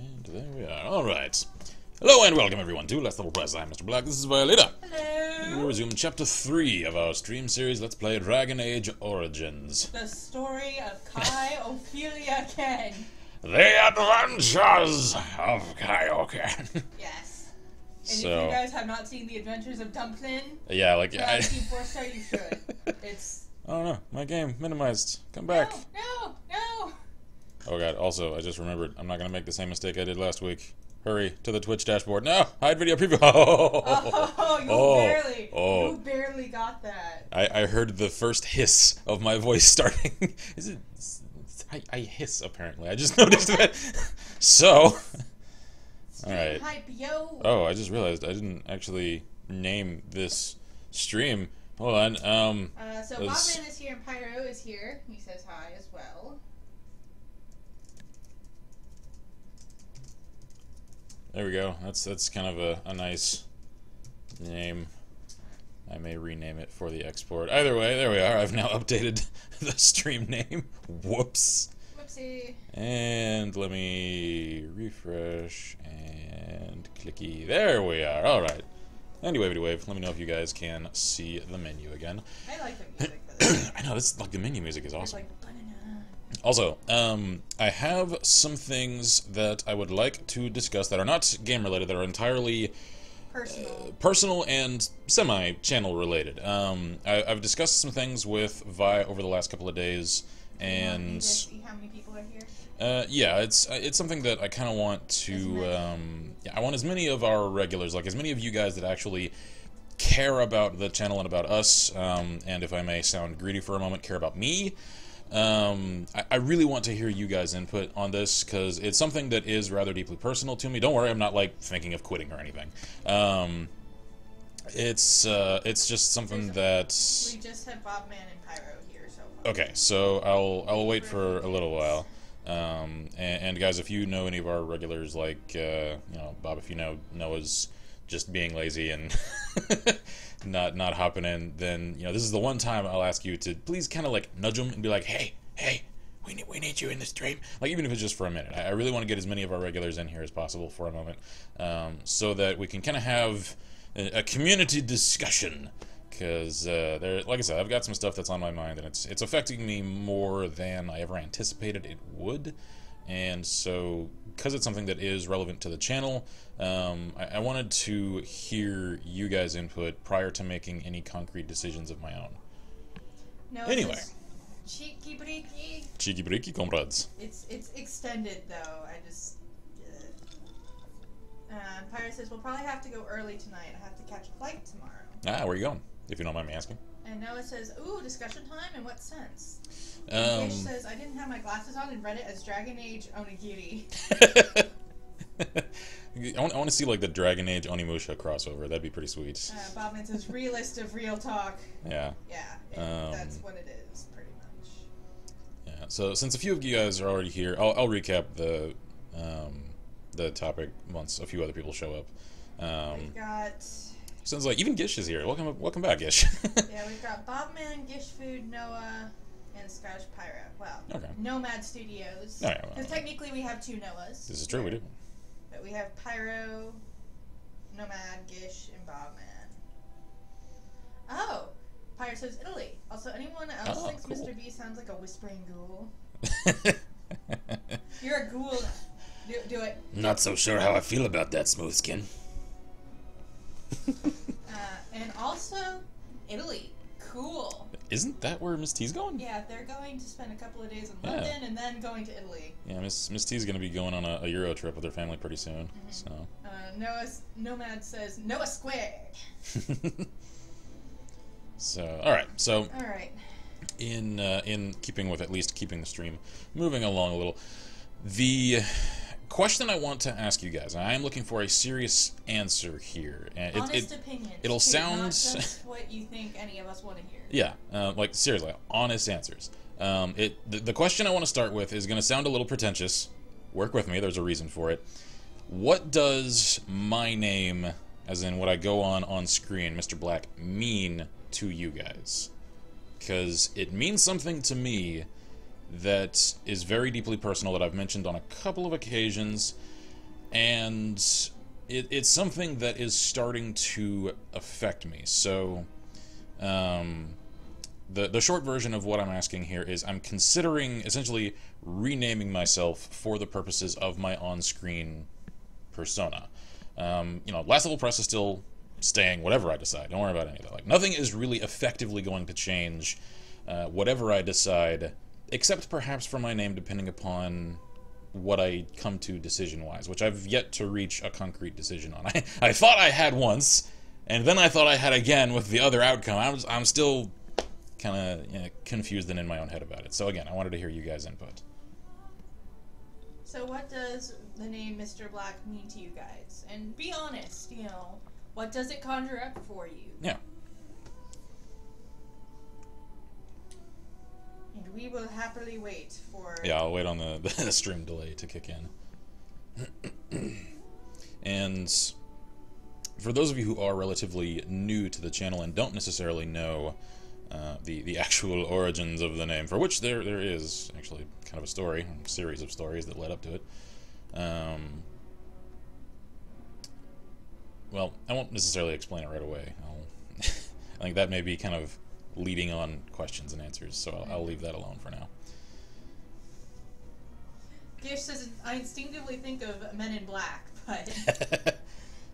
And there we are. Alright. Hello and welcome everyone to Let's Level Press. I'm Mr. Black, this is Violeta. Hello! We resume Chapter 3 of our stream series, Let's Play Dragon Age Origins. The story of Kai Ophelia Ken. The Adventures of Kaioken. Yes. And if you guys have not seen The Adventures of Dumplin', yeah, like... Team 4-star, you should. It's... Oh no, my game minimized. Come back. No! Oh god, also, I just remembered, I'm not going to make the same mistake I did last week. Hurry, to the Twitch dashboard. No! Hide video preview! You barely got that. I heard the first hiss of my voice starting. Is it... I hiss, apparently. I just noticed that. So... Alright. Oh, I just realized I didn't actually name this stream. Hold on, so Bobman is here and Pyro is here. He says hi as well. There we go. That's kind of a nice name. I may rename it for the export. Either way, there we are. I've now updated the stream name. Whoops. Whoopsie. And let me refresh and clicky. There we are. All right. Anyway, let me know if you guys can see the menu again. I like the music for this. I know, this like the menu music is awesome. Like, also, I have some things that I would like to discuss that are not game related, that are entirely personal and semi-channel related. I've discussed some things with Vi over the last couple of days, and see how many people are here? yeah, it's something that I kind of want to. Yeah, I want as many of our regulars, like as many of you guys that actually care about the channel and about us, and if I may sound greedy for a moment, care about me. I really want to hear you guys' input on this, because it's something that is rather deeply personal to me. Don't worry, I'm not like thinking of quitting or anything. It's just something that... We just have Bobman and Pyro here so far. Okay, so I'll wait for a little while. And guys, if you know any of our regulars, like you know, Bob, if you know Noah's just being lazy and not hopping in, then you know this is the one time I'll ask you to please kind of like nudge him and be like, hey, we need you in the stream, like even if it's just for a minute. I really want to get as many of our regulars in here as possible for a moment, so that we can kind of have a community discussion. Because, like I said, I've got some stuff that's on my mind, and it's affecting me more than I ever anticipated it would. And so, because it's something that is relevant to the channel, I wanted to hear you guys' input prior to making any concrete decisions of my own. No, anyway. Ch.3. Ch.3, comrades. It's extended, though. I just... Pyro says, we'll probably have to go early tonight. I have to catch a flight tomorrow. Ah, where are you going? If you don't mind me asking. And Noah says, ooh, discussion time? In what sense? Gish says, I didn't have my glasses on and read it as Dragon Age Onigiri. I want to see like the Dragon Age Onimusha crossover. That'd be pretty sweet. Bobman says, realist of real talk. Yeah. Yeah, that's what it is, pretty much. Yeah, so since a few of you guys are already here, I'll recap the topic once a few other people show up. We've got... Sounds like even Gish is here. Welcome back, Gish. Yeah, we've got Bobman, Gish Food, Noah, and Scottish Pyro. Well, okay. Nomad Studios. Oh, yeah, well, because technically we have two Noahs. This is true, we do. But we have Pyro, Nomad, Gish, and Bobman. Oh! Pyro says Italy. Also, anyone else thinks cool. Mr. B sounds like a whispering ghoul? You're a ghoul. Do it. Not so sure how I feel about that, Smooth Skin. And also, Italy. Cool. Isn't that where Miss T's going? Yeah, they're going to spend a couple of days in London and then going to Italy. Yeah, Miss T's going to be going on a Euro trip with her family pretty soon. So. Nomad says, Noah Square. So, alright. So, in keeping with at least keeping the stream moving along a little, the question I want to ask you guys, and I am looking for a serious answer here. Honest opinions. It'll sound... Not just what you think any of us want to hear. Yeah, like seriously, honest answers. The question I want to start with is going to sound a little pretentious. Work with me, there's a reason for it. What does my name, as in what I go on screen, Mr. Black, mean to you guys? Because it means something to me that is very deeply personal that I've mentioned on a couple of occasions, and it's something that is starting to affect me. So, the short version of what I'm asking here is I'm considering essentially renaming myself for the purposes of my on-screen persona. Last level press is still staying whatever I decide. Don't worry about any of that. Like, nothing is really effectively going to change whatever I decide, except perhaps for my name, depending upon what I come to decision-wise, which I've yet to reach a concrete decision on. I thought I had once, and then I thought I had again with the other outcome. I'm still kind of confused and in my own head about it. So again, I wanted to hear you guys' input. So what does the name Mr. Black mean to you guys? And be honest, what does it conjure up for you? Yeah. And we will happily wait for... Yeah, I'll wait on the stream delay to kick in. And for those of you who are relatively new to the channel and don't necessarily know the actual origins of the name, for which there is actually kind of a story, a series of stories that led up to it. Well, I won't necessarily explain it right away. I think that may be kind of leading on questions and answers, so I'll leave that alone for now. Gish says, I instinctively think of Men in Black, but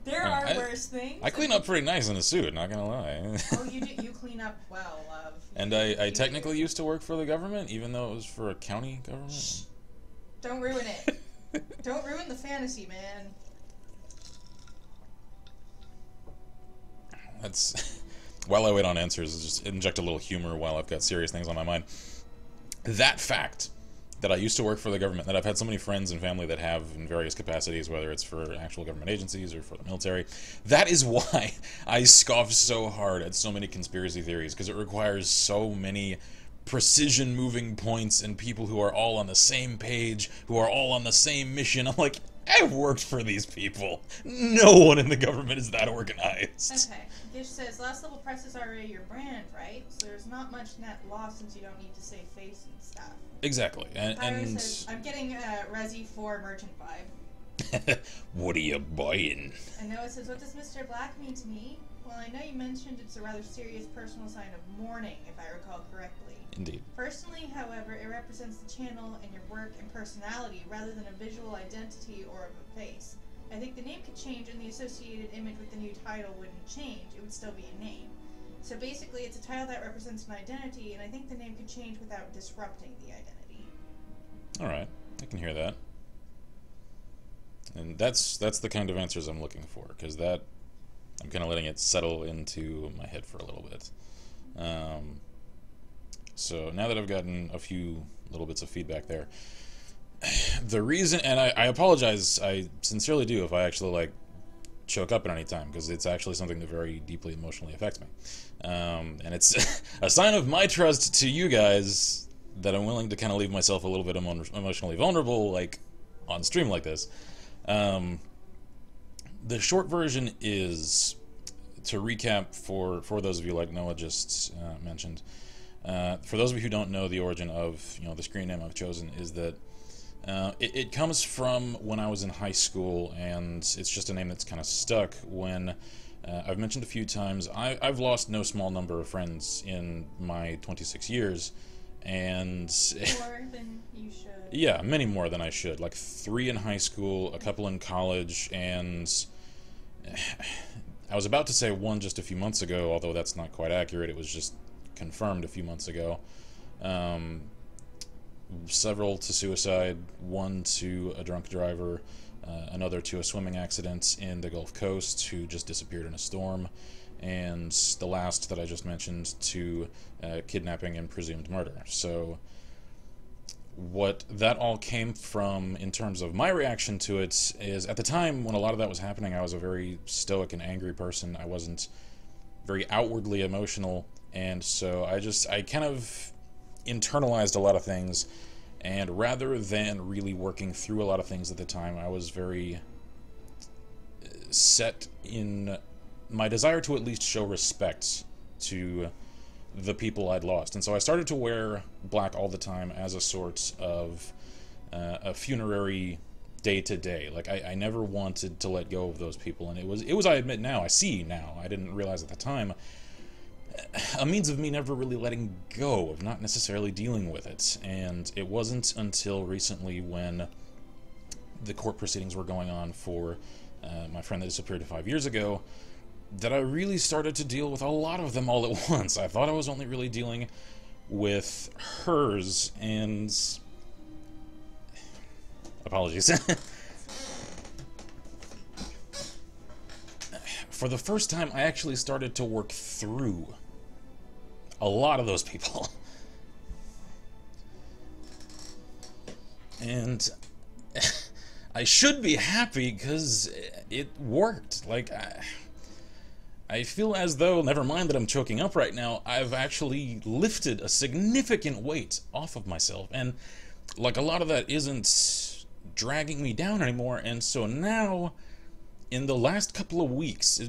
there are worse things. I clean up pretty nice in a suit, not gonna lie. Oh, you do. You clean up well, love. And I technically used to work for the government, even though it was for a county government. Shh. Don't ruin it. Don't ruin the fantasy, man. That's... While I wait on answers, just inject a little humor while I've got serious things on my mind. That fact that I used to work for the government, that I've had so many friends and family that have in various capacities, whether it's for actual government agencies or for the military, that is why I scoff so hard at so many conspiracy theories, because it requires so many precision moving points and people who are all on the same page, who are all on the same mission. I'm like, I've worked for these people. No one in the government is that organized. Okay. Gish says, last level press is already your brand, right? So there's not much net loss since you don't need to save face and stuff. Exactly. And says, I'm getting a Resi 4 merchant vibe. What are you buying? And Noah says, what does Mr. Black mean to me? Well, I know you mentioned it's a rather serious personal sign of mourning, if I recall correctly. Indeed. Personally, however, it represents the channel and your work and personality rather than a visual identity or of a face. I think the name could change and the associated image with the new title wouldn't change. It would still be a name. So basically, it's a title that represents an identity, and I think the name could change without disrupting the identity. Alright, I can hear that. And that's the kind of answers I'm looking for, because that... I'm kind of letting it settle into my head for a little bit. So now that I've gotten a few little bits of feedback there, the reason, and I apologize, I sincerely do if I actually choke up at any time, because it's actually something that very deeply emotionally affects me. And it's a sign of my trust to you guys that I'm willing to kind of leave myself a little bit emotionally vulnerable, on stream like this. The short version is, to recap for those of you like Noah just mentioned, for those of you who don't know the origin of the screen name I've chosen, is that it comes from when I was in high school, and it's just a name that's kind of stuck when I've mentioned a few times I've lost no small number of friends in my 26 years, and More than you should. Yeah, many more than I should. 3 in high school, a couple in college, and I was about to say 1 just a few months ago, although that's not quite accurate. It was just confirmed a few months ago. Several to suicide, 1 to a drunk driver, another to a swimming accident in the Gulf Coast who just disappeared in a storm, and the last that I just mentioned to kidnapping and presumed murder. So what that all came from in terms of my reaction to it is, at the time when a lot of that was happening, I was a very stoic and angry person. I wasn't very outwardly emotional, and so I kind of internalized a lot of things, and rather than really working through a lot of things at the time, I was very set in my desire to at least show respect to the people I'd lost. And so I started to wear black all the time as a sort of a funerary day to day. Like, I never wanted to let go of those people, and it was, I admit now, I see now, I didn't realize at the time, a means of me never really letting go, of not necessarily dealing with it. And it wasn't until recently, when the court proceedings were going on for my friend that disappeared 5 years ago, that I really started to deal with a lot of them all at once. I thought I was only really dealing with hers, and apologies. For the first time, I actually started to work through a lot of those people. And I should be happy, because it worked. Like, I feel as though, never mind that I'm choking up right now, I've actually lifted a significant weight off of myself. And, like, a lot of that isn't dragging me down anymore. And so now, in the last couple of weeks,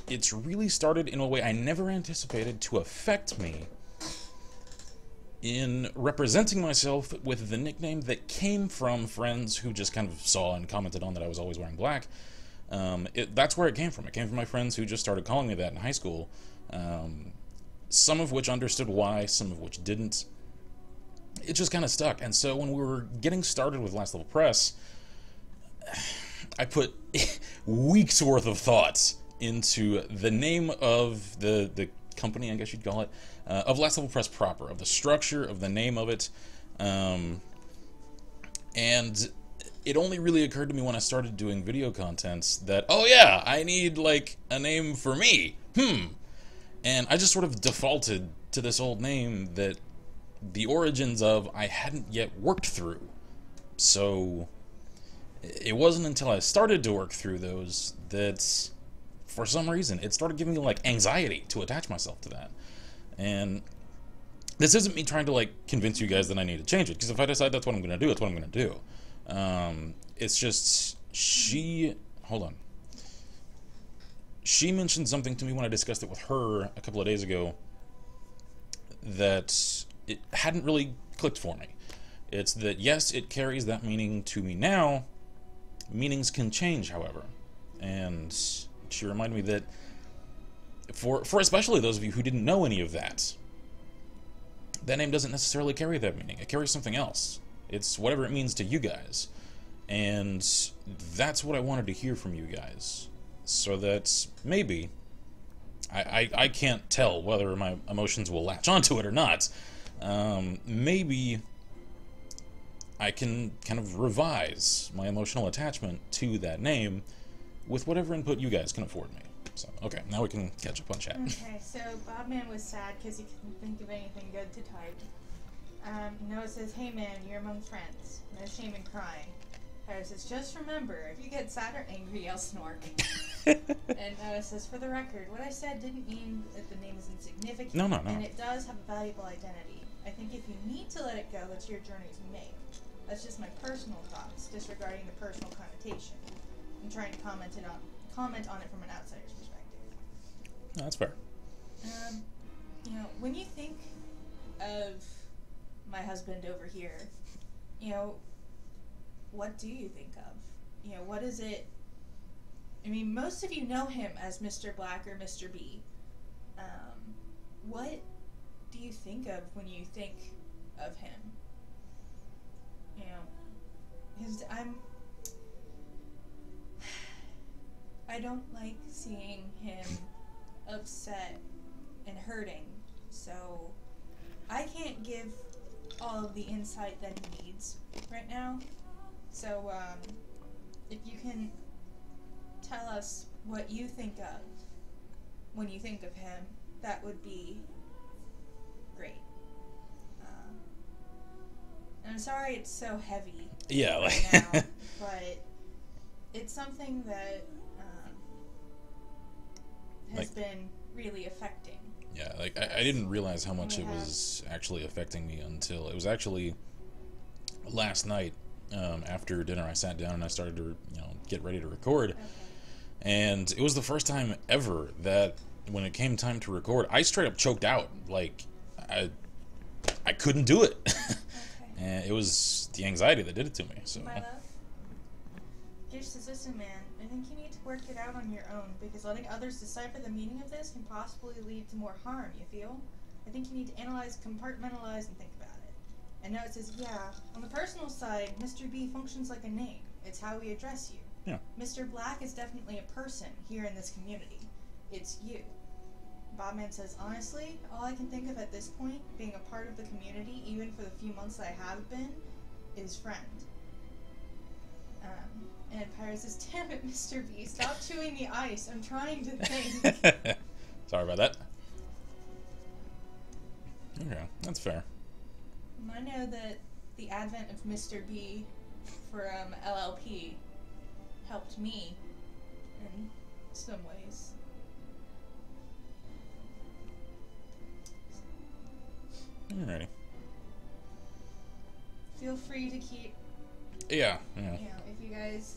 it's really started in a way I never anticipated to affect me in representing myself with the nickname that came from friends who just kind of saw and commented on that I was always wearing black. That's where it came from. It came from my friends who just started calling me that in high school. Some of which understood why, some of which didn't. It just kind of stuck. And so when we were getting started with Last Level Press, I put weeks worth of thoughts into the name of the company, I guess you'd call it, of Last Level Press proper, of the structure, of the name of it. And it only really occurred to me when I started doing video content that, oh yeah, I need, like, a name for me. And I just sort of defaulted to this old name that the origins of I hadn't yet worked through. So it wasn't until I started to work through those that, for some reason, it started giving me, like, anxiety to attach myself to that. And this isn't me trying to, like, convince you guys that I need to change it, because if I decide that's what I'm going to do, that's what I'm going to do. It's just, hold on. She mentioned something to me when I discussed it with her a couple of days ago that it hadn't really clicked for me. It's that, yes, it carries that meaning to me now. Meanings can change, however. And she reminded me that for especially those of you who didn't know any of that, that name doesn't necessarily carry that meaning. It carries something else. It's whatever it means to you guys. And that's what I wanted to hear from you guys. So that maybe, I can't tell whether my emotions will latch onto it or not. Maybe I can kind of revise my emotional attachment to that name with whatever input you guys can afford me. So, okay, now we can catch up on chat. Okay, so Bobman was sad because he couldn't think of anything good to type. Noah says, hey man, you're among friends. No shame in crying. Tyler says, just remember, if you get sad or angry, I'll snork. And Noah says, for the record, what I said didn't mean that the name is insignificant. No. And it does have a valuable identity. I think if you need to let it go, that's your journey to make. That's just my personal thoughts, disregarding the personal connotation. I'm trying to comment on it from an outsider's perspective. No, that's fair. You know, when you think of my husband over here, you know, what do you think of? You know, what is it? I mean, most of you know him as Mr. Black or Mr. B. What do you think of when you think of him? You know, because I don't like seeing him upset and hurting, so I can't give all of the insight that he needs right now. So, if you can tell us what you think of when you think of him, that would be great. And I'm sorry it's so heavy. Yeah, right now, but it's something that has been really affecting. Yeah, like I didn't realize how much it was actually affecting me until it was actually last night. After dinner, I sat down and I started to, get ready to record. Okay. And it was the first time ever that when it came time to record, I straight up choked out. Like, I couldn't do it. Okay. And it was the anxiety that did it to me. So. My love? Gish says, listen, man, I think you need to work it out on your own, because letting others decipher the meaning of this can possibly lead to more harm, you feel? I think you need to analyze, compartmentalize, and think about it. And now it says, yeah, on the personal side, Mr. B functions like a name. It's how we address you. Yeah. Mr. Black is definitely a person here in this community. It's you. Bobman says, honestly, all I can think of at this point, being a part of the community, even for the few months I have been, is friend. And Pyro says, damn it, Mr. B, stop chewing the ice. I'm trying to think. Sorry about that. Okay, that's fair. I know that the advent of Mr. B for LLP helped me in some ways. Alrighty. Feel free to keep, Yeah. you know, if you guys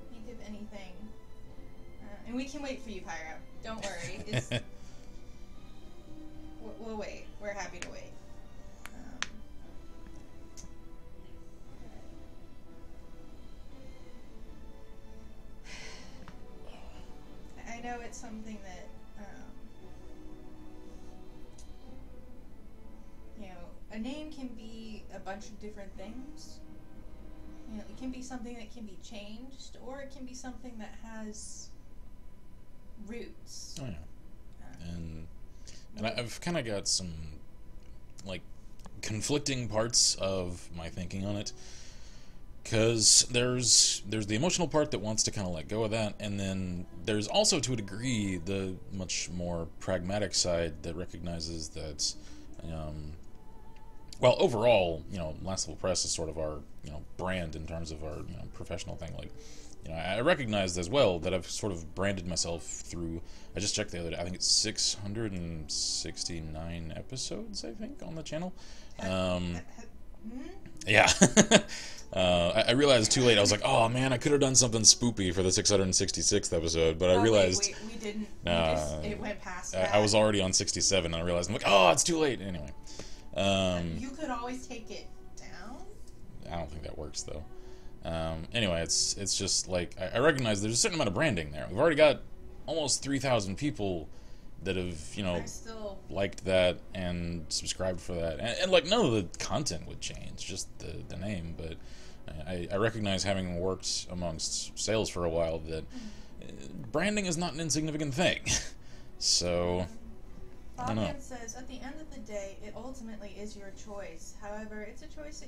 think of anything. And we can wait for you, Pyro. Don't worry. It's, we'll wait. We're happy to wait. I know it's something that, you know, a name can be a bunch of different things. You know, it can be something that can be changed, or it can be something that has roots. Oh yeah. And I've kind of got some, like, conflicting parts of my thinking on it. Because there's the emotional part that wants to kind of let go of that, and then there's also, to a degree, the much more pragmatic side that recognizes that, well, overall, you know, Last Level Press is sort of our, you know, brand in terms of our, you know, professional thing. Like, you know, I recognized as well that I've sort of branded myself through, I just checked the other day, I think it's 669 episodes, I think, on the channel. Yeah. I realized too late. I was like, oh man, I could have done something spoopy for the 666th episode, but I realized... we didn't. It went past that. that. I was already on 67, and I realized, I'm like, oh, it's too late. Anyway. You could always take it down? I don't think that works, though. Anyway, it's just like, I recognize there's a certain amount of branding there. We've already got almost 3,000 people that have, you know, liked that and subscribed for that. And like, none of the content would change, just the name. But I recognize, having worked amongst sales for a while, that branding is not an insignificant thing. So, I don't know. Bobman says, at the end of the day, it ultimately is your choice. However, it's a choice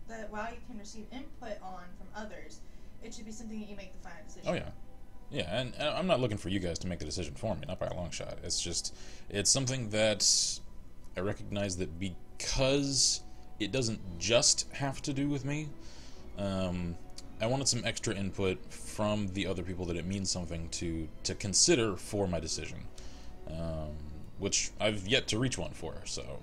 that while you can receive input on from others, it should be something that you make the final decision. Oh, yeah. Yeah, and I'm not looking for you guys to make the decision for me, not by a long shot. It's just, it's something that I recognize that because it doesn't just have to do with me, I wanted some extra input from the other people that it means something to consider for my decision, which I've yet to reach one for, so...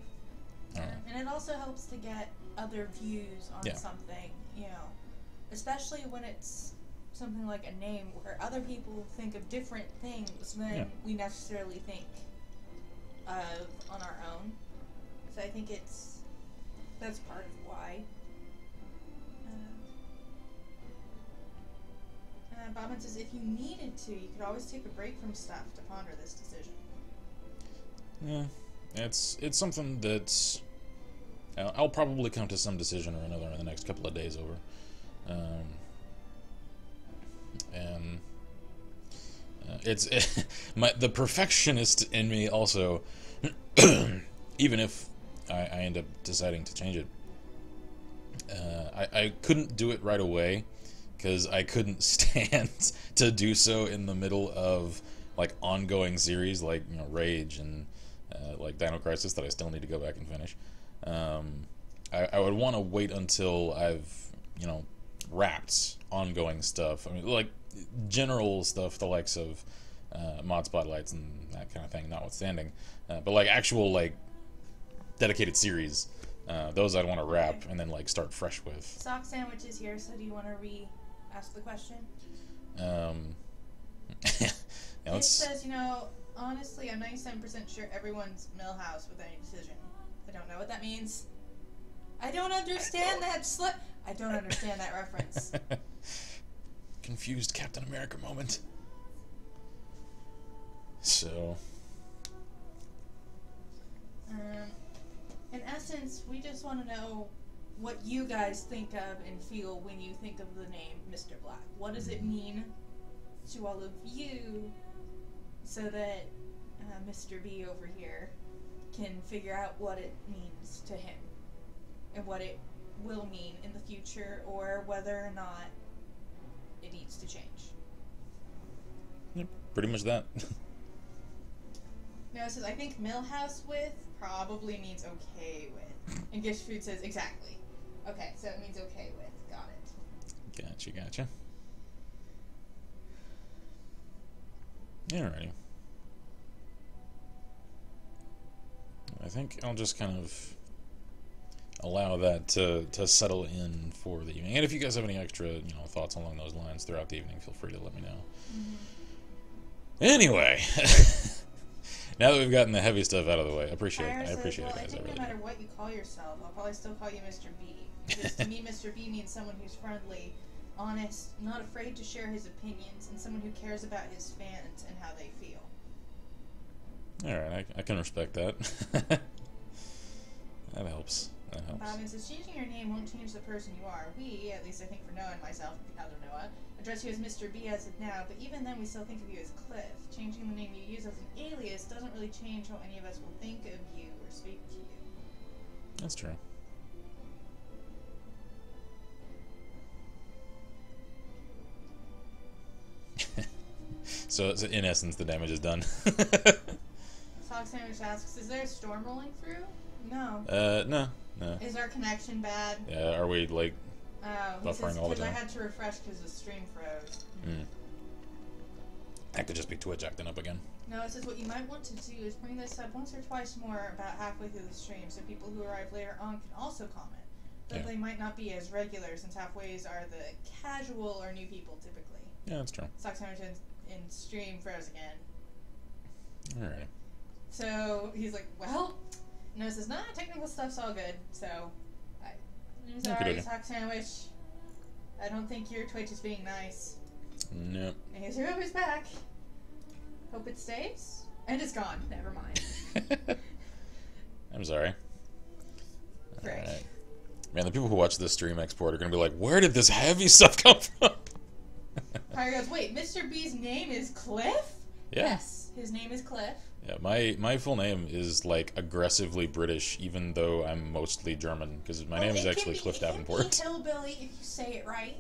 And it also helps to get other views on something, you know, especially when it's something like a name where other people think of different things than we necessarily think of on our own. So I think that's part of why. Bobman says, if you needed to, you could always take a break from stuff to ponder this decision. Yeah, it's something that I'll probably come to some decision or another in the next couple of days over. And it's the perfectionist in me also, even if I end up deciding to change it, I couldn't do it right away because I couldn't stand to do so in the middle of like ongoing series like, you know, Rage and like Dino Crisis that I still need to go back and finish. I would want to wait until I've, you know, wrapped ongoing stuff. I mean, like general stuff, the likes of mod spotlights and that kind of thing, notwithstanding. But like actual like dedicated series, those I'd want to wrap and then like start fresh with. Sock Sandwich is here, so do you want to re-ask the question? Yeah, it says, you know, honestly, I'm 97% sure everyone's Millhouse with any decision. I don't know what that means. I don't understand that I don't understand that reference. confused Captain America moment. So... in essence, we just want to know what you guys think of and feel when you think of the name Mr. Black. What does it mean to all of you so that Mr. B over here can figure out what it means to him and what it will mean in the future, or whether or not it needs to change. Yep, pretty much that. No, it says, I think Millhouse with probably means okay with. And Gish Food says, exactly. Okay, so it means okay with. Got it. Gotcha. Alrighty. I think I'll just kind of allow that to settle in for the evening. And if you guys have any extra, thoughts along those lines throughout the evening, feel free to let me know. Mm-hmm. Anyway, now that we've gotten the heavy stuff out of the way, I appreciate it, guys. I think I really no matter what you call yourself, I'll probably still call you Mr. B. Because to me, Mr. B means someone who's friendly, honest, not afraid to share his opinions, and someone who cares about his fans and how they feel. Alright, I can respect that. That helps. Bobbin says, changing your name won't change the person you are. We, at least I think for Noah and myself, other Noah, address you as Mr. B as of now, but even then we still think of you as Cliff. Changing the name you use as an alias doesn't really change how any of us will think of you or speak to you. That's true. So in essence, the damage is done. Sock Sandwich asks, is there a storm rolling through? No. No. Is our connection bad? Yeah, are we, like, buffering all the time? I had to refresh because the stream froze. That could just be Twitch acting up again. No, it says what you might want to do is bring this up once or twice more about halfway through the stream so people who arrive later on can also comment. But they might not be as regular since halfways are the casual or new people typically. Yeah, that's true. Sock Sandwich in stream froze again. Alright. So he's like, well, no, it says, nah, technical stuff's all good. So, I'm sorry, Sock Sandwich. I don't think your Twitch is being nice. Nope. And he's always back. Hope it stays. And it's gone. Never mind. I'm sorry. Frick. Alright. Man, the people who watch this stream export are going to be like, where did this heavy stuff come from? Harry goes, wait, Mr. B's name is Cliff? Yeah. Yes, his name is Cliff. Yeah, my full name is, like, aggressively British, even though I'm mostly German, because my name is actually Cliff Davenport. It can be hillbilly if you say it right.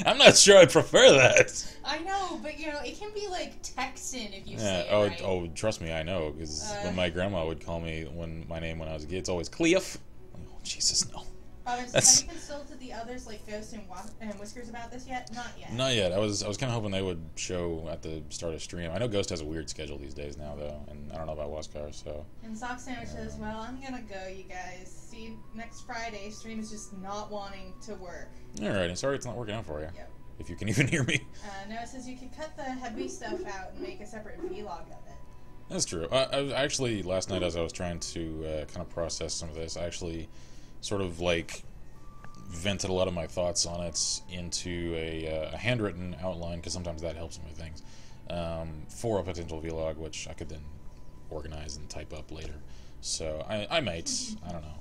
I'm not sure I prefer that. I know, but, it can be, like, Texan if you say it right. Oh, trust me, I know, because when my grandma would call me my name when I was a kid, it's always Cliff. Oh, Jesus, no. Have you consulted the others like Ghost and Whiskers about this yet? Not yet. Not yet. I was kind of hoping they would show at the start of stream. I know Ghost has a weird schedule these days now, though, and I don't know about Waskar, so... And Sock Sandwich says, well, I'm gonna go, you guys. See you next Friday. Stream is just not wanting to work. Alright, sorry it's not working out for you. Yep. If you can even hear me. Noah says you can cut the heavy stuff out and make a separate vlog of it. That's true. I actually, last night as I was trying to kind of process some of this, I actually sort of, like, vented a lot of my thoughts on it into a handwritten outline, because sometimes that helps me with things, for a potential vlog, which I could then organize and type up later. So I might. I don't know.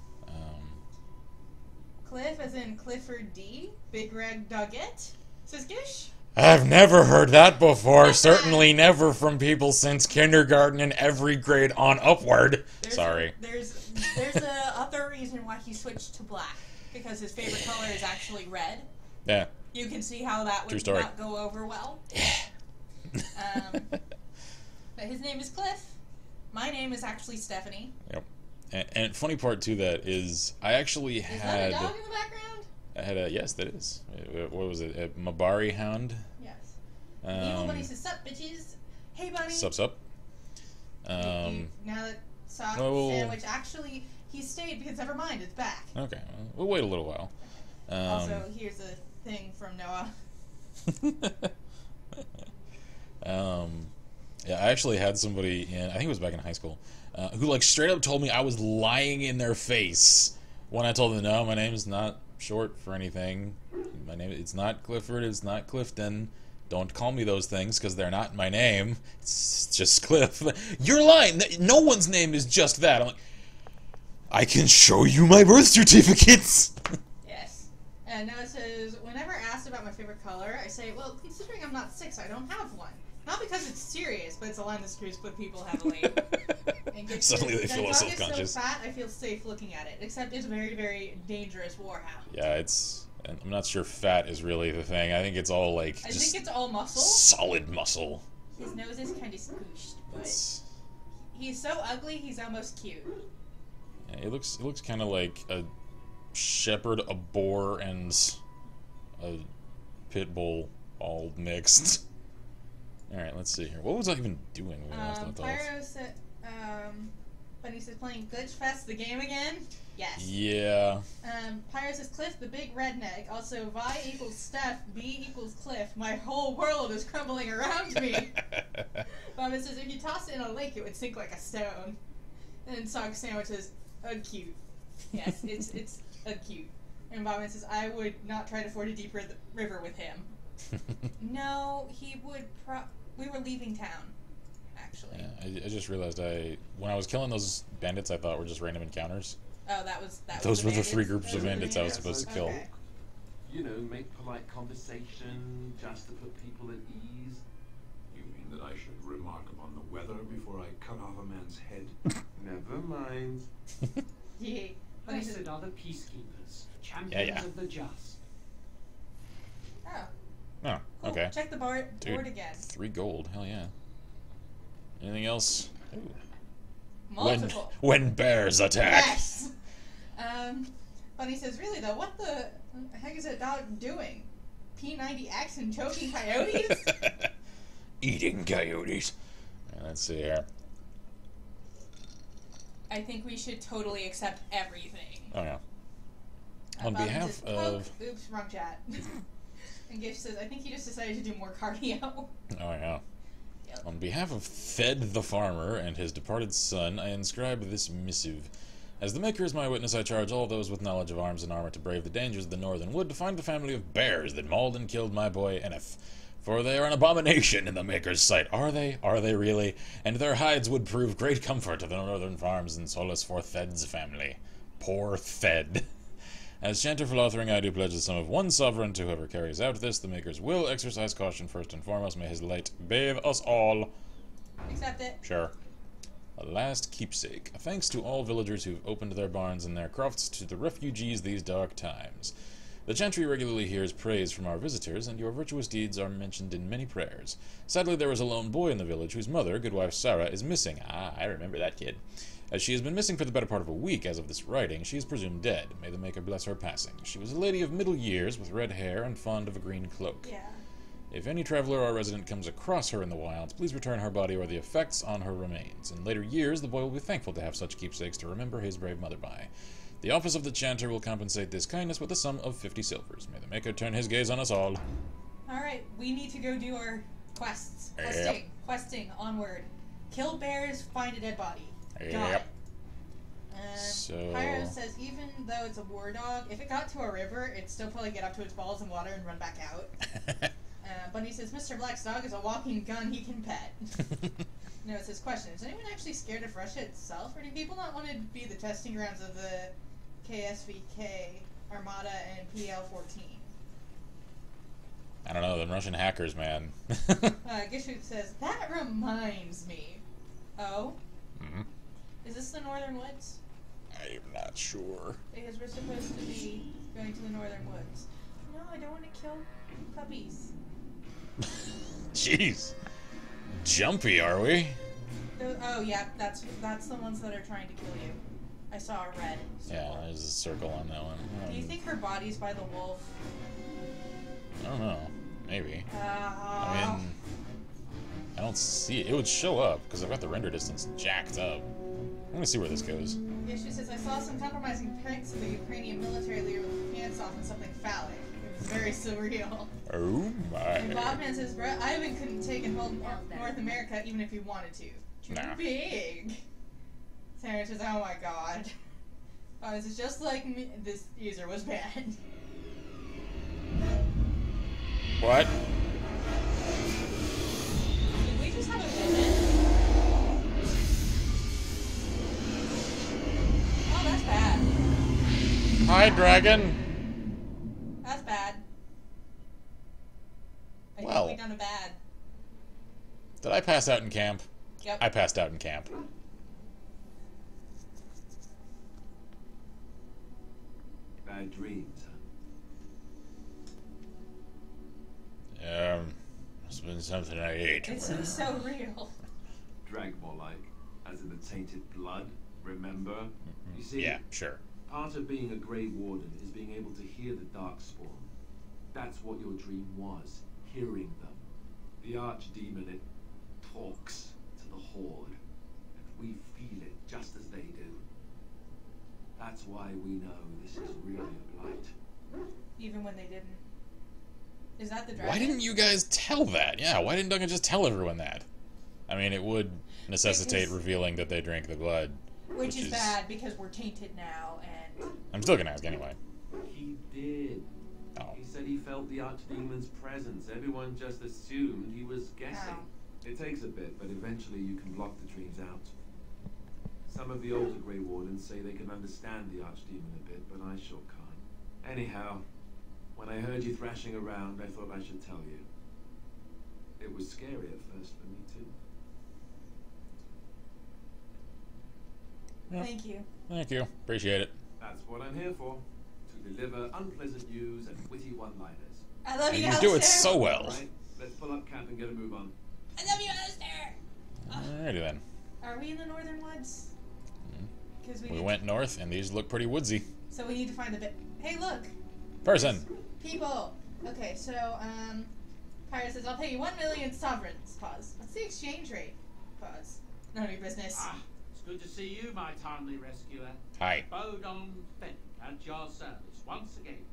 Cliff as in Clifford D? Big Red Nugget? Says Gish? I've never heard that before. Certainly never from people since kindergarten and every grade on upward. Sorry. There's a other reason why he switched to black. Because his favorite color is actually red. Yeah. You can see how that would not go over well. Yeah. But his name is Cliff. My name is actually Stephanie. Yep. And funny part to that is I actually had... Is that a dog in the background? I had a... Yes, that is. What was it? A Mabari hound? Yes. Evil Bunny says, sup, bitches? Hey, Bunny. Sup. Now that Sock Sandwich actually... He stayed because, never mind, it's back. Okay, we'll wait a little while. Also, here's a thing from Noah. Yeah, I actually had somebody I think it was back in high school, who, like, straight up told me I was lying in their face when I told them, no, my name's not short for anything. My name, it's not Clifford, it's not Clifton. Don't call me those things, because they're not my name. It's just Cliff. You're lying! No one's name is just that. I'm like, I can show you my birth certificates! Yes. And now it says, whenever asked about my favorite color, I say, well, considering I'm not 6, I don't have one. Not because it's serious, but it's a line that screws with people heavily. And Suddenly they feel self-conscious. self-conscious. So fat, I feel safe looking at it. Except it's a very, very dangerous warhound. Yeah, it's... I'm not sure fat is really the thing. I think it's all, like, I just think it's all muscle. solid muscle. His nose is kind of squished, but It's... he's so ugly, he's almost cute. Yeah, it looks kind of like a shepherd, a boar, and a pit bull all mixed. Alright, let's see here. What was I even doing when I last left off? Pyro said, Bunny says, playing Glitch Fest, the game again? Yes. Yeah. Pyro says, Cliff, the big redneck. Also, Vi equals Steph, B equals Cliff. My whole world is crumbling around me. Bobbin says, if you tossed it in a lake, it would sink like a stone. And Sog Sandwich says, cute. Yes, it's cute. And Bobbin says, I would not try to ford a deep river with him. No, he would we were leaving town, actually. Yeah, I just realized when I was killing those bandits, I thought were just random encounters. Oh, Those were the bandits? 3 groups of Those were the bandits I was supposed to kill. Okay. You know, make polite conversation just to put people at ease. You mean that I should remark upon the weather before I cut off a man's head? Never mind. Yeah. Bunny says, Blessed are the peacekeepers, champions of the just. oh. Oh, Cool. okay. Check the board again. 3 gold, hell yeah. Anything else? Ooh. Multiple. When bears attack! Yes! Bunny says, really though, what the heck is that dog doing? P90X and choking coyotes? Eating coyotes. Right, let's see here. I think we should totally accept everything. Oh yeah. On Bobbin behalf says, of... Oops, wrong chat. And Gish says, I think he just decided to do more cardio. Oh yeah. Yep. On behalf of Fed the Farmer and his departed son, I inscribe this missive. As the Maker is my witness, I charge all those with knowledge of arms and armor to brave the dangers of the northern wood to find the family of bears that mauled and killed my boy Eneth. For they are an abomination in the Maker's sight. Are they? Are they really? And their hides would prove great comfort to the northern farms and solace for Thed's family. Poor Thed. As chanter for authoring, I do pledge the sum of 1 sovereign to whoever carries out this. The Maker's will exercise caution first and foremost. May his light bathe us all. Accept it. Sure. A last keepsake. Thanks to all villagers who've opened their barns and their crofts to the refugees these dark times. The Ch.3 regularly hears praise from our visitors, and your virtuous deeds are mentioned in many prayers. Sadly, there is a lone boy in the village whose mother, Goodwife Sarah, is missing. Ah, I remember that kid. As she has been missing for the better part of a week as of this writing, she is presumed dead. May the Maker bless her passing. She was a lady of middle years, with red hair and fond of a green cloak. Yeah. If any traveler or resident comes across her in the wilds, please return her body or the effects on her remains. In later years, the boy will be thankful to have such keepsakes to remember his brave mother by. The office of the chanter will compensate this kindness with a sum of 50 silvers. May the Maker turn his gaze on us all. Alright, we need to go do our quests. Yep. Questing, onward. Kill bears, find a dead body. Got it. Yep. So... Pyro says, even though it's a war dog, if it got to a river, it'd still probably get up to its balls in water and run back out. Bunny says, Mr. Black's dog is a walking gun he can pet. No, it says, question, is anyone actually scared of Russia itself, or do people not want to be the testing grounds of the KSVK, Armada, and PL-14? I don't know, them Russian hackers, man. Gishwood says, that reminds me. Oh? Mm-hmm. Is this the Northern Woods? I'm not sure. Because we're supposed to be going to the Northern Woods. No, I don't want to kill puppies. Jeez. Jumpy, are we? Oh, yeah, that's the ones that are trying to kill you. I saw a red circle. Yeah, there's a circle on that one. Do you think her body's by the wolf? I don't know. Maybe. I Uh, mean, I don't see it. It would show up, because I've got the render distance jacked up. I'm gonna see where this goes. yeah, she says, I saw some compromising pics of the Ukrainian military leader with his pants off and something phallic. It was very surreal. Oh my. And Bobman says, bro, Ivan couldn't take and hold North America even if he wanted to. Too Nah. big. Sarah says, oh my god. Bobman says, just like me, this user was bad. What? Did we just have a vision? Oh, that's bad. Hi, dragon. That's bad. I Well. think we done a bad. Did I pass out in camp? Yep. I passed out in camp. Bad dreams, huh? Must have been something I ate. It's so real. Drank more like, as in the tainted blood, remember? You see, Yeah, sure. part of being a Grey Warden is being able to hear the Darkspawn. That's what your dream was, hearing them. The Archdemon, it talks to the Horde, and we feel it just as they do. That's why we know this is really a blight. Even when they didn't. Is that the dragon? Why didn't you guys tell that? Yeah, why didn't Duncan just tell everyone that? I mean, it would necessitate revealing that they drank the blood. Which is bad, because we're tainted now, and... I'm still gonna ask anyway. He did. Oh. He said he felt the Archdemon's presence. Everyone just assumed he was guessing. Oh. It takes a bit, but eventually you can block the dreams out. Some of the older Grey Wardens say they can understand the Archdemon a bit, but I sure can't. Anyhow, when I heard you thrashing around, I thought I should tell you. It was scary at first for me too. Yep. Thank you. Thank you. Appreciate it. That's what I'm here for. To deliver unpleasant news and witty one-liners. I love you, You Alistair. do it so well. Right, let's pull up camp and get a move on. I love you, Alistair. Alrighty then. Are we in the northern woods? Because We went north, and these look pretty woodsy. So we need to find the bit. Hey, look. Person. People. Okay, so, Pyro says, I'll pay you 1 million sovereigns. Pause. What's the exchange rate? Pause. None of your business. Ah, it's good to see you, my timely rescuer. Hi. Bodon Fennick at your service once again.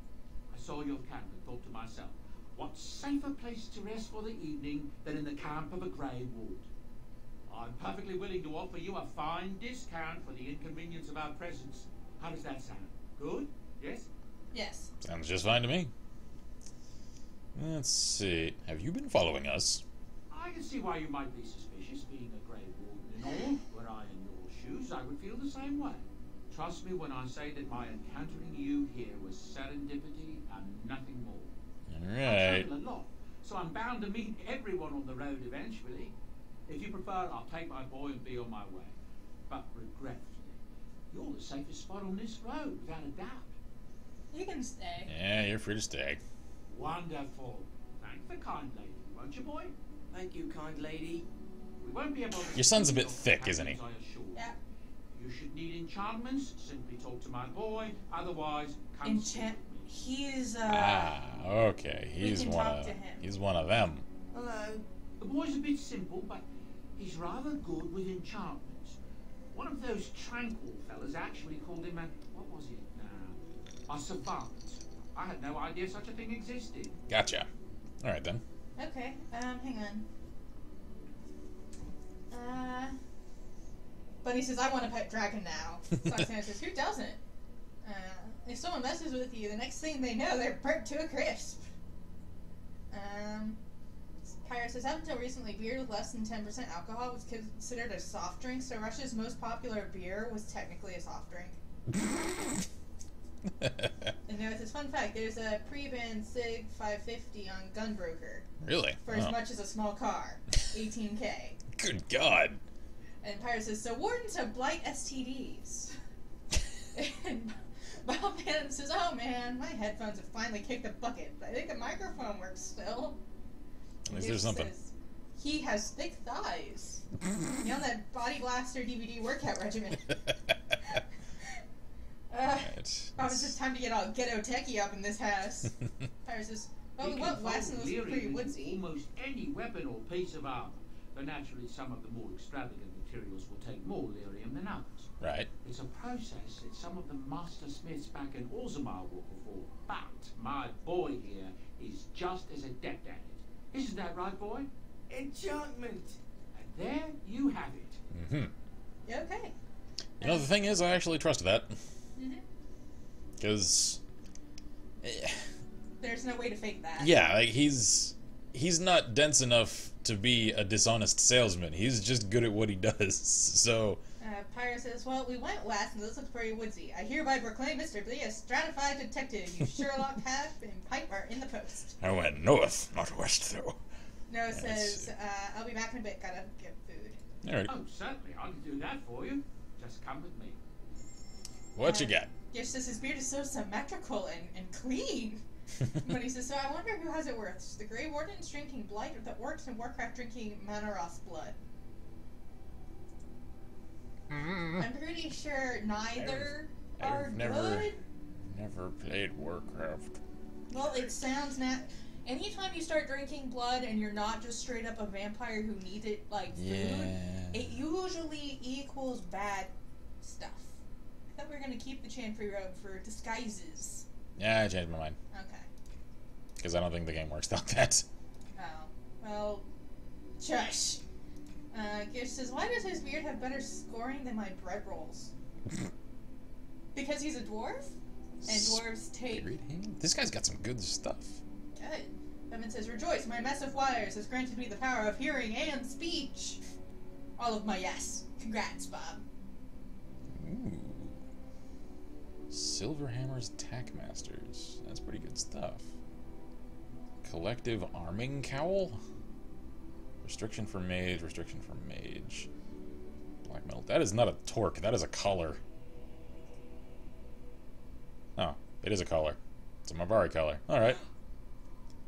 I saw your camp and thought to myself, what safer place to rest for the evening than in the camp of a Grey Ward? I'm perfectly willing to offer you a fine discount for the inconvenience of our presence. How does that sound? Good? Yes? Yes. Sounds just fine to me. Let's see. Have you been following us? I can see why you might be suspicious, being a Grey Warden and all. Were I in your shoes, I would feel the same way. Trust me when I say that my encountering you here was serendipity and nothing more. I Alright. travel a lot, so I'm bound to meet everyone on the road eventually. If you prefer, I'll take my boy and be on my way. But regretfully, you're the safest spot on this road, without a doubt. You can stay. Yeah, you're free to stay. Wonderful. Thank the kind lady, won't you, boy? Thank you, kind lady. We won't be able to... Your son's a bit thick, isn't he? I assure you. Yeah. You should need enchantments, simply talk to my boy, otherwise come speak Enchant. with me. He is, Okay. He's can one talk of to him. He's one of them. Hello. The boy's a bit simple, but he's rather good with enchantments. One of those tranquil fellas actually called him a... what was it now? A savant. I had no idea such a thing existed. Gotcha. Alright then. okay, hang on. Bunny says, I want a pet dragon now. Soxana says, who doesn't? If someone messes with you, the next thing they know, they're burnt to a crisp. Pyro says, up until recently, beer with less than 10% alcohol was considered a soft drink, so Russia's most popular beer was technically a soft drink. And now it's this fun fact, there's a pre-ban Sig 550 on Gunbroker. Really? For as much as a small car. 18K. Good God. And Pyro says, so wardens have blight STDs. And Bob Bannon says, oh man, my headphones have finally kicked a bucket, but I think the microphone works still. At least there's something. Says, he has thick thighs. You on that Body Blaster DVD workout regimen. Bob says, it's time to get all ghetto techie up in this house. Pyro says, well, we went west and it was pretty woodsy. Almost any weapon or piece of armor, though naturally some of the more extravagant materials will take more lyrium than others. Right. It's a process that some of the master smiths back in Orzammar will perform, but my boy here is just as adept at it. Isn't that right, boy? Enchantment. And there you have it. Mm-hmm. Yeah, okay. You know, the thing is, I actually trust that. Mm-hmm. Because... There's no way to fake that. Yeah, like he's not dense enough to be a dishonest salesman. He's just good at what he does. So Pyro says, well, we went west, and this looks pretty woodsy. I hereby proclaim Mr. B a stratified detective. You Sherlock Half and Pipe are in the post. I went north, not west, though. Noah says, I'll be back in a bit. Gotta get food. All right. Oh, certainly. I can do that for you. Just come with me. What you got? Yes, says his beard is so symmetrical and clean. But he says, so I wonder who has it worse. The Grey Wardens drinking Blight or the Orcs in Warcraft drinking Manaros blood? I'm pretty sure neither are good. Never played Warcraft. Well, it sounds anytime you start drinking blood and you're not just straight up a vampire who needs it like food, it usually equals bad stuff. I thought we were going to keep the Ch.3 robe for disguises. Yeah, I changed my mind. Okay. Because I don't think the game works like that. Oh. Well, shush. Gish says, why does his beard have better scoring than my bread rolls? Because he's a dwarf? And dwarves take... This guy's got some good stuff. Good. Bevan says, rejoice, my mess of wires has granted me the power of hearing and speech. All of my yes. Congrats, Bob. Ooh. Silverhammer's Tackmasters. That's pretty good stuff. Collective Arming Cowl? Restriction for mage, restriction for mage. Black metal. That is not a torque, that is a collar. Oh, it is a collar. It's a Mabari collar. Alright.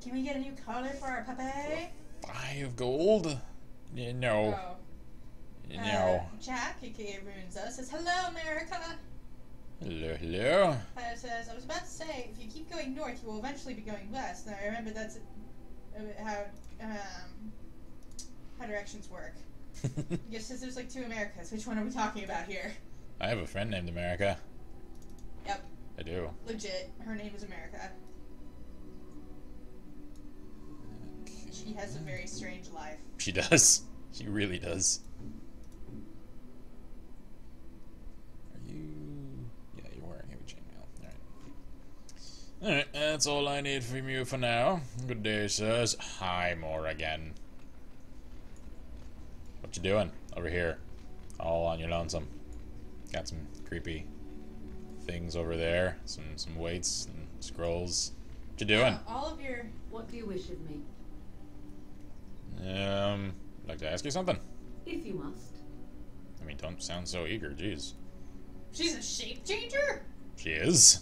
Can we get a new collar for our puppy? 5 gold? Yeah, no. Oh. No. Jack, aka Runza, says, hello, America. Hello, hello. Tyler says, I was about to say, if you keep going north, you will eventually be going west. Now, I remember that's how directions work. Yes, says there's like 2 Americas. Which one are we talking about here? I have a friend named America. Yep. I do. Legit. Her name is America. Okay. She has a very strange life. She does. She really does. Are you... Yeah, you're wearing heavy chainmail. Alright. Alright, that's all I need from you for now. Good day, sirs. Hi, Morrigan. What you doing over here? All on your lonesome. Got some creepy things over there. Some weights and scrolls. What you doing? All of your... What do you wish of me? I'd like to ask you something. If you must. I mean, don't sound so eager, jeez. She's a shape changer? She is?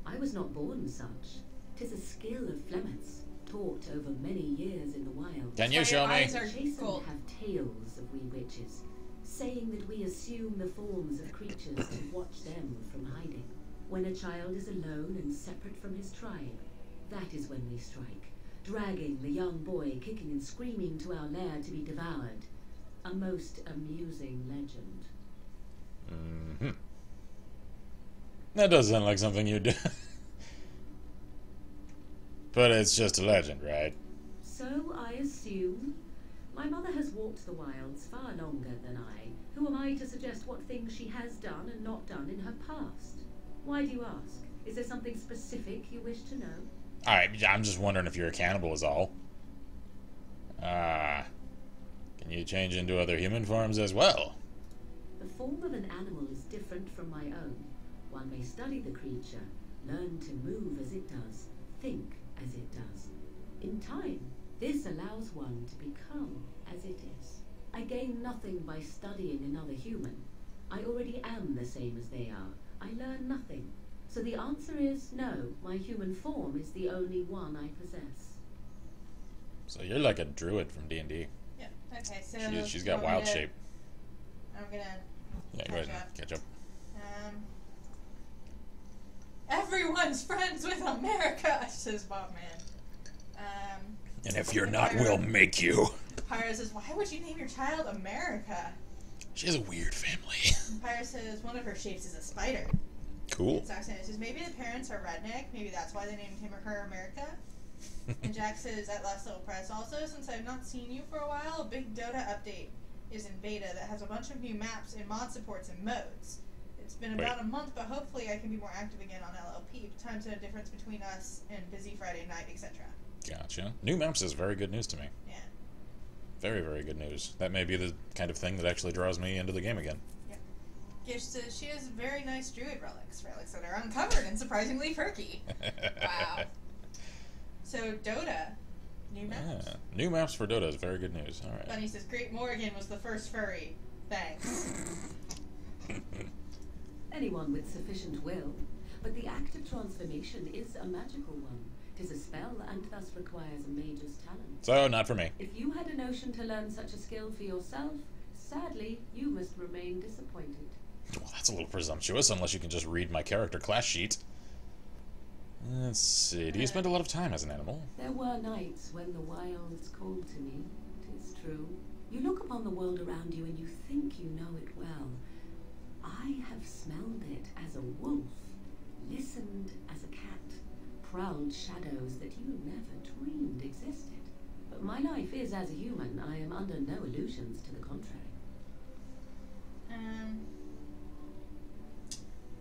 I was not born such. 'Tis a skill of Flemeth's, taught over many years in the wild. Can you show me? Eyes are Chasen gold. have tales of we witches, saying that we assume the forms of creatures and watch them from hiding. When a child is alone and separate from his tribe, that is when we strike, dragging the young boy kicking and screaming to our lair to be devoured. A most amusing legend. Mm-hmm. That does sound like something you do. But it's just a legend, right? So I assume. My mother has walked the wilds far longer than I. Who am I to suggest what things she has done and not done in her past? Why do you ask? Is there something specific you wish to know? Alright, I'm just wondering if you're a cannibal is all. Can you change into other human forms as well? The form of an animal is different from my own. One may study the creature, learn to move as it does, think as it does. In time, this allows one to become as it is. I gain nothing by studying another human. I already am the same as they are. I learn nothing. So the answer is no, my human form is the only one I possess. So you're like a druid from D&D. Yeah. Okay, so... She's got wild shape. I'm gonna... Yeah, go ahead and catch up. Everyone's friends with America, says Bobman. And if you're not, we'll make you. Pyro says, why would you name your child America? She has a weird family. Pyro says, one of her shapes is a spider. Cool. Saxon says, maybe the parents are redneck. Maybe that's why they named him or her America. And Jack says, at last little press, also, since I've not seen you for a while, a big Dota update is in beta that has a bunch of new maps and mod supports and modes. It's been about a month, but hopefully I can be more active again on LLP. Time's a difference between us and busy Friday night, etc. Gotcha. New maps is very good news to me. Yeah. Very, very good news. That may be the kind of thing that actually draws me into the game again. Yep. Gish says she has very nice druid relics that are uncovered and surprisingly perky. Wow. So Dota, new maps. Yeah. New maps for Dota is very good news. All right. Bunny says Great Morrigan was the first furry. Thanks. Anyone with sufficient will, but the act of transformation is a magical one. 'Tis a spell and thus requires a mage's talent. So, not for me. If you had a notion to learn such a skill for yourself, sadly, you must remain disappointed. Well, that's a little presumptuous, unless you can just read my character class sheet. Let's see. Do you spend a lot of time as an animal? There were nights when the wilds called to me. 'Tis true. You look upon the world around you and you think you know it well. I have smelled it as a wolf, listened as a cat, prowled shadows that you never dreamed existed. But my life is as a human. I am under no illusions to the contrary.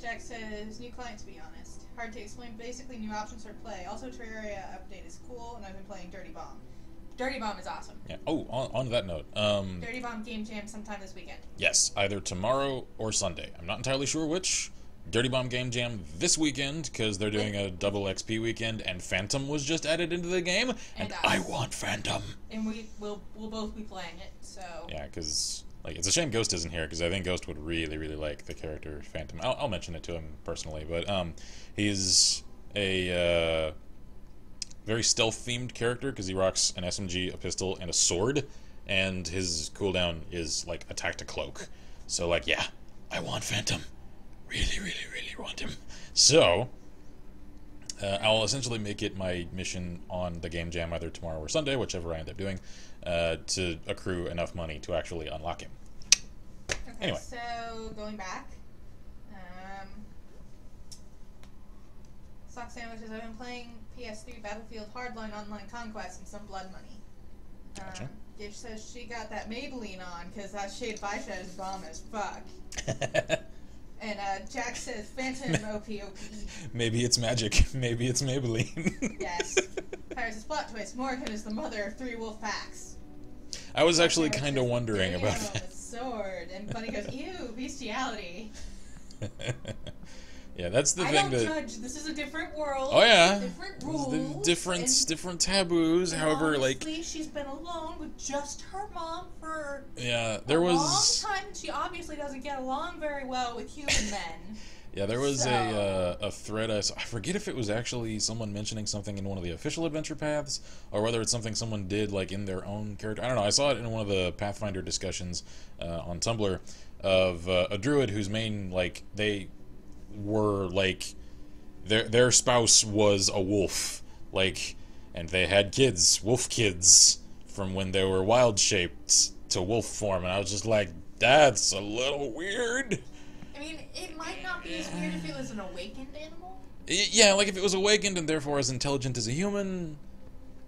Jack says, new client to be honest. Hard to explain, basically new options for play. Also Terraria update is cool, and I've been playing Dirty Bomb. Dirty Bomb is awesome. Yeah. Oh, on that note. Dirty Bomb Game Jam sometime this weekend. Yes, either tomorrow or Sunday. I'm not entirely sure which. Dirty Bomb Game Jam this weekend, because they're doing a double XP weekend, and Phantom was just added into the game, and I want Phantom. And we'll both be playing it, so... Yeah, because... Like, it's a shame Ghost isn't here, because I think Ghost would really, really like the character Phantom. I'll mention it to him personally, but he's a very stealth-themed character, because he rocks an SMG, a pistol, and a sword, and his cooldown is, like, attack to cloak. So, like, yeah, I want Phantom. Really, really, really want him. So, I'll essentially make it my mission on the game jam either tomorrow or Sunday, whichever I end up doing, to accrue enough money to actually unlock him. Okay, anyway. So, going back, Sock Sandwiches, I've been playing PS3 Battlefield Hardline Online Conquest and some Blood Money. Gotcha. Gish says she got that Maybelline on, because that shade of eyeshadow is bomb as fuck. And Jack says, Phantom OP. Maybe it's magic. Maybe it's Maybelline. Yes. Pyre says, plot twist. Morgan is the mother of 3 wolf packs. I was actually kind of wondering about that. Sword. And Bunny goes, ew, bestiality. Yeah, that's the thing I don't that... judge. This is a different world. Oh, yeah. Different rules. Different taboos. However, honestly, like... she's been alone with just her mom for yeah, there was... a long time. She obviously doesn't get along very well with human men. Yeah, there was a thread I saw. I forget if it was actually someone mentioning something in one of the official adventure paths, or whether it's something someone did, like, in their own character. I don't know. I saw it in one of the Pathfinder discussions on Tumblr of a druid whose main, like, they... were like their spouse was a wolf, like, and they had kids, wolf kids, from when they were wild shaped to wolf form, and I was just like, that's a little weird. I mean, it might not be as weird if it was an awakened animal. Yeah, like if it was awakened and therefore as intelligent as a human,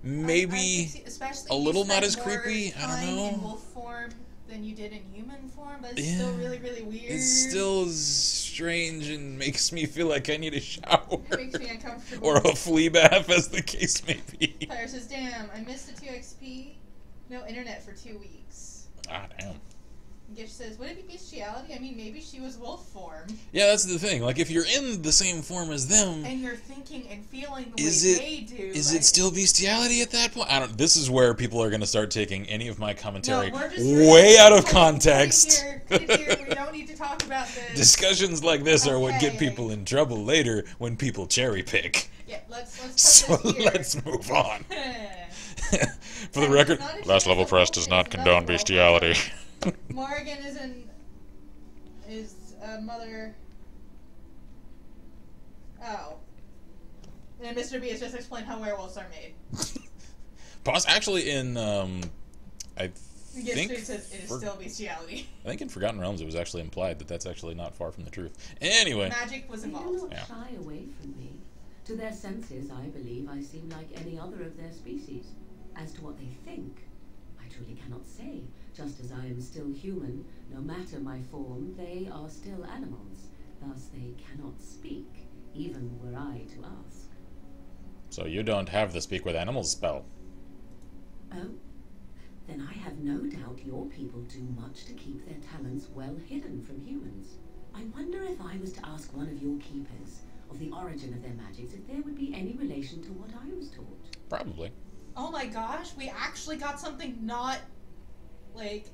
maybe a little not as creepy. I don't know. In wolf form than you did in human form, but it's still really, really weird. It's still strange and makes me feel like I need a shower. It makes me uncomfortable. Or a flea bath, as the case may be. Pyre says, damn, I missed the 2XP. No internet for 2 weeks. Ah, damn. Gish says, would it be bestiality? I mean, maybe she was wolf form. Yeah, that's the thing. Like, if you're in the same form as them... And you're thinking and feeling the way they do. Is it still bestiality at that point? I don't... This is where people are going to start taking any of my commentary way out of context. Put it here. We don't need to talk about this. Discussions like this are what get people in trouble later when people cherry pick. Yeah, let's So let's move on. For the record, Last Level Press does not condone bestiality. Morgan is a mother. Oh. And Mr. B has just explained how werewolves are made. Actually, in I think it says it is still bestiality. I think in Forgotten Realms it was actually implied that that's actually not far from the truth. Anyway, magic was They involved. do not shy away from me. To their senses, I believe I seem like any other of their species. As to what they think, I truly cannot say. Just as I am still human, no matter my form, they are still animals. Thus they cannot speak, even were I to ask. So you don't have the speak with animals spell. Oh? Then I have no doubt your people do much to keep their talents well hidden from humans. I wonder if I was to ask one of your keepers of the origin of their magics, if there would be any relation to what I was taught. Probably. Oh my gosh, we actually got something not, like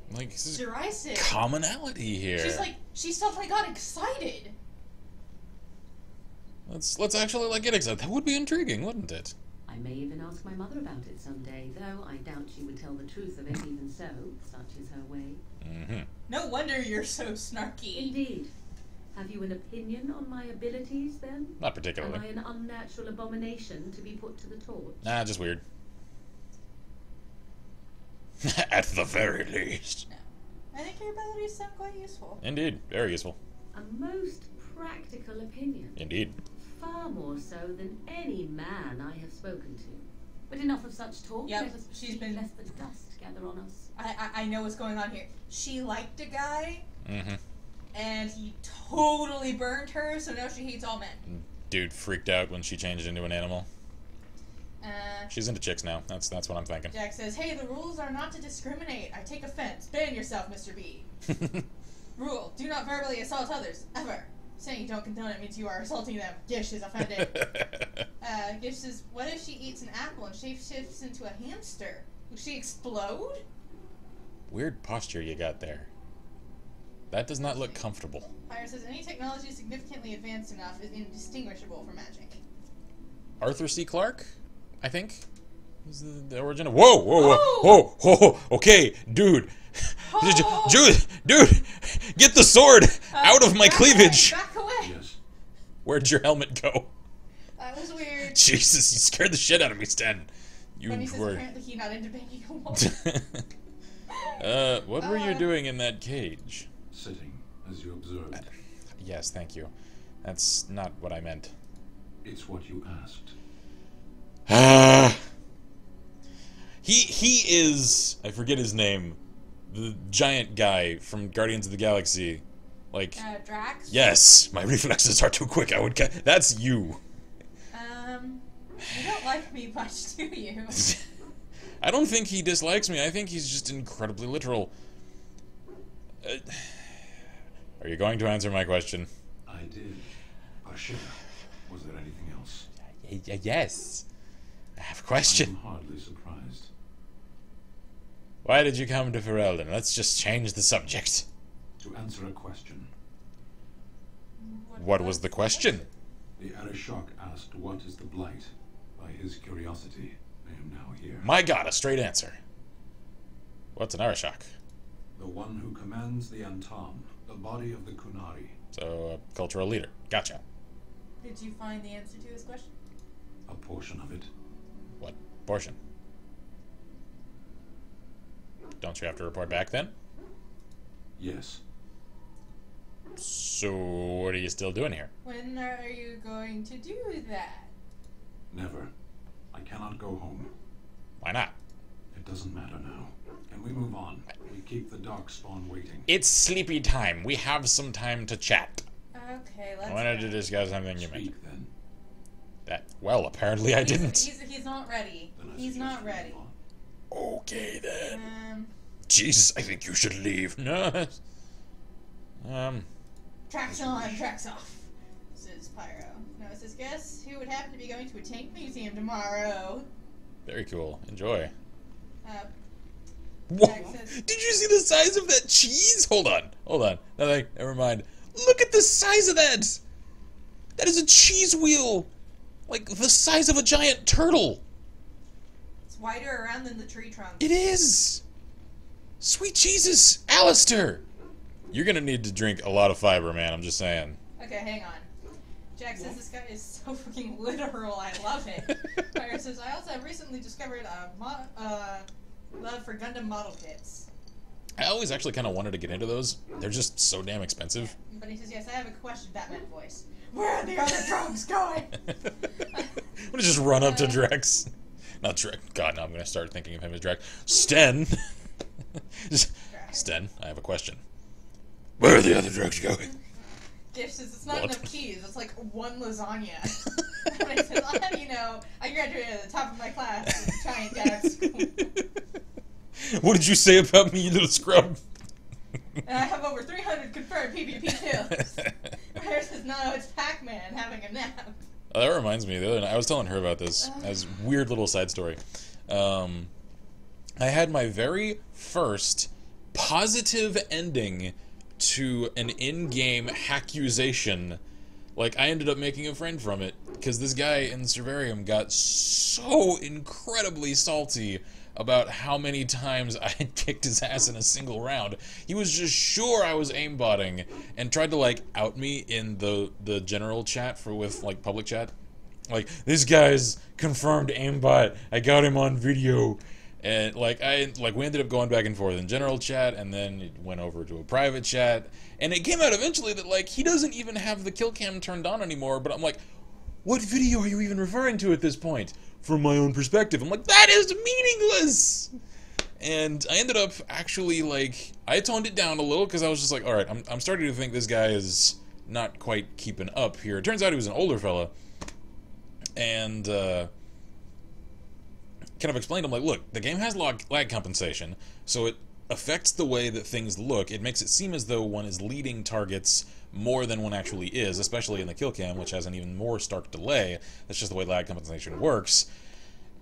derisive. Commonality here. She suddenly got excited. Let's actually get excited. That would be intriguing, wouldn't it? I may even ask my mother about it someday, though I doubt she would tell the truth of it even so. Such is her way. Mm-hmm. No wonder you're so snarky. Indeed. Have you an opinion on my abilities, then? Not particularly. Am I an unnatural abomination to be put to the torch? Nah, just weird. At the very least. No. I think your abilities sound quite useful. Indeed. Very useful. A most practical opinion. Indeed. Far more so than any man I have spoken to. But enough of such talk. Yep, Let us proceed, lest the dust gather on us. I know what's going on here. She liked a guy, Mm-hmm. and he totally burned her, so now she hates all men. Dude freaked out when she changed into an animal. She's into chicks now. That's what I'm thinking. Jack says, "Hey, the rules are not to discriminate. I take offense. Ban yourself, Mr. B. Rule: do not verbally assault others, ever. Saying you don't condone it means you are assaulting them. Gish is offended." Gish says, "What if she eats an apple and shapeshifts into a hamster? Will she explode?" Weird posture you got there. That does not look comfortable. Fire says, "Any technology significantly advanced enough is indistinguishable from magic." Arthur C. Clarke, I think, is the origin of. Whoa! Okay, dude. Dude, get the sword out of my cleavage. Back away. Yes. Where'd your helmet go? That was weird. Jesus, you scared the shit out of me, Stan. You Bunny says were. apparently he's not into banging a wall. What were you doing in that cage? Sitting, as you observed. Yes, thank you. That's not what I meant. It's what you asked. He is, I forget his name, the giant guy from Guardians of the Galaxy. Like, Drax? yes, my reflexes are too quick. That's you. You don't like me much, do you? I don't think he dislikes me. I think he's just incredibly literal. Are you going to answer my question? I did. Ashita, was there anything else? Yes. I have a question. I'm hardly surprised. Why did you come to Ferelden? Let's just change the subject. To answer a question. What was the question? The Arishok asked what is the Blight. By his curiosity, I am now here. My god, a straight answer. What's an Arishok? The one who commands the Antam, the body of the Kunari. So, a cultural leader. Gotcha. Did you find the answer to this question? A portion of it. What portion? Don't you have to report back then? Yes. So, what are you still doing here? When are you going to do that? Never. I cannot go home. Why not? It doesn't matter now. Can we move on? We keep the Darkspawn waiting. It's sleepy time. We have some time to chat. Okay, let's I wanted go. to discuss something you mentioned. Speak then. That, well, apparently I didn't. He's not ready. Then I He's suggest not we ready. move on. Okay, then. Jesus, I think you should leave. No. Tracks on, tracks off. Says Pyro. No, it says, guess who would happen to be going to a tank museum tomorrow? Very cool. Enjoy. Whoa. Did you see the size of that cheese? Hold on. Nothing. Never mind. Look at the size of that. That is a cheese wheel. Like the size of a giant turtle. It's wider around than the tree trunk. It is. Sweet Jesus, Alistair. You're gonna need to drink a lot of fiber, man. I'm just saying. Okay, hang on. Jack says this guy is so fucking literal. I love it. Pyro says, I also have recently discovered a love for Gundam model kits. I always actually kind of wanted to get into those. They're just so damn expensive. But he says, yes, I have a question, Batman voice. Where are the other drugs going? I'm gonna just run up to Drex. Not Drex. God, now I'm gonna start thinking of him as Drex. Sten. Sten, I have a question. Where are the other drugs going? Gish says it's not What? enough keys. It's like one lasagna. And I said, well, how do you know? I graduated at the top of my class in giant dad school. What did you say about me, you little scrub? And I have over 300 confirmed PvP kills. Pyro says, no, it's Pac-Man having a nap. Oh, that reminds me, the other night, I was telling her about this as weird little side story. I had my very first positive ending to an in-game hackuzation. Like, I ended up making a friend from it, because this guy in Servarium got so incredibly salty about how many times I had kicked his ass in a single round. He was just sure I was aimbotting, and tried to, like, out me in the general chat with, like, public chat. Like, this guy's confirmed aimbot, I got him on video. And, we ended up going back and forth in general chat, and then it went over to a private chat, and it came out eventually that, like, he doesn't even have the kill cam turned on anymore, but I'm like, what video are you even referring to at this point? From my own perspective. I'm like, that is meaningless! And I ended up actually, like, I toned it down a little, because I was just like, alright, I'm starting to think this guy is not quite keeping up here. It turns out he was an older fella, and, kind of explained, I'm like, look, the game has lag compensation, so it affects the way that things look. It makes it seem as though one is leading targets more than one actually is, especially in the kill cam, which has an even more stark delay. That's just the way lag compensation works.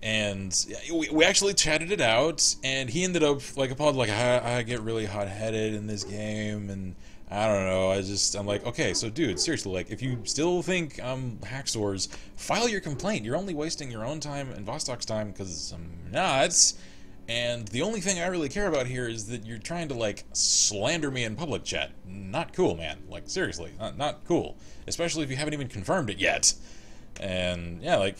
And we actually chatted it out, and he ended up, like, I get really hot-headed in this game, and I don't know, I'm like, okay, so dude, seriously, like, if you still think I'm Hacksaws, file your complaint. You're only wasting your own time and Vostok's time, because I'm not. And the only thing I really care about here is that you're trying to, like, slander me in public chat. Not cool, man. Like, seriously, not cool. Especially if you haven't even confirmed it yet. And, yeah, like,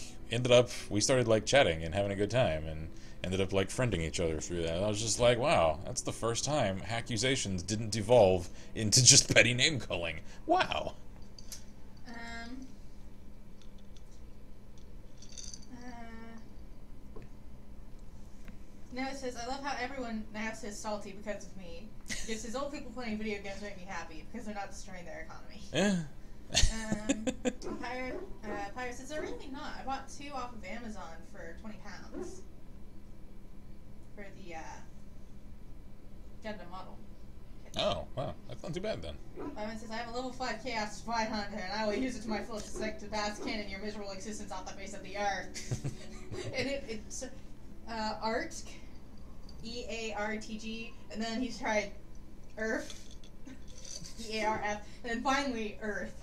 we started, like, chatting and having a good time, and ended up, like, friending each other through that. I was just like, wow, that's the first time accusations didn't devolve into just petty name-calling. Wow. Now it says, I love how everyone now says salty because of me. It says, old people playing video games make me happy because they're not destroying their economy. Yeah. Pyro says, they're really not. I bought 2 off of Amazon for £20. For the, Gundam model. Oh, wow. That's not too bad, then. It says, I have a level 5 Chaos Spy Hunter, and I will use it to my fullest extent to bask in your miserable existence off the face of the earth. And it's, Artg, E-A-R-T-G, and then he's tried Earth, E-A-R-F, and then finally Earth.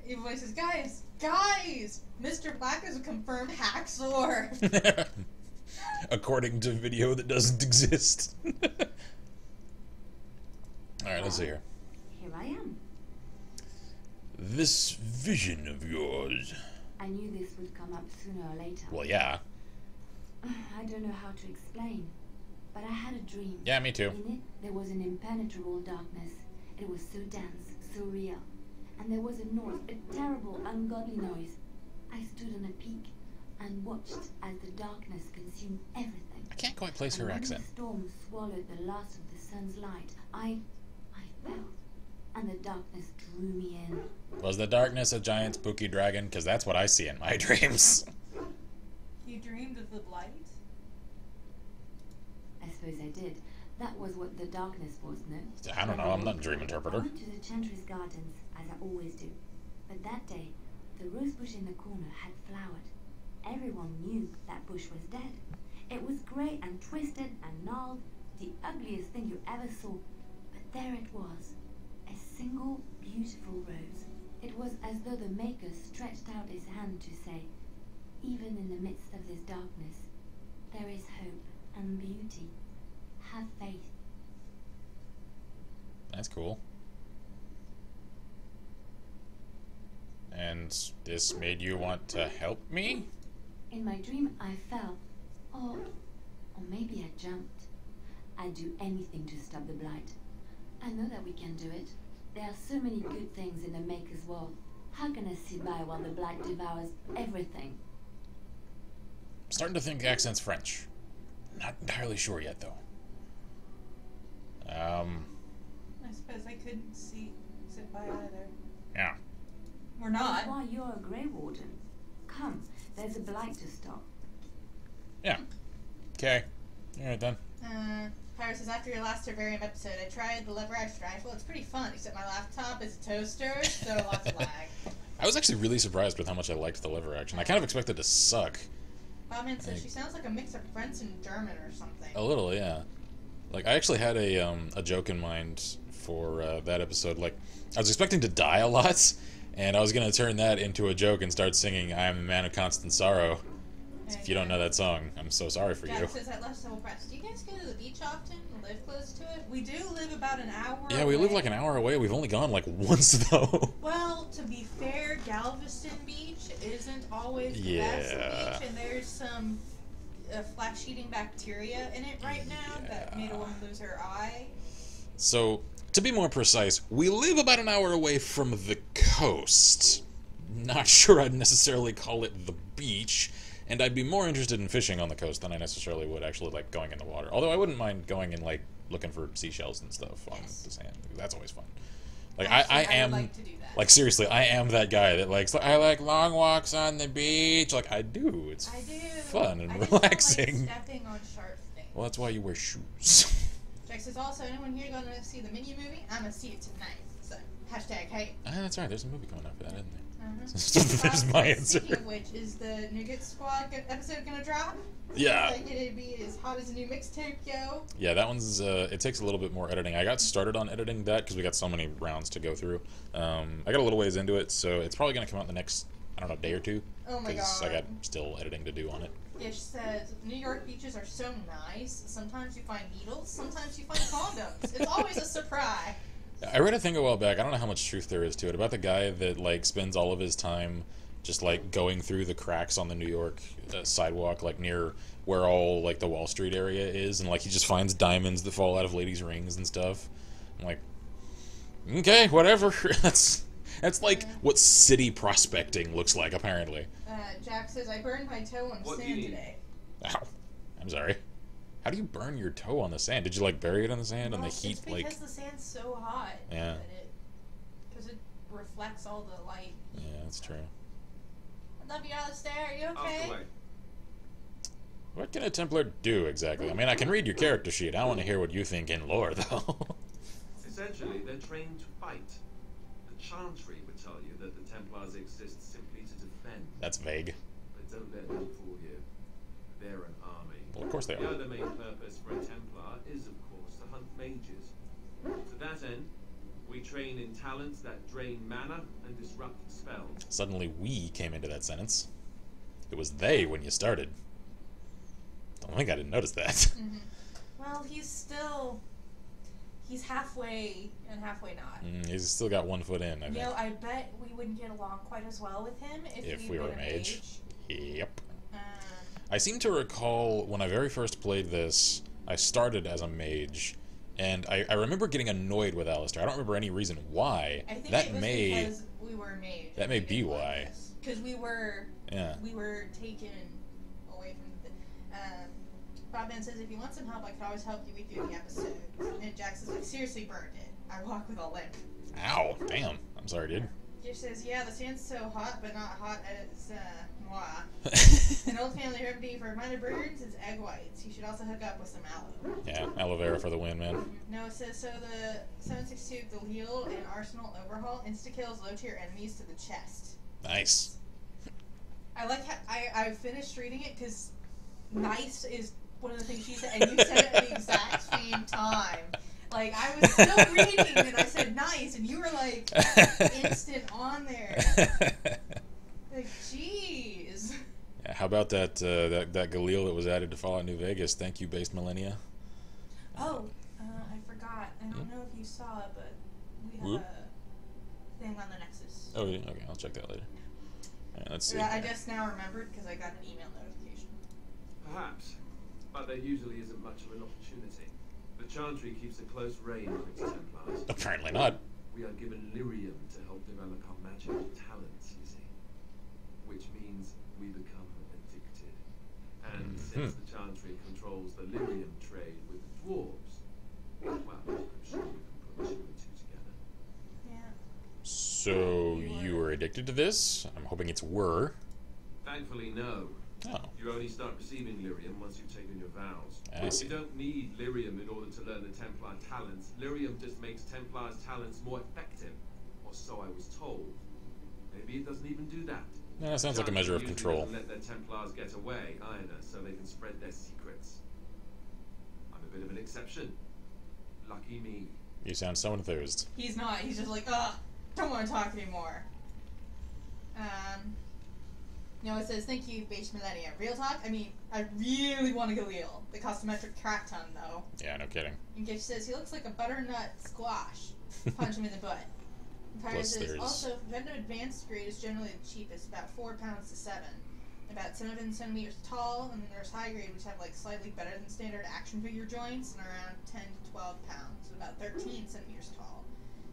Evil Voice says, guys! Mr. Black is a confirmed Hacksaw! According to video that doesn't exist. Alright, let's see here. Here I am. This vision of yours. I knew this would come up sooner or later. Well, yeah. I don't know how to explain, but I had a dream. Yeah, me too. In it, there was an impenetrable darkness. It was so dense, so real. And there was a noise, a terrible, ungodly noise. I stood on a peak and watched as the darkness consumed everything. I can't quite place her accent. The storm swallowed the last of the sun's light. I fell, and the darkness drew me in. Was the darkness a giant spooky dragon? Because that's what I see in my dreams. You dreamed of the Blight? I suppose I did. That was what the darkness was, no? I don't know, I'm not a dream interpreter. I went to the Ch.3's gardens, as I always do. But that day, the rose bush in the corner had flowered. Everyone knew that bush was dead. It was grey and twisted and gnarled, the ugliest thing you ever saw. But there it was, a single beautiful rose. It was as though the Maker stretched out his hand to say, even in the midst of this darkness, there is hope and beauty. Have faith. That's cool. And this made you want to help me? In my dream, I fell. Or maybe I jumped. I'd do anything to stop the Blight. I know that we can do it. There are so many good things in the Maker's world. How can I sit by while the Blight devours everything? I'm starting to think the accent's French. Not entirely sure yet, though. I suppose I couldn't sit by either. Yeah. We're not. That's why you're a Grey Warden. Come, there's a blight to stop. Yeah. Okay. Alright then. Pyro says, after your last Terrarium episode, I tried the lever action rifle. It's pretty fun, except my laptop is a toaster, so lots of lag. I was actually really surprised with how much I liked the lever action. I kind of expected it to suck. Bobman says she sounds like a mix of French and German or something. A little, yeah. Like, I actually had a joke in mind for that episode. Like, I was expecting to die a lot, and I was going to turn that into a joke and start singing I Am a Man of Constant Sorrow. If you don't know that song, I'm so sorry for you. Jack says at Last Level Press, do you guys go to the beach often and live close to it? We do live about an hour Yeah, we away. live like an hour away. We've only gone like once, though. Well, to be fair, Galveston Beach isn't always the best beach, and there's some flash-eating bacteria in it right now that made a woman lose her eye. So, to be more precise, we live about an hour away from the coast. Not sure I'd necessarily call it the beach. And I'd be more interested in fishing on the coast than I necessarily would actually like going in the water. Although I wouldn't mind going and like looking for seashells and stuff on the sand. That's always fun. Like I am like to do that. Like seriously, I am that guy that likes I like long walks on the beach. Like I do. It's fun and relaxing. Don't like stepping on sharp things. Well, that's why you wear shoes. Jack says also, anyone here gonna see the Minion movie? I'm gonna see it tonight. So #hate. That's right. There's a movie coming up for that, isn't there? That's my answer. Speaking of which, is the Nougat Squad episode gonna drop? Yeah. Like, it'd be as hot as a new mixtape, yo. Yeah, that one's, it takes a little bit more editing. I got started on editing that because we got so many rounds to go through. I got a little ways into it, so it's probably going to come out in the next, I don't know, day or two. Oh my god. Because I got still editing to do on it. Ish says, New York beaches are so nice. Sometimes you find needles, sometimes you find condoms. It's always a surprise. I read a thing a while back, I don't know how much truth there is to it, about the guy that, like, spends all of his time just, like, going through the cracks on the New York sidewalk, like, near where all, like, the Wall Street area is, and, like, he just finds diamonds that fall out of ladies' rings and stuff. I'm like, okay, whatever. That's like what city prospecting looks like, apparently. Jack says, I burned my toe on sand today. Ow. I'm sorry. How do you burn your toe on the sand? Did you, like, bury it in the sand and the heat, it's like... because the sand's so hot. Yeah. Because it reflects all the light. Yeah, that's true. I love you, Alistair. Are you okay? What can a Templar do, exactly? I mean, I can read your character sheet. I want to hear what you think in lore, though. Essentially, they're trained to fight. The Ch.3 would tell you that the Templars exist simply to defend. That's vague. But don't let them fool you. They're an army. Well, of course they are. The other main purpose for a Templar is, of course, to hunt mages. To that end, we train in talents that drain mana and disrupt spells. Suddenly we came into that sentence. It was they when you started. Don't think I didn't notice that. Mm-hmm. Well, he's halfway and halfway not. He's still got 1 foot in, I think. You know, I bet we wouldn't get along quite as well with him if we were a mage. Yep. I seem to recall when I very first played this, I started as a mage, and I remember getting annoyed with Alistair. I don't remember any reason why. I think that it was because we were a mage. That may be why. Because we were taken away from the... Bobman says, if you want some help, I could always help you through the episode. And Jack says, I seriously burned it. I walk with a limp. Ow, damn. I'm sorry, dude. Gish says, yeah, the sand's so hot, but not hot as, moi. An old family remedy for minor burns is egg whites. You should also hook up with some aloe. Yeah, aloe vera for the win, man. No, it says, so the 762 Galil and Arsenal Overhaul insta-kills low-tier enemies to the chest. Nice. I like how I finished reading it because nice is one of the things she said, and you said it at the exact same time. Like, I was still reading, and I said nice, and you were, like, instant on there. Like, jeez. Yeah, how about that Galil that was added to Fallout New Vegas? Thank you, Based Millennia. Oh, I forgot. I don't know if you saw it, but we have a thing on the Nexus. Oh, yeah. Okay, I'll check that later. All right, let's see. I just now remembered because I got an email notification. Perhaps, but there usually isn't much of an opportunity. The Ch.3 keeps a close rein on its Templars. Apparently not. We are given lyrium to help develop our magical talents, you see. Which means we become addicted. And since the Ch.3 controls the lyrium trade with the dwarves, well, I'm sure you can put two and addicted to this? I'm hoping it's were. Thankfully, no. Oh. You only start receiving lyrium once you've taken your vows. I see. You don't need lyrium in order to learn the Templar talents. Lyrium just makes Templar's talents more effective. Or so I was told. Maybe it doesn't even do that. Yeah, that sounds like a measure of control. Let their Templars get away either, so they can spread their secrets. I'm a bit of an exception. Lucky me. You sound so enthused. He's not. He's just like, ugh, don't want to talk anymore. It says, thank you, Beige Millennium. Real talk? I mean, I really want a Galil. They cost a metric crack ton, though. Yeah, no kidding. And Gish says, he looks like a butternut squash. Punch him in the butt. Pirate says, also, Venom Advanced grade is generally the cheapest, about 4 pounds to 7. About 7 centimeters tall, and then there's high grade, which have like slightly better than standard action figure joints, and around 10 to 12 pounds, so about 13 centimeters tall.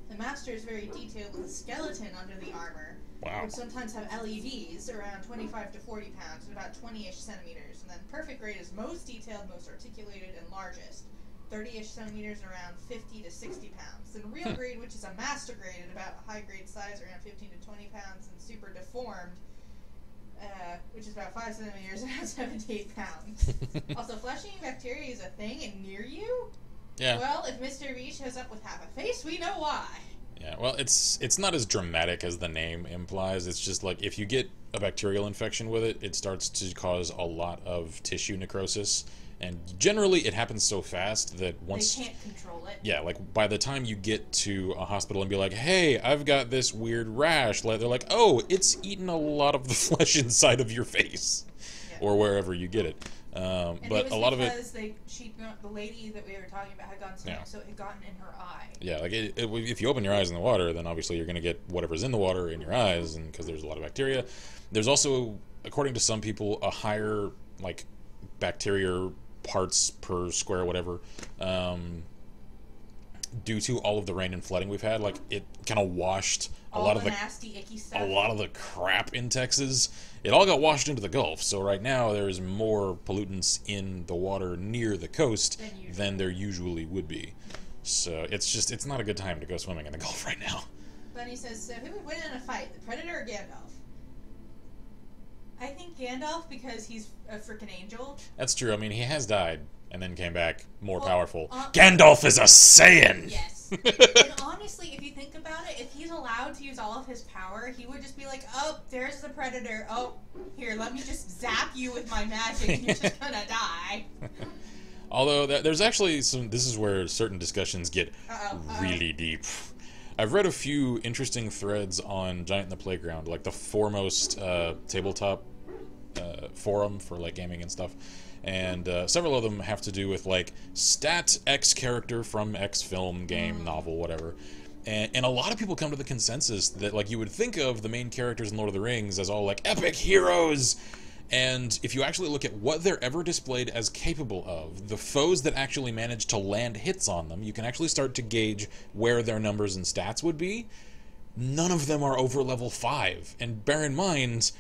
The Master is very detailed with a skeleton under the armor, which sometimes have LEDs, around 25 to 40 pounds, and about 20-ish centimeters. And then Perfect grade is most detailed, most articulated, and largest, 30-ish centimeters, around 50 to 60 pounds. Then Real grade, which is a Master grade at about a high grade size, around 15 to 20 pounds, and Super deformed, which is about 5 centimeters, around 7 to 8 pounds. Also, flesh-eating bacteria is a thing and near you? Yeah. Well, if Mr. V shows up with half a face, we know why. Yeah, well, it's not as dramatic as the name implies. It's just like if you get a bacterial infection with it, it starts to cause a lot of tissue necrosis. And generally, it happens so fast that once... They can't control it. Yeah, like, by the time you get to a hospital and be like, hey, I've got this weird rash, they're like, oh, it's eaten a lot of the flesh inside of your face. Yeah. Or wherever you get it. But a lot of it... because the lady that we were talking about had gotten something, so it had gotten in her eye. Yeah, like, if you open your eyes in the water, then obviously you're going to get whatever's in the water in your eyes, and because there's a lot of bacteria. There's also, according to some people, a higher, like, bacteria parts per square whatever due to all of the rain and flooding we've had. Like, it kind of washed a lot of the nasty icky stuff, a lot of the crap in Texas. It all got washed into the Gulf, so right now there's more pollutants in the water near the coast than there usually would be. So it's not a good time to go swimming in the Gulf right now. Bunny says, so who would win in a fight, the Predator or Gandalf? I think Gandalf, because he's a freaking angel. That's true. I mean, he has died and then came back more powerful. Gandalf is a Saiyan! Yes. And honestly, if you think about it, if he's allowed to use all of his power, he would just be like, oh, there's the Predator. Oh, here, let me just zap you with my magic and you're just gonna die. Although, there's actually some... This is where certain discussions get really deep. I've read a few interesting threads on Giant in the Playground, like the foremost tabletop forum for like gaming and stuff, and several of them have to do with like stat X character from X film, game, novel, whatever. And a lot of people come to the consensus that like you would think of the main characters in Lord of the Rings as all like epic heroes. And if you actually look at what they're ever displayed as capable of, the foes that actually manage to land hits on them, you can actually start to gauge where their numbers and stats would be. None of them are over level 5. And bear in mind,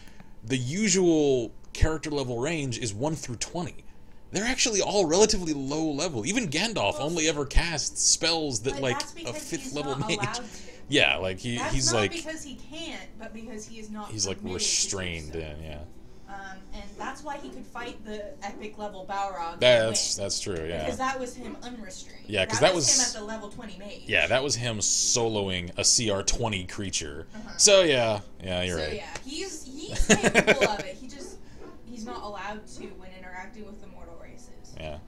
the usual character level range is 1 through 20. They're actually all relatively low level. Even Gandalf only ever casts spells that like a 5th level mage. Yeah, like he's like... That's not because he can't, but because he is not... He's like restrained in, yeah. And that's why he could fight the epic level Balrog. That's true, yeah. Because that was him unrestrained. Yeah, because that was him at the level 20 mage. Yeah, that was him soloing a CR20 creature. So yeah, you're right. So yeah, he's capable of it. He's not allowed to when interacting with the mortal races. Yeah.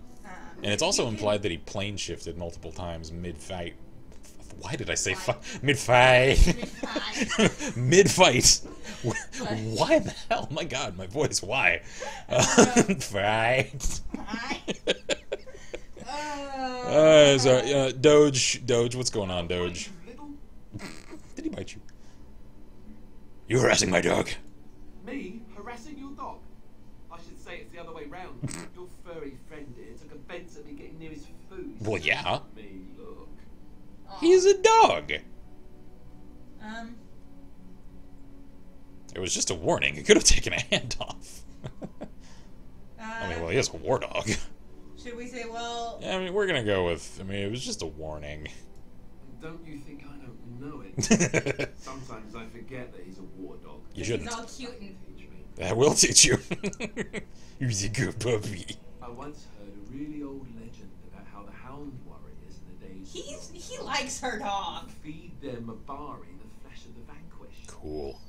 And it's also implied that he plane shifted multiple times mid-fight. Why did I say mid-fight? Mid-fight. Why the hell? My God, my voice. Why? Fight. Sorry. Doge. What's going on, Doge? Did he bite you? You're harassing my dog. Me? Harassing your dog? I should say it's the other way round. Your furry friend here took offense at me getting near his food. Well, yeah. Me, look. He's a dog. It was just a warning. He could have taken a hand off. I mean, well, he is a war dog. Should we say, well... Yeah, I mean, we're gonna go with... I mean, it was just a warning. don't you think I don't know it? Sometimes I forget that he's a war dog. You shouldn't. He's all cute and... Teach me. That will teach you. He's a good puppy. I once heard a really old legend about how the hound warriors in the days He likes her dog. feed their Mabari the flesh of the vanquished. Cool.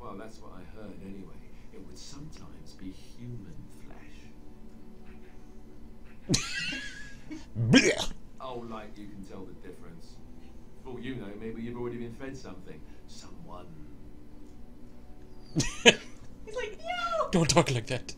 Well, that's what I heard anyway. It would sometimes be human flesh. Blech. Oh, like you can tell the difference. For all you know, maybe you've already been fed something. Someone. He's like, no! Don't talk like that.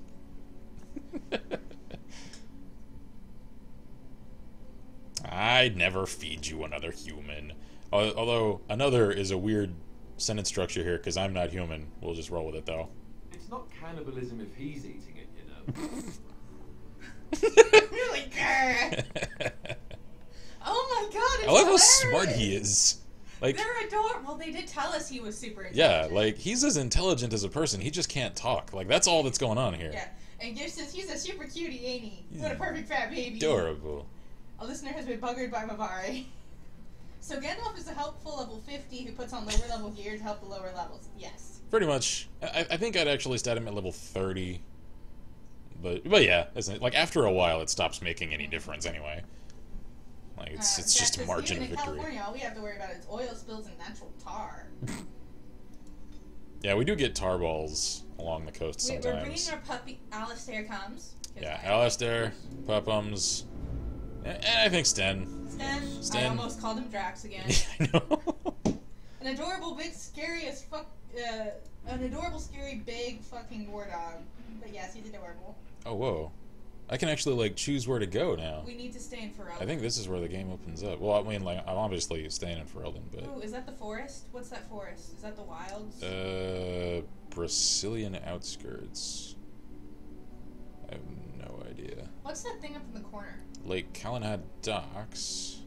I'd never feed you another human. Although, another is a weird sentence structure here, because I'm not human. We'll just roll with it, though. It's not cannibalism if he's eating it, you know. You're like, grr. Oh my god, it's I love how hilarious. smart he is. Like, They're adorable. Well, they did tell us he was super yeah, intelligent. like, he's as intelligent as a person. He just can't talk. Like, that's all that's going on here. Yeah, and Gish says he's a super cutie, ain't he? What a perfect fat baby. Adorable. A listener has been buggered by Mabari. So Gandalf is a helpful level 50 who puts on lower level gear to help the lower levels. Yes. Pretty much. I think I'd actually stat him at level 30. But yeah, isn't it? Like, after a while, it stops making any difference anyway. Like, it's just a Jack says, margin of even in victory. California, all we have to worry about is oil spills and natural tar. Yeah, we do get tar balls along the coast We're bringing sometimes. our puppy. Alistair comes. 'Cause Yeah, I- Alistair, Puppums, and I think Sten. Sten. Sten. I almost called him Drax again. I know. An adorable, big, scary as fuck. An adorable, scary, big fucking war dog. But yes, he's adorable. Oh, whoa. I can actually, like, choose where to go now. We need to stay in Ferelden. I think this is where the game opens up. Well, I mean, like, I'm obviously staying in Ferelden, but... Ooh, is that the forest? What's that forest? Is that the wilds? Brazilian outskirts. I have no idea. What's that thing up in the corner? Lake Calenhad Docks.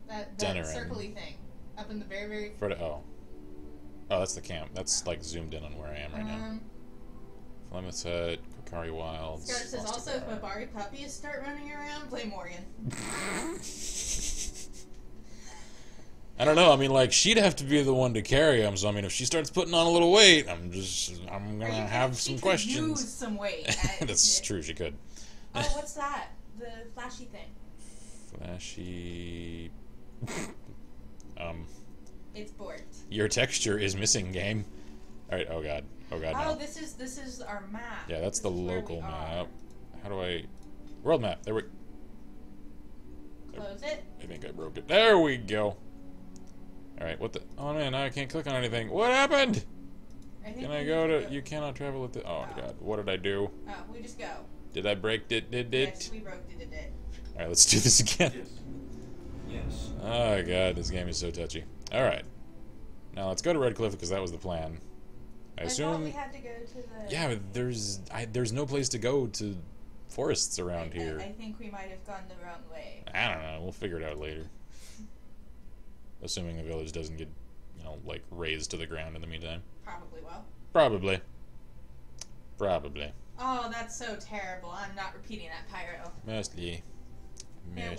That Denerin. circly thing. Up in the very, very... Oh, that's the camp. That's, like, zoomed in on where I am right now. Flemeth Hut, Kokari Wilds. Scarlet says, Lost also, if Bar. Mabari puppies start running around, play Morgan. I don't know. I mean, like, she'd have to be the one to carry him. So, I mean, if she starts putting on a little weight, I'm gonna have some She questions. could use some weight. That's true. She could. Oh, what's that? The flashy thing. Flashy. It's borked. Your texture is missing, game. All right. Oh god. Oh god. Oh, No. this is our map. Yeah, that's the This is where local we are. map. How do I? World map. There we. Close it. I think I broke it. There we go. All right. What the? Oh man, now I can't click on anything. What happened? Can I go to? You cannot travel with the. Oh god. What did I do? Oh, we just go. Did I break it? Did Yes, it? we broke it. All right. Let's do this again. Yes. Yes. Oh god, this game is so touchy. All right. Now let's go to Red Cliff because that was the plan. I thought assume. we had to go to the... Yeah, but there's no place to go to forests around here. I think we might have gone the wrong way. I don't know. We'll figure it out later. Assuming the village doesn't get, like razed to the ground in the meantime. Probably will. Probably. Probably. Oh, that's so terrible. I'm not repeating that, Pyro. Mostly.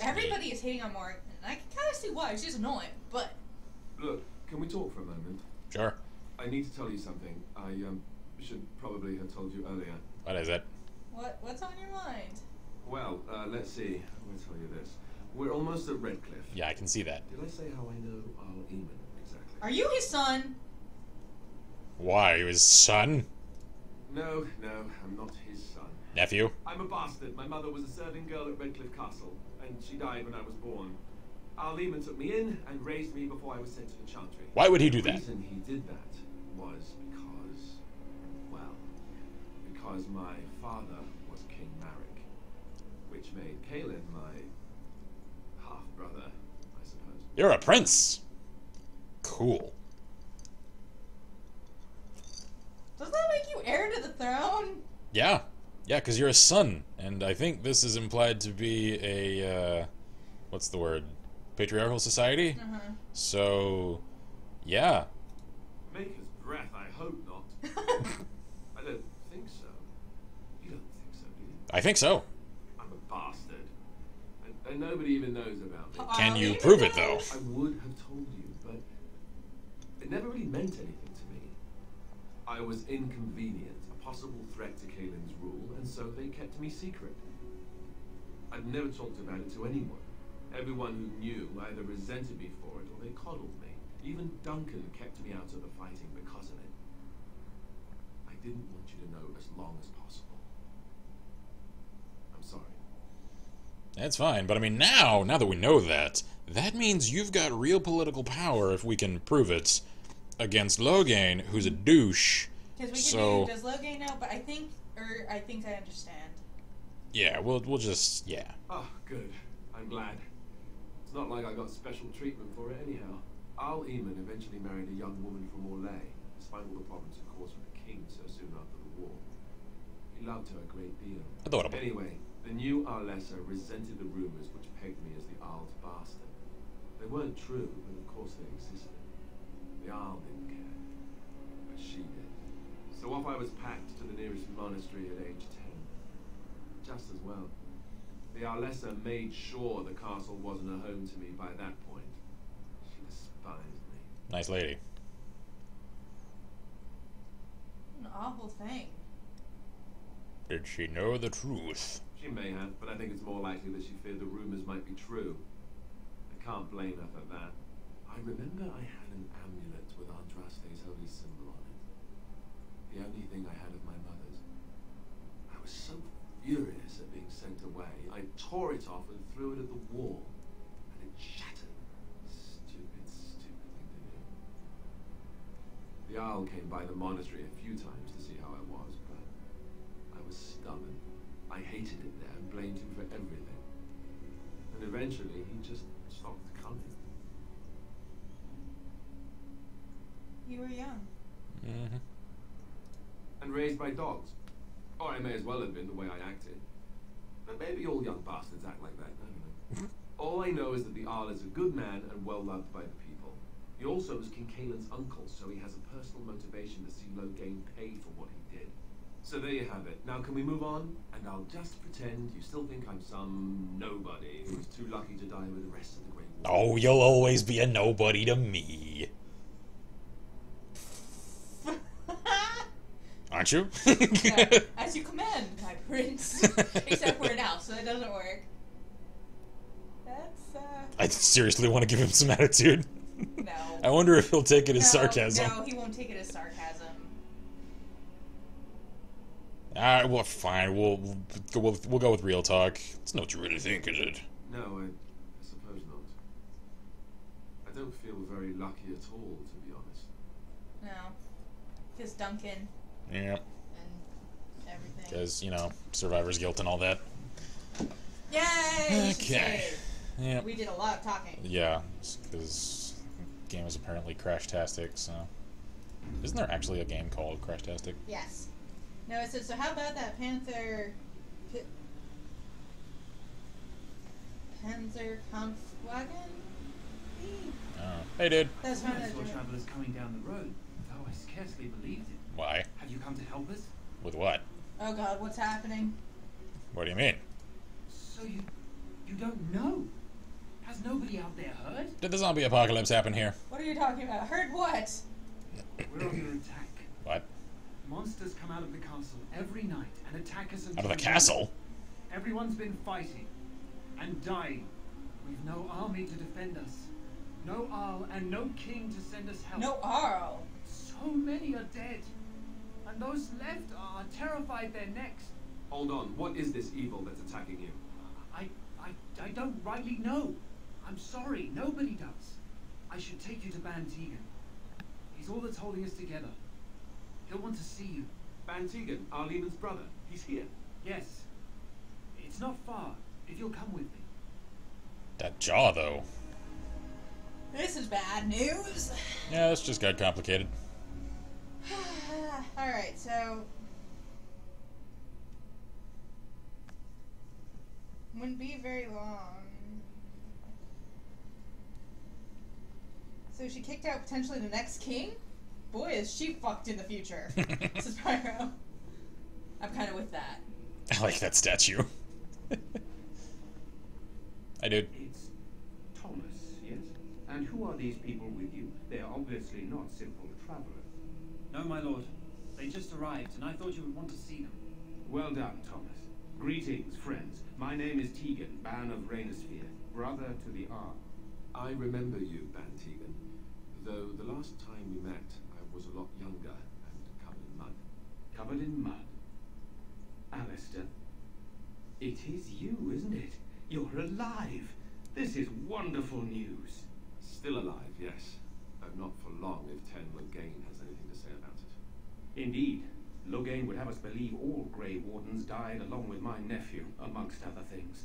Everybody is hating on Morgan. I can kind of see why. She's annoying, but... Look, can we talk for a moment? Sure. I need to tell you something. I should probably have told you earlier. What is it? What's on your mind? Well, let's see. I'm going to tell you this. We're almost at Redcliffe. Yeah, I can see that. Did I say how I know Al Eamon exactly? Are you his son? Why? His son? No, I'm not his son. Nephew? I'm a bastard. My mother was a serving girl at Redcliffe Castle, and she died when I was born. Al Eamon took me in and raised me before I was sent to the Ch.3. Why would he do The that? reason he did that was because my father was King Marek, which made Kaelin my half-brother, I suppose. You're a prince. Cool. Does that make you heir to the throne? Yeah. Yeah, because you're a son. And I think this is implied to be a, what's the word? Patriarchal society? Uh-huh. So, yeah. Maker's breath, I hope not. I don't think so. You don't think so, do you? I think so. I'm a bastard. And nobody even knows about me. Can you prove it, though? I would have told you, but it never really meant anything to me. I was inconvenient, a possible threat to Kaelin's rule, and so they kept me secret. I'd never talked about it to anyone. Everyone who knew either resented me for it or they coddled me. Even Duncan kept me out of the fighting because of it. I didn't want you to know as long as possible. I'm sorry. That's fine, but I mean, now that we know that, that means you've got real political power if we can prove it against Logain, who's a douche. Because we can do, does Logain know? But I think I understand. Yeah, we'll just, yeah. Oh, good. I'm glad. It's not like I got special treatment for it anyhow. Al Eamon eventually married a young woman from Orlais, despite all the problems it caused with the king so soon after the war. He loved her a great deal. Adorable. Anyway, the new Arlessa resented the rumors which pegged me as the Arl's bastard. They weren't true, but of course they existed. The Arl didn't care, but she did. So off I was packed to the nearest monastery at age 10. Just as well. The Arlessa made sure the castle wasn't a home to me by that point. She despised me. Nice lady. An awful thing. Did she know the truth? She may have, but I think it's more likely that she feared the rumors might be true. I can't blame her for that. I remember I had an amulet with Andraste's holy symbol on it. The only thing I had of my mother's. I was so furious at being sent away, I tore it off and threw it at the wall. And it shattered. Stupid thing to do. The Arl came by the monastery a few times to see how I was, but I was stubborn. I hated it there and blamed him for everything. And eventually he just stopped coming. You were young. Mm-hmm. And raised by dogs. Or I may as well have been the way I acted. But maybe all young bastards act like that, I don't know. All I know is that the Arl is a good man and well loved by the people. He also is King Kaelin's uncle, so he has a personal motivation to see Logain pay for what he did. So there you have it. Now can we move on? And I'll just pretend you still think I'm some nobody who was too lucky to die with the rest of the Great War. Oh, you'll always be a nobody to me. Aren't you? Yeah, as you command, my prince. Except we're now, so that doesn't work. That's, I seriously want to give him some attitude. No. I wonder if he'll take it as sarcasm. No, he won't take it as sarcasm. Alright, well, fine. We'll go with real talk. It's not what you really think, is it? No, I suppose not. I don't feel very lucky at all, to be honest. No. Because Duncan. Yeah. And everything. Because, you know, survivor's guilt and all that. Yay! Okay. Yeah. We did a lot of talking. Yeah, because the game is apparently Crashtastic, so... Isn't there actually a game called Crashtastic? Yes. No, it says, so how about that Panzer Kampfwagen? Oh. Hey, dude. That's I fine. saw travelers coming down the road, though I scarcely believed it. Why? Have you come to help us? With what? Oh god, what's happening? What do you mean? So you don't know? Has nobody out there heard? Did the zombie apocalypse happen here? What are you talking about? Heard what? We're under attack. What? Monsters come out of the castle every night and attack us. Out of the castle? Everyone's been fighting and dying. We've no army to defend us. No Arl and no king to send us help. No Arl. So many are dead. And those left are terrified they're next. Hold on, what is this evil that's attacking you? I don't rightly know. I'm sorry, nobody does. I should take you to Ban Tegan. He's all that's holding us together. He'll want to see you. Ban Tegan, Arlemon's brother. He's here. Yes. It's not far, if you'll come with me. That jaw, though. This is bad news. Yeah, this just got complicated. Alright, so... Wouldn't be very long. So she kicked out potentially the next king? Boy, is she fucked in the future. This is Pyro. I'm kind of with that. I like that statue. I did. It's Tom. And who are these people with you? They are obviously not simple travelers. No, my lord. They just arrived, and I thought you would want to see them. Well done, Thomas. Greetings, friends. My name is Tegan, Ban of Rainosphere, brother to the Ark. I remember you, Ban Tegan. Though the last time we met, I was a lot younger and covered in mud. Covered in mud? Alistair? It is you, isn't it? You're alive! This is wonderful news. Still alive, yes. But not for long if Ten Loghain has anything to say about it. Indeed. Loghain would have us believe all Grey Wardens died along with my nephew, amongst other things.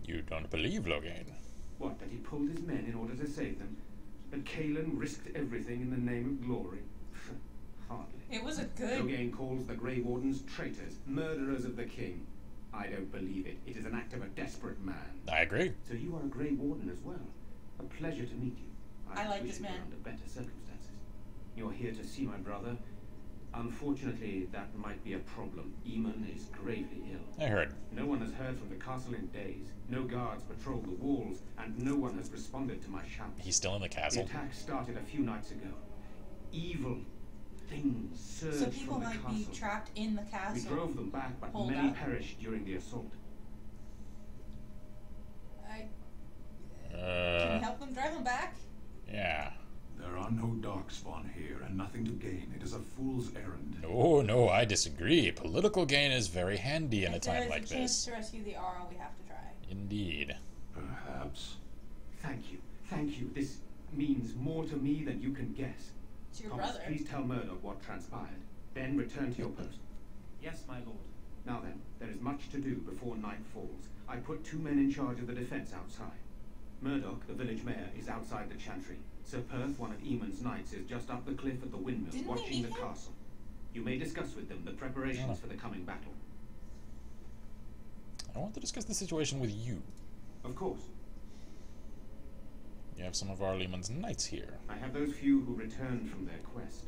You don't believe Loghain? What, that he pulled his men in order to save them? That Kaelin risked everything in the name of glory? Hardly. It was a good... Loghain calls the Grey Wardens traitors, murderers of the king. I don't believe it. It is an act of a desperate man. I agree. So you are a Grey Warden as well. A pleasure to meet you. I like wish this it were man. under better circumstances. You're here to see my brother. Unfortunately, that might be a problem. Eamon is gravely ill. I heard. No one has heard from the castle in days. No guards patrol the walls, and no one has responded to my shouts. He's still in the The castle? attack started a few nights ago. Evil things surged So people from the might castle. be trapped in the We castle. drove them back, but Hold many up. perished during the assault. Can you help them drive them back? Yeah. There are no darkspawn here, and nothing to gain. It is a fool's errand. Oh, no, I disagree. Political gain is very handy in a If there time is like a chance this. to rescue the Arl, we have to try. Indeed. Perhaps. Thank you. Thank you. This means more to me than you can guess. It's your Thomas, brother. please tell Murdoch what transpired. Then return to your post. Yes, my lord. Now then, there is much to do before night falls. I put 2 men in charge of the defense outside. Murdoch, the village mayor, is outside the chantry. Sir Perth, one of Eamon's knights, is just up the cliff at the windmill, Didn't we watching the meet him? castle. You may discuss with them the preparations Oh. for the coming battle. I want to discuss the situation with you. Of course, You have some of our Lehman's knights here. I have those few who returned from their quest.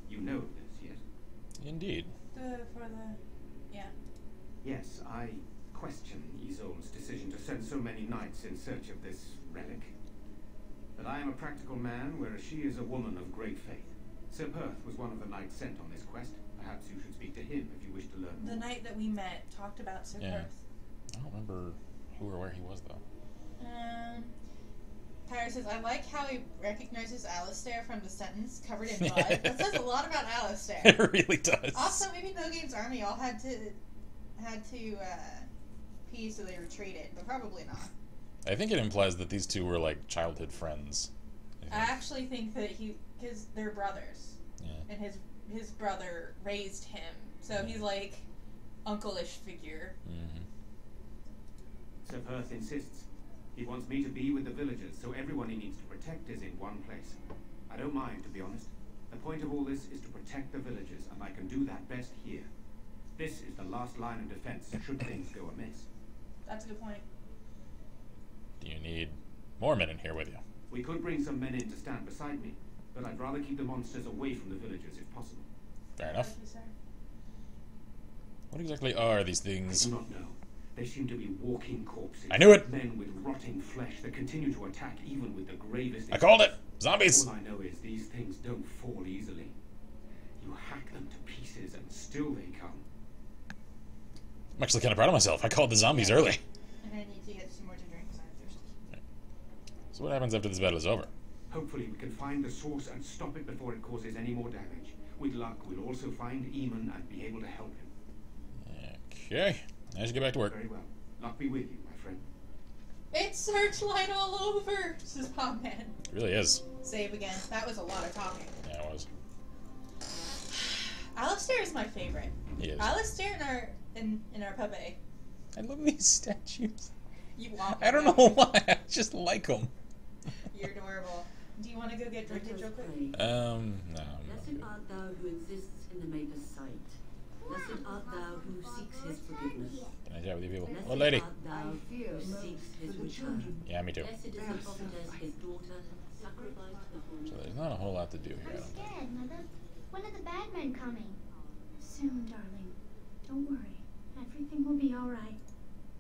You know of this, yes? Indeed. Yeah. Yes, I question Isolde's decision to send so many knights in search of this relic. But I am a practical man, whereas she is a woman of great faith. Sir Perth was one of the knights sent on this quest. Perhaps you should speak to him if you wish to learn The more. night that we met talked about Sir Yeah. Perth. I don't remember who or where he was, though. Tyra says, I like how he recognizes Alistair from the sentence covered in blood. That says a lot about Alistair. It really does. Also, maybe Loghain's army all had to pee, so they retreated, but probably not. I think it implies that these two were like childhood friends. I actually think that because they're brothers, Yeah. and his brother raised him, so he's like uncle-ish figure. Mm-hmm. Sir Perth insists. He wants me to be with the villagers, so everyone he needs to protect is in one place. I don't mind, to be honest. The point of all this is to protect the villagers, and I can do that best here. This is the last line of defense should things go amiss. That's a good point. Do you need more men in here with you? We could bring some men in to stand beside me, but I'd rather keep the monsters away from the villagers if possible. Fair enough. Thank you, sir. What exactly are these I things? do not know. They seem to be walking corpses. I knew it! Men with rotting flesh that continue to attack even with the gravest... I called it! Zombies! All I know is these things don't fall easily. You hack them to pieces and still they come. I'm actually kind of proud of myself. I called the zombies early. And I need to get some more to drink because I'm thirsty. So what happens after this battle is over? Hopefully we can find the source and stop it before it causes any more damage. With luck, we'll also find Eamon and be able to help him. Okay. I should get back to work. Very well. Luck be with you, my friend. It's Searchlight all over, says Popman. It really is. Save again. That was a lot of talking. Yeah, it was. Alistair is my favorite. He is. Alistair in our puppet. I love these statues. You want I don't know why. I just like them. You're adorable. Do you want to go get Let drinking us real quick? pray. No. Blessed art thou who exists in the Maker's sight. Blessed art thou who seeks his forgiveness. Can I chat with you people? Blessed Oh, lady. art thou who seeks his return. Yeah, me too. Blessed is the prophetess, his daughter, sacrificed before So there's not a whole lot to do here. I I'm don't think. scared, Mother. When are the bad men coming? Soon, darling. Don't worry. Everything will be all right.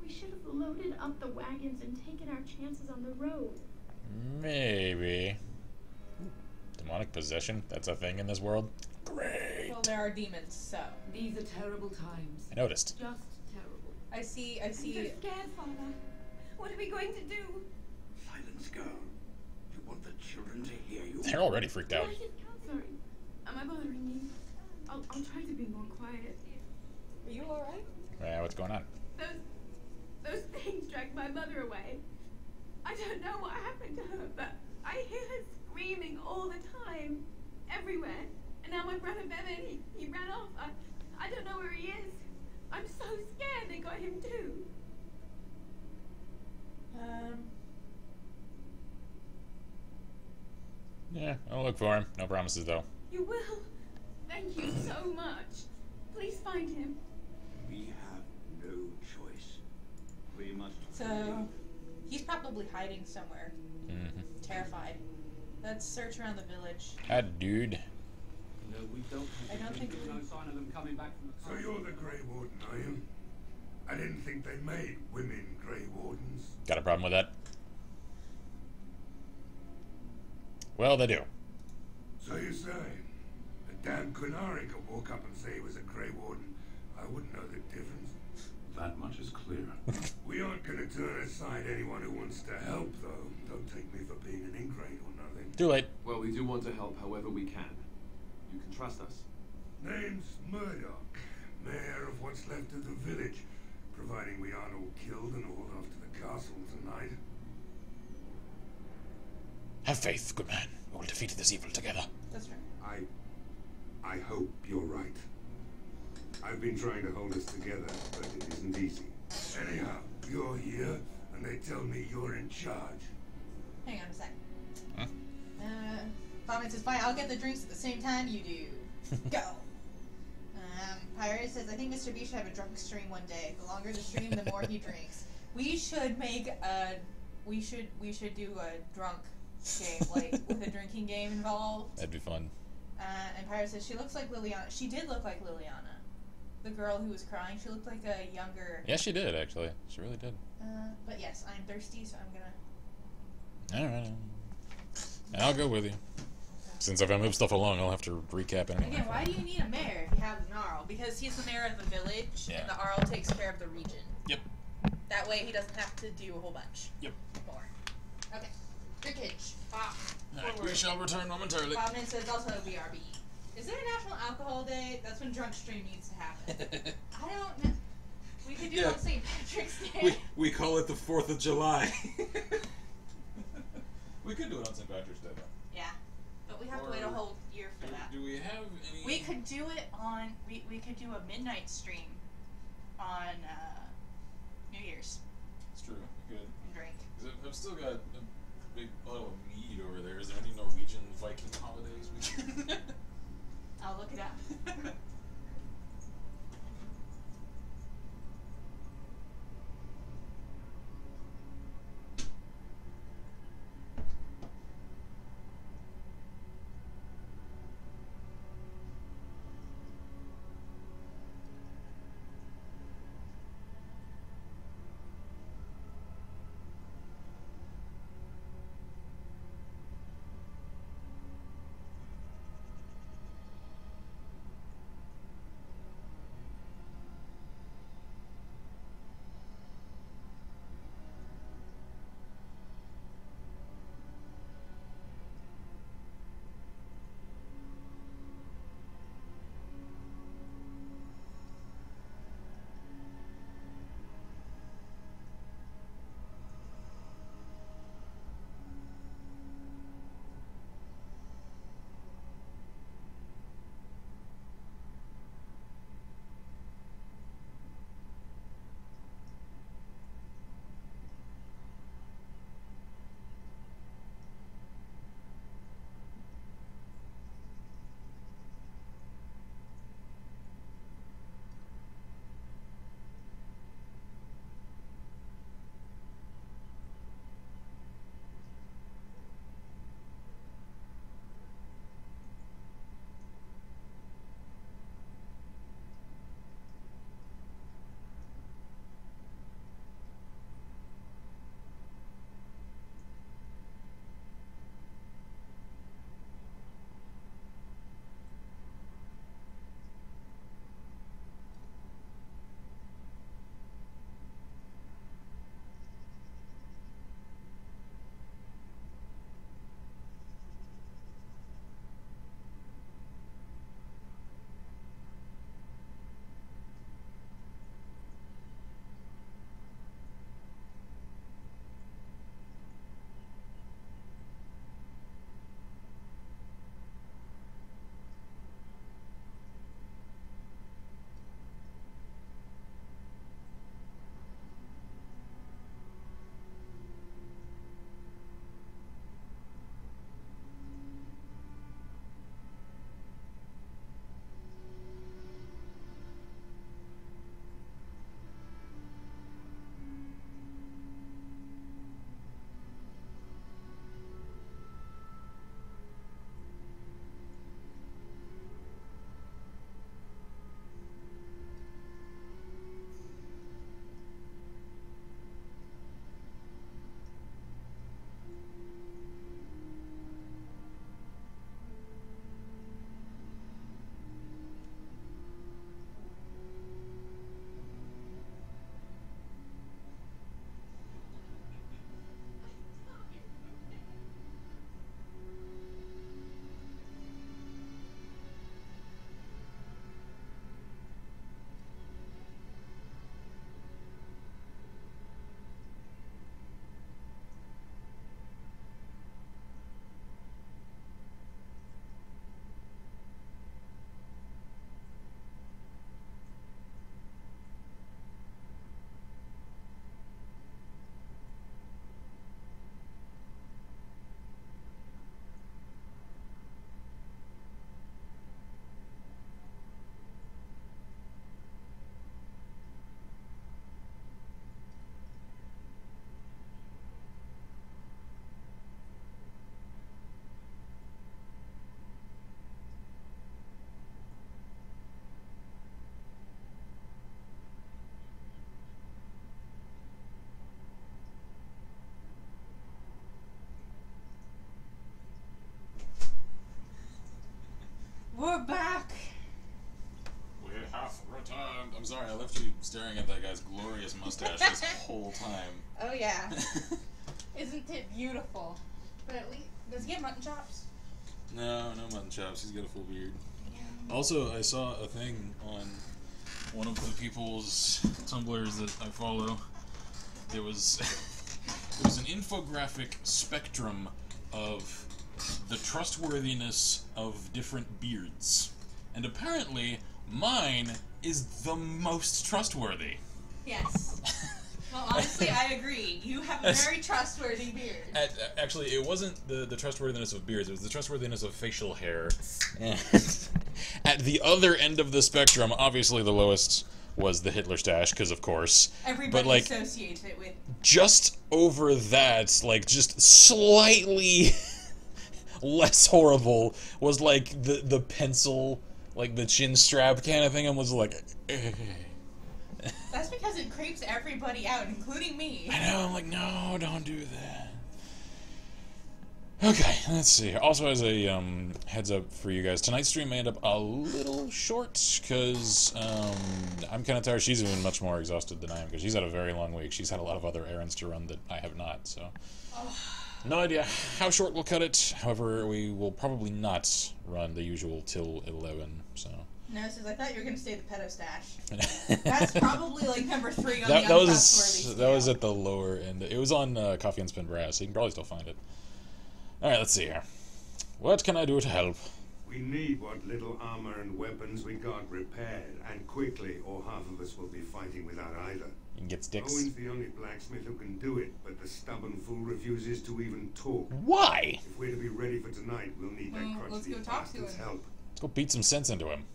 We should have loaded up the wagons and taken our chances on the road. Maybe. Demonic possession? That's a thing in this world? Great. Well, there are demons, so. These are terrible times. I noticed. Just terrible. I see. I'm so scared, Father. What are we going to do? Silence, girl. You want the children to hear you? They're already freaked out. Sorry. Am I bothering you? I'll try to be more quiet. Are you alright? Yeah, what's going on? Those things dragged my mother away. I don't know what happened to her, but I hear her screaming all the time, everywhere. And now my brother Bevan, he ran off. I don't know where he is. I'm so scared they got him too. Yeah, I'll look for him. No promises, though. You will. Thank you so much. Please find him. We have no choice. We must. So, he's probably hiding somewhere. Mm-hmm. Terrified. Let's search around the village. Hi, dude. No, we don't. I don't think there's no sign of them coming back from the So you're the Grey Warden, are you? I didn't think they made women Grey Wardens. Got a problem with that? Well, they do. So you say? A damn Kunari could walk up and say he was a Grey Warden. I wouldn't know the difference. That much is clear. We aren't going to turn aside anyone who wants to help, though. Don't take me for being an ingrate or nothing. Too late. Well, we do want to help however we can. You can trust us. Name's Murdoch, mayor of what's left of the village, providing we aren't all killed and hauled off to the castle tonight. Have faith, good man. We will defeat this evil together. That's right. I hope you're right. I've been trying to hold us together, but it isn't easy. Anyhow, you're here, and they tell me you're in charge. Hang on a sec. Huh? Bobman says, fine, I'll get the drinks at the same time you do. Go. Pirate says, I think Mr. B should have a drunk stream one day. The longer the stream, the more he drinks. We should make a... We should do a drunk game, like, with a drinking game involved. That'd be fun. And Pirate says, she looks like Liliana. She did look like Liliana. The girl who was crying. She looked like a younger... Yeah, she did, actually. She really did. But yes, I'm thirsty, so I'm gonna... Alright. And I'll go with you. Since if I move stuff along, I'll have to recap it anyway. Again, why do you need a mayor if you have an Arl? Because he's the mayor of the village, and the Arl takes care of the region. Yep. That way he doesn't have to do a whole bunch. Yep. More. Okay. Drinkage. Alright, we shall return momentarily. Bobman says also BRB. Is there a National Alcohol Day? That's when Drunk Stream needs to happen. I don't know. We could do it on St. Patrick's Day. We call it the 4th of July. We could do it on St. Patrick's Day, though. Yeah. But we have to wait a whole year for that. Do we have any... We could do it on... We could do a midnight stream on New Year's. It's true. We could. And drink. I've still got a big bottle of mead over there. Is there any Norwegian Viking holidays we can... I'll look it up. We're back. We have returned. I'm sorry, I left you staring at that guy's glorious mustache this whole time. Oh yeah. Isn't it beautiful? But at least, does he have mutton chops? No mutton chops. He's got a full beard. Yeah. Also, I saw a thing on one of the people's Tumblrs that I follow. There was an infographic spectrum of the trustworthiness of different beards. And apparently, mine is the most trustworthy. Yes. Well, honestly, I agree. You have a very trustworthy beard. Actually, it wasn't the trustworthiness of beards, it was the trustworthiness of facial hair. And at the other end of the spectrum, obviously the lowest was the Hitler stash, because of course. Everybody associates it with... Just over that, like, just slightly less horrible was, like, the pencil, like, the chin strap kind of thing, and was like... That's because it creeps everybody out, including me. I know, I'm like, no, don't do that. Okay, let's see. Also, as a heads up for you guys, tonight's stream may end up a little short, because I'm kind of tired. She's even much more exhausted than I am, because she's had a very long week. She's had a lot of other errands to run that I have not, so... No idea how short we'll cut it. However, we will probably not run the usual till 11, so... No, since I thought you were going to say the pedo stash. That's probably like number 3 on the that untrustworthy was at the lower end. It was on Coffee and Spin Brass, so you can probably still find it. Alright, let's see here. What can I do to help? We need what little armor and weapons we got repaired, and quickly, or half of us will be fighting without either. You can get sticks. Owen's the only blacksmith who can do it, but the stubborn fool refuses to even talk. Why? If we're to be ready for tonight, we'll need that crutchy bastard's help. Let's go beat some sense into him.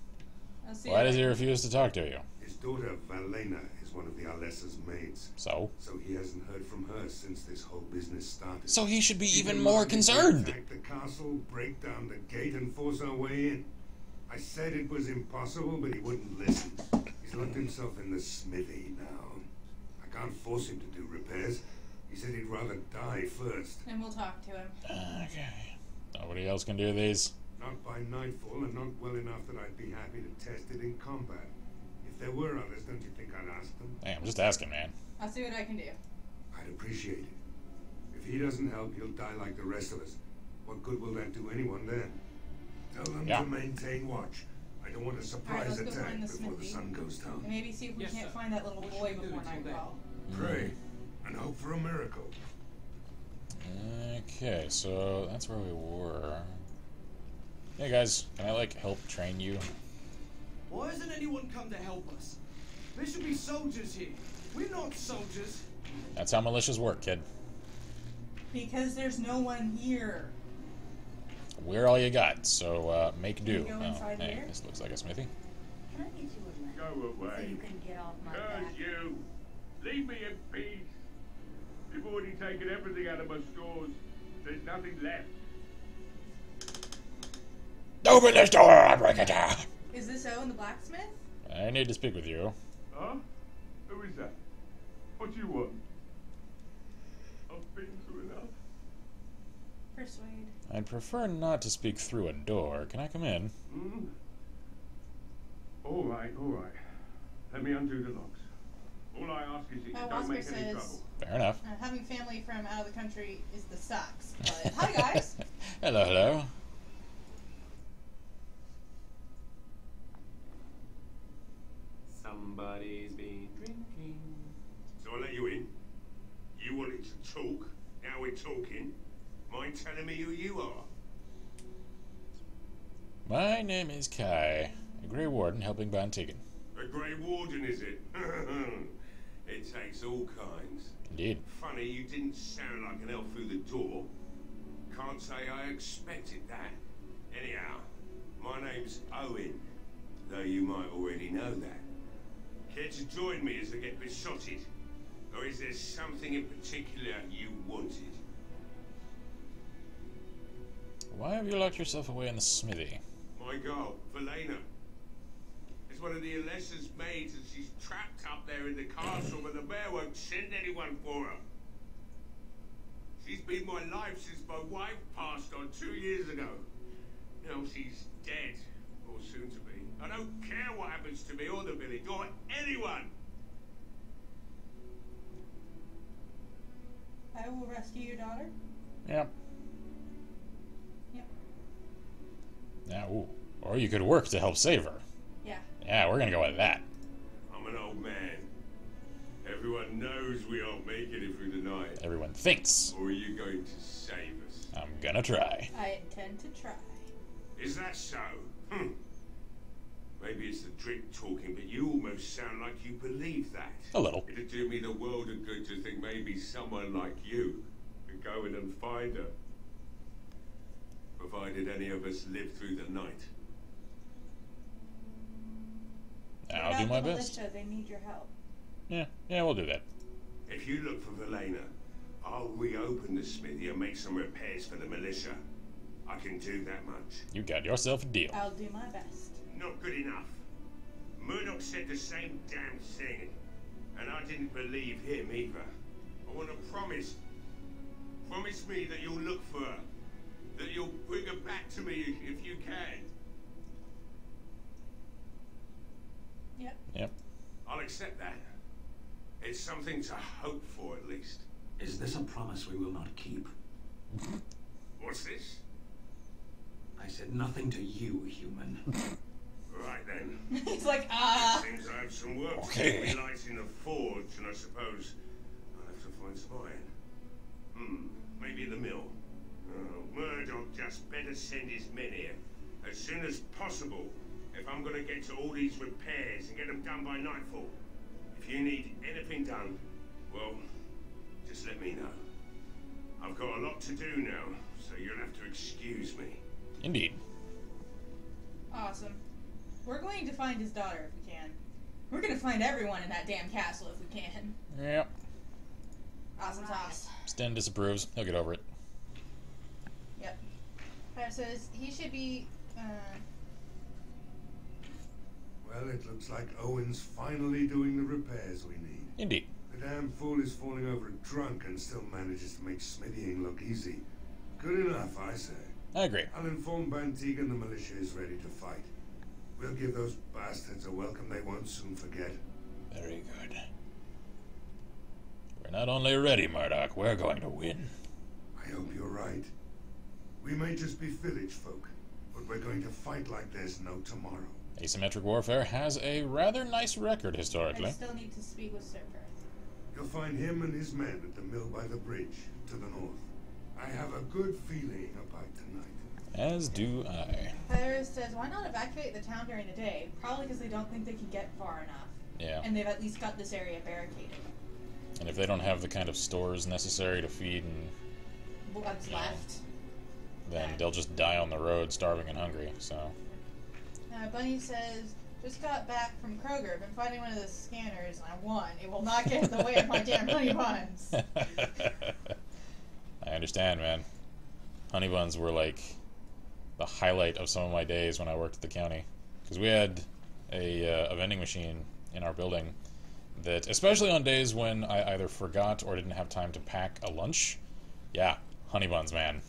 Why does he refuse to talk to you? His daughter, Valena, is one of the Alessa's maids. So? So he hasn't heard from her since this whole business started. So he should be even more concerned. Attack the castle, break down the gate, and force our way in. I said it was impossible, but he wouldn't listen. He's locked himself in the smithy now. I can't force him to do repairs. He said he'd rather die first. And we'll talk to him. Okay. Nobody else can do these? Not by nightfall, and not well enough that I'd be happy to test it in combat. If there were others, don't you think I'd ask them? Hey, I'm just asking, man. I'll see what I can do. I'd appreciate it. If he doesn't help, he'll die like the rest of us. What good will that do anyone then? Tell them to maintain watch. I don't want a surprise attack before the sun goes down. And maybe see if we can't find that little boy before nightfall. Pray, and hope for a miracle. Okay, so that's where we were. Hey guys, can I like help train you? Why hasn't anyone come to help us? There should be soldiers here. We're not soldiers. That's how militias work, kid. Because there's no one here. We're all you got, so make do. Can we go inside here? This looks like a smithy. Can I get you a leg? Go away. So you can get off my Curse back. you! Leave me in peace! You've already taken everything out of my stores. There's nothing left. Open this door! I'll break it down! Is this Owen the blacksmith? I need to speak with you. Huh? Who is that? What do you want? I've been through enough. Persuade. I'd prefer not to speak through a door. Can I come in? Hmm? All right, all right. Let me undo the locks. All I ask is that you don't make any trouble. Fair enough. Having family from out of the country is the sucks. But hi guys. Hello, hello. Somebody's been drinking. So I let you in. You wanted to talk. Now we're talking. Mind telling me who you are? My name is Kai, a Grey Warden helping Bantigan. A Grey Warden, is it? It takes all kinds. Indeed. Funny you didn't sound like an elf through the door. Can't say I expected that. Anyhow, my name's Owen, though you might already know that. Care to join me as I get besotted? Or is there something in particular you wanted? Why have you locked yourself away in the smithy? My girl, Valena. Is one of the Alessa's maids, and she's trapped up there in the castle, but the mayor won't send anyone for her. She's been my life since my wife passed on 2 years ago. Now she's dead, I don't care what happens to me or the village or anyone. I will rescue your daughter. Yep. Yep. Yeah, ooh. Or you could work to help save her. Yeah. Yeah, we're gonna go with that. I'm an old man. Everyone knows we aren't making it through the night. Everyone thinks. Or are you going to save us? I'm gonna try. I intend to try. Is that so? Maybe it's the drip talking, but you almost sound like you believe that. A little. It'd do me the world of good to think maybe someone like you could go in and find her. Provided any of us live through the night. I'll do my best. Militia, they need your help. Yeah, we'll do that. If you look for Velena, I'll reopen the smithy and make some repairs for the militia. I can do that much. You got yourself a deal. I'll do my best. Not good enough. Murdoch said the same damn thing, and I didn't believe him either. I want to promise me that you'll look for her, that you'll bring her back to me if you can. Yep. I'll accept that. It's something to hope for, at least. Is this a promise we will not keep? What's this? I said nothing to you, human. Right then. He's like, It seems I have some work to do relighting the forge, and I suppose I'll have to find some iron. Maybe the mill. Oh, Murdoch just better send his men here as soon as possible if I'm going to get to all these repairs and get them done by nightfall. If you need anything done, well, just let me know. I've got a lot to do now, so you'll have to excuse me. Indeed. awesome. We're going to find his daughter if we can. We're going to find everyone in that damn castle if we can. Yep. Awesome sauce. Sten disapproves. He'll get over it. Yep. Fire says he should be, Well, it looks like Owen's finally doing the repairs we need. Indeed. The damn fool is falling over drunk and still manages to make smithying look easy. Good enough, I say. I agree. I'll inform Bantigan the militia is ready to fight. We'll give those bastards a welcome they won't soon forget. Very good. We're not only ready, Murdoch, we're going to win. I hope you're right. We may just be village folk, but we're going to fight like there's no tomorrow. Asymmetric warfare has a rather nice record historically. I still need to speak with Sir Perth. You'll find him and his men at the mill by the bridge, to the north. I have a good feeling about tonight. As do I. Fire says, why not evacuate the town during the day? Probably because they don't think they can get far enough. Yeah. And they've at least got this area barricaded. And if they don't have the kind of stores necessary to feed and What's left? then they'll just die on the road starving and hungry, so. Bunny says, just got back from Kroger. Been fighting one of the scanners and I won. It will not get in the way of my damn honey buns. I understand, man. Honey buns were like the highlight of some of my days when I worked at the county. Because we had a vending machine in our building that, especially on days when I either forgot or didn't have time to pack a lunch, yeah, honey buns, man.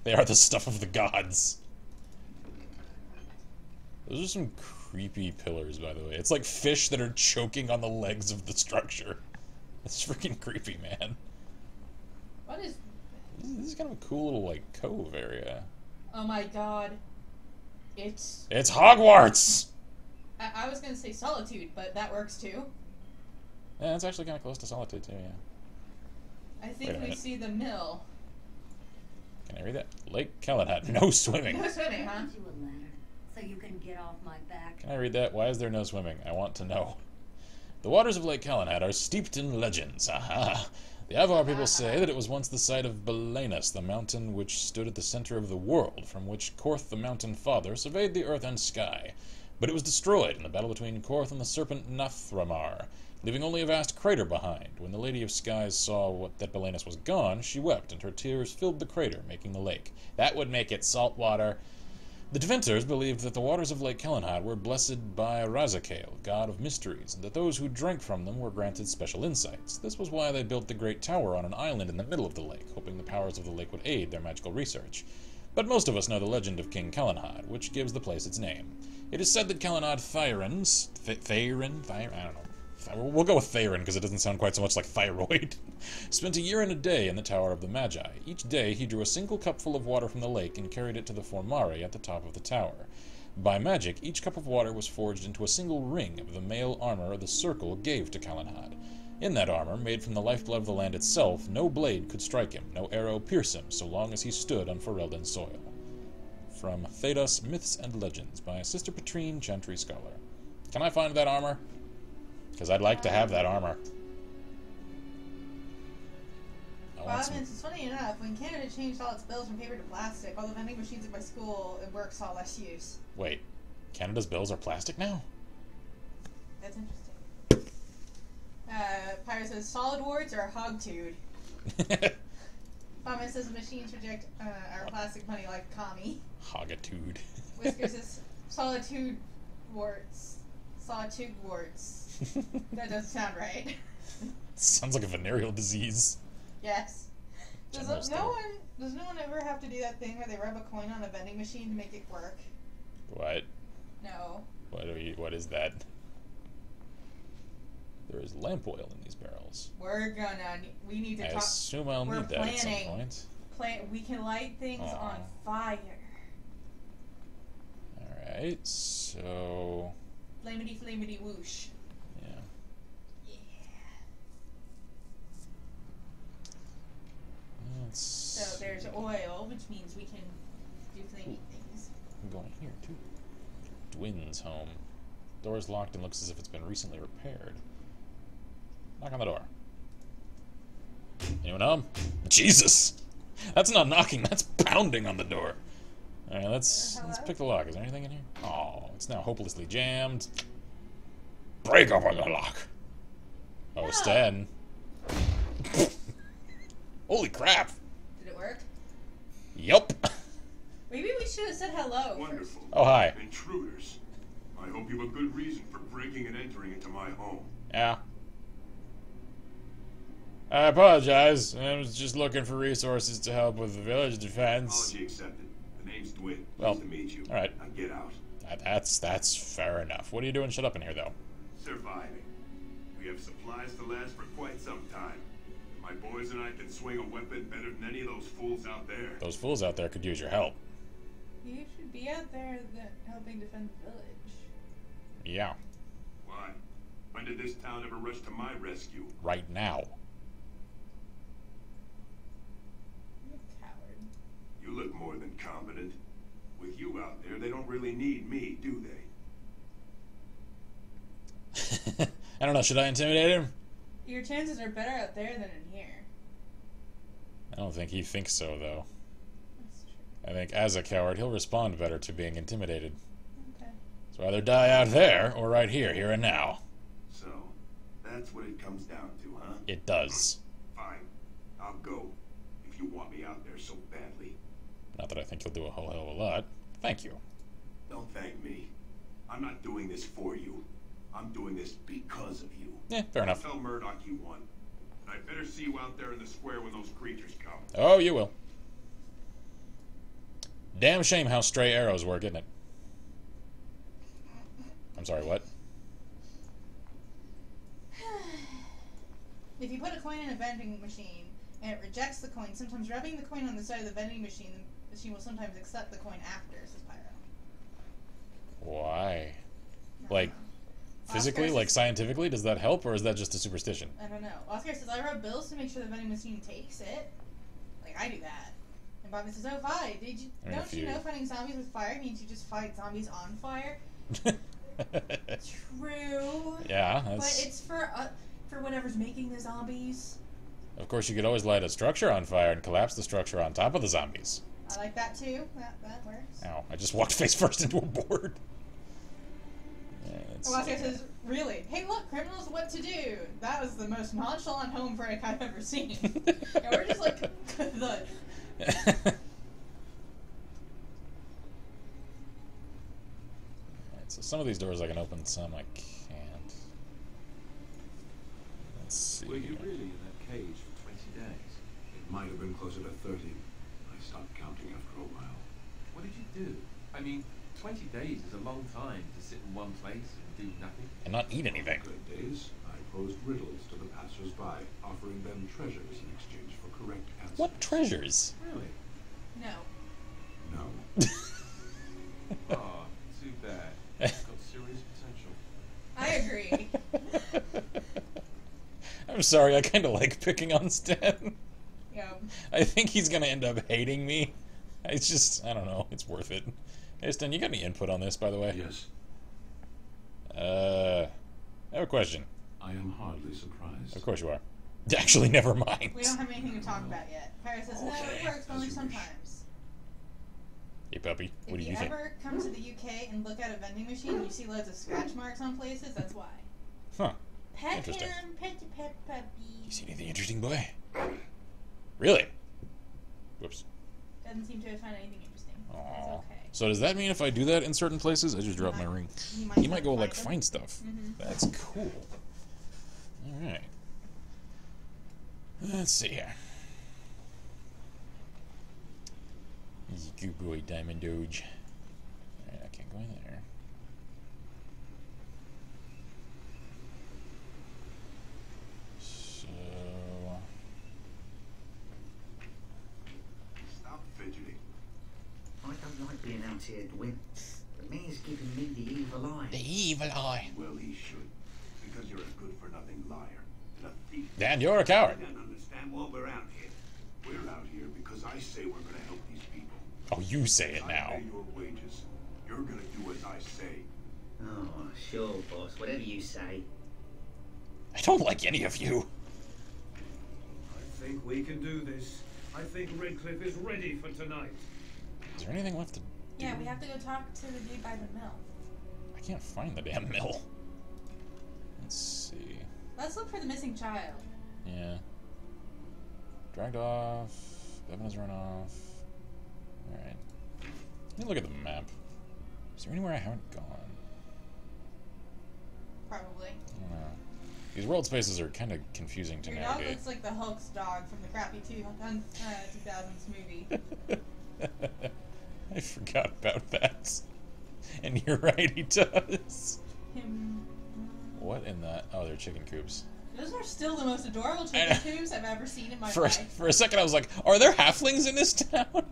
They are the stuff of the gods. Those are some creepy pillars, by the way. It's like fish that are choking on the legs of the structure. It's freaking creepy, man. What is... This is kind of a cool little, like, cove area. Oh my god. It's Hogwarts! I was gonna say Solitude, but that works too. Yeah, it's actually kind of close to Solitude, too, yeah. I think we see the mill. Can I read that? Lake Calenhat. No swimming. No swimming, huh? You a letter, so you can get off my back. Can I read that? Why is there no swimming? I want to know. The waters of Lake Calenhat are steeped in legends. Aha! The Avar people say that it was once the site of Belenus, the mountain which stood at the center of the world, from which Korth the Mountain Father surveyed the earth and sky. But it was destroyed in the battle between Korth and the serpent Nathramar, leaving only a vast crater behind. When the Lady of Skies saw that Belenus was gone, she wept, and her tears filled the crater, making the lake. That would make it salt water. The Deventers believed that the waters of Lake Calenhat were blessed by Razakale, god of mysteries, and that those who drank from them were granted special insights. This was why they built the Great Tower on an island in the middle of the lake, hoping the powers of the lake would aid their magical research. But most of us know the legend of King Kellanhad, which gives the place its name. It is said that Kellanhad Thyrans... I don't know. We'll go with Thyran, because it doesn't sound quite so much like thyroid. Spent a year and a day in the Tower of the Magi. Each day he drew a single cupful of water from the lake and carried it to the Formare at the top of the tower. By magic, each cup of water was forged into a single ring of the mail armor the Circle gave to Kellanhad. In that armor, made from the lifeblood of the land itself, no blade could strike him, no arrow pierce him, so long as he stood on Ferelden soil. From Thedas Myths and Legends by Sister Petrine, Ch.3 Scholar. Can I find that armor? Because I'd like to have that armor. It's funny enough, when Canada changed all its bills from paper to plastic, all the vending machines at my school and work saw less use. Wait, Canada's bills are plastic now? That's interesting. Pyro says, solid wards or hogtude? Vomit says, machines reject our plastic money like commie. Hogatude. Whisker says, solitude warts. Sawtooth warts. That doesn't sound right. Sounds like a venereal disease. Yes. Does no one ever have to do that thing where they rub a coin on a vending machine to make it work? What? No. What is that? There is lamp oil in these barrels. We need to talk. I assume I'll need that at some point. We can light things on fire. Alright, so... Flamity flamity whoosh. Yeah. So there's oil, which means we can do flamey things. I'm going here too. Dwin's home. Door's locked and looks as if it's been recently repaired. Knock on the door. Anyone home? Jesus! That's not knocking, that's pounding on the door. Alright, let's pick the lock. Is there anything in here? Oh, it's now hopelessly jammed. Break open the lock. Oh, Stan. Holy crap! Did it work? Yup. Maybe we should have said hello. Wonderful. First. Oh, hi. Intruders. I hope you have a good reason for breaking and entering into my home. Yeah. I apologize. I was just looking for resources to help with the village defense. Apology accepted. The name's Dwin. Well, nice to meet you. All right. Now get out. That's fair enough. What are you doing shut up in here, though? Surviving. We have supplies to last for quite some time. My boys and I can swing a weapon better than any of those fools out there. Those fools out there could use your help. You should be out there helping defend the village. Yeah. Why? When did this town ever rush to my rescue? Right now. You're a coward. You look more than competent. With you out there, they don't really need me, do they? I don't know. Should I intimidate him? Your chances are better out there than in here. I don't think he thinks so, though. That's true. I think as a coward, he'll respond better to being intimidated. Okay. So either die out there or right here and now. So, that's what it comes down to, huh? It does. Fine. I'll go. If you want me out there so badly. Not that I think you'll do a whole hell of a lot. Thank you. Don't thank me. I'm not doing this for you. I'm doing this because of you. Yeah, fair enough. Tell Murdoch you won. And I'd better see you out there in the square when those creatures come. Oh, you will. Damn shame how stray arrows work, isn't it? I'm sorry, what? If you put a coin in a vending machine and it rejects the coin, sometimes rubbing the coin on the side of the vending machine, the machine will sometimes accept the coin after, says Pyro. Why? Like, physically, like scientifically, does that help, or is that just a superstition? I don't know. Oscar says, I rub bills to make sure the vending machine takes it. Like, I do that. And Bobby says, oh, Vi, don't you know fighting zombies with fire means you just fight zombies on fire? True. Yeah, that's... But it's for whatever's making the zombies. Of course, you could always light a structure on fire and collapse the structure on top of the zombies. I like that, too. That works. Ow, I just walked face first into a board. Oscar says, really? Hey, look, criminals, what to do? That was the most nonchalant home break I've ever seen. And we're just like, the... So some of these doors I can open, some I can't. Let's see. Were you really in that cage for 20 days? It might have been closer to 30. I stopped counting after a while. What did you do? I mean, 20 days is a long time to sit in one place and do nothing. And not eat anything. Good days, I posed riddles to the passers-by, offering them treasures in exchange for correct answers. What treasures? Really? No. No. Oh, too bad. It's got serious potential. I agree. I'm sorry, I kind of like picking on Stan. Yeah. I think he's gonna end up hating me. It's just, I don't know, it's worth it. Hey Stan, you got any input on this, by the way? Yes. I have a question. I am hardly surprised. Of course you are. Actually, never mind. We don't have anything to talk about yet. Paris says, no, it works, but only sometimes. Hey puppy, what do you think? If you ever come to the UK and look at a vending machine and you see loads of scratch marks on places, that's why. Huh. Pet Interesting. him, pet puppy. You see anything interesting, boy? Really? Whoops. Doesn't seem to have found anything interesting. That's Aww. okay. So does that mean if I do that in certain places, I just drop my ring? He might go like find stuff. That's cool. All right. Let's see here. Easy good boy, Diamond Doge. Alright, I can't go in there. So... Stop fidgeting. I don't like being out here, Dwin. The mayor's giving me the evil eye. The evil eye. Well, he should. Because you're a good-for-nothing liar and a thief. Dan, you're a coward. I don't understand why we're out here. We're out here because I say we're going to help these people. Oh, you say it now. I pay your wages. You're going to do as I say. Oh, sure, boss. Whatever you say. I don't like any of you. I think we can do this. I think Redcliffe is ready for tonight. Is there anything left to do? Yeah, we have to go talk to the dude by the mill. I can't find the damn mill. Let's see. Let's look for the missing child. Yeah. Dragged off. Bevan has run off. Alright. Let me look at the map. Is there anywhere I haven't gone? Probably. I don't know. These world spaces are kind of confusing to Your dog navigate. looks like the Hulk's dog from the crappy 2000s movie. I forgot about that. And you're right, he does. What in the... Oh, they're chicken coops. Those are still the most adorable chicken coops I've ever seen in my life. For a second I was like, are there halflings in this town?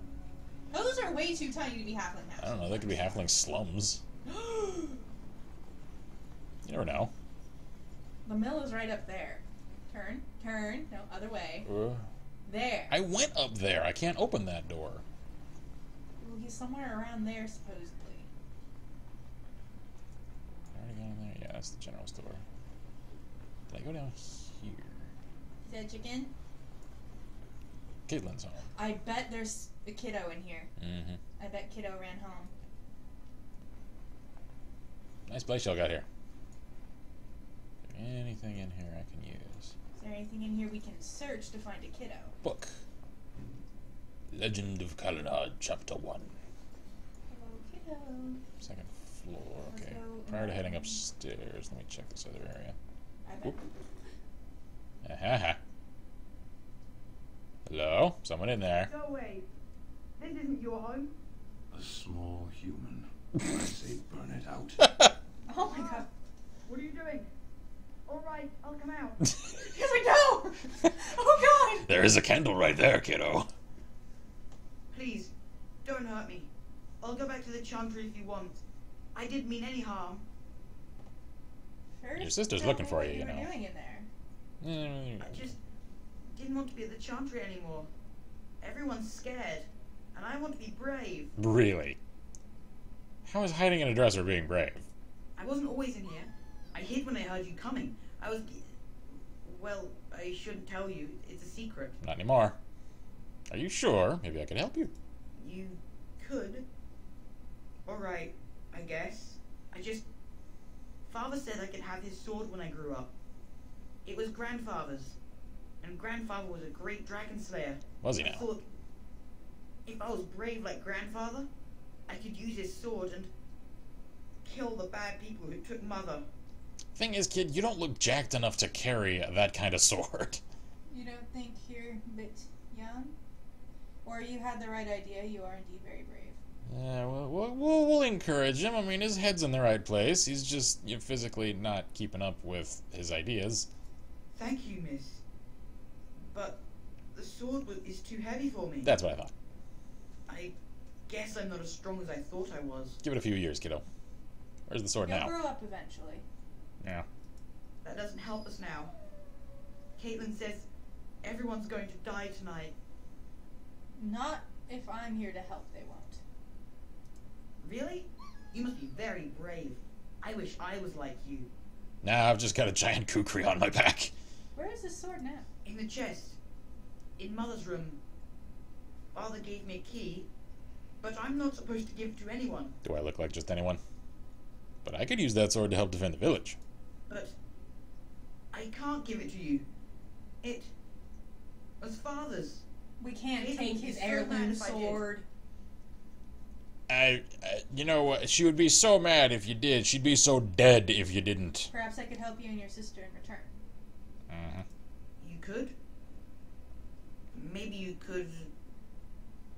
Those are way too tiny to be halfling houses. I don't know, they could be halfling slums. You never know. The mill is right up there. Turn, turn, no, other way. There. I went up there. I can't open that door. Well, he's somewhere around there, supposedly. I already got in there? Yeah, that's the general store. Did I go down here? Is that chicken? Caitlin's home. I bet there's a kiddo in here. Mm-hmm. I bet kiddo ran home. Nice place y'all got here. Is there anything in here I can use? Is there anything in here we can search to find a kiddo? Book. Legend of Kalinard, Chapter 1. Hello, kiddo. Second floor. Let's Okay. go Prior to heading upstairs, let me check this other area. I bet. Whoop. Hello? Someone in there. Go away. This isn't your home. A small human. I say burn it out. Oh my god. What are you doing? All right, I'll come out. Here we go! Oh god! There is a candle right there, kiddo. Please, don't hurt me. I'll go back to the Ch.3 if you want. I didn't mean any harm. First, Your sister's tell looking me for what you, you were know. doing in there. I just didn't want to be at the Ch.3 anymore. Everyone's scared, and I want to be brave. Really? How is hiding in a dresser being brave? I wasn't always in here. I hid when I heard you coming. I was... Well, I shouldn't tell you. It's a secret. Not anymore. Are you sure? Maybe I could help you. You could. Alright, I guess. Father said I could have his sword when I grew up. It was Grandfather's. And Grandfather was a great dragon slayer. Was he I now? thought if I was brave like Grandfather, I could use his sword and kill the bad people who took Mother. Thing is, kid, you don't look jacked enough to carry that kind of sword. You don't think you're a bit young? Or you had the right idea, you are indeed very brave. Yeah, we'll encourage him. I mean, his head's in the right place. He's just physically not keeping up with his ideas. Thank you, miss. But the sword is too heavy for me. That's what I thought. I guess I'm not as strong as I thought I was. Give it a few years, kiddo. Where's the sword now? You'll grow up eventually. Yeah. That doesn't help us now. Caitlin says everyone's going to die tonight. Not if I'm here to help, they won't. Really? You must be very brave. I wish I was like you. Nah, I've just got a giant kukri on my back. Where is this sword now? In the chest. In Mother's room. Father gave me a key, but I'm not supposed to give it to anyone. Do I look like just anyone? But I could use that sword to help defend the village. But I can't give it to you. It was Father's. We can't take his heirloom sword. You know what? She would be so mad if you did. She'd be so dead if you didn't. Perhaps I could help you and your sister in return. You could? Maybe you could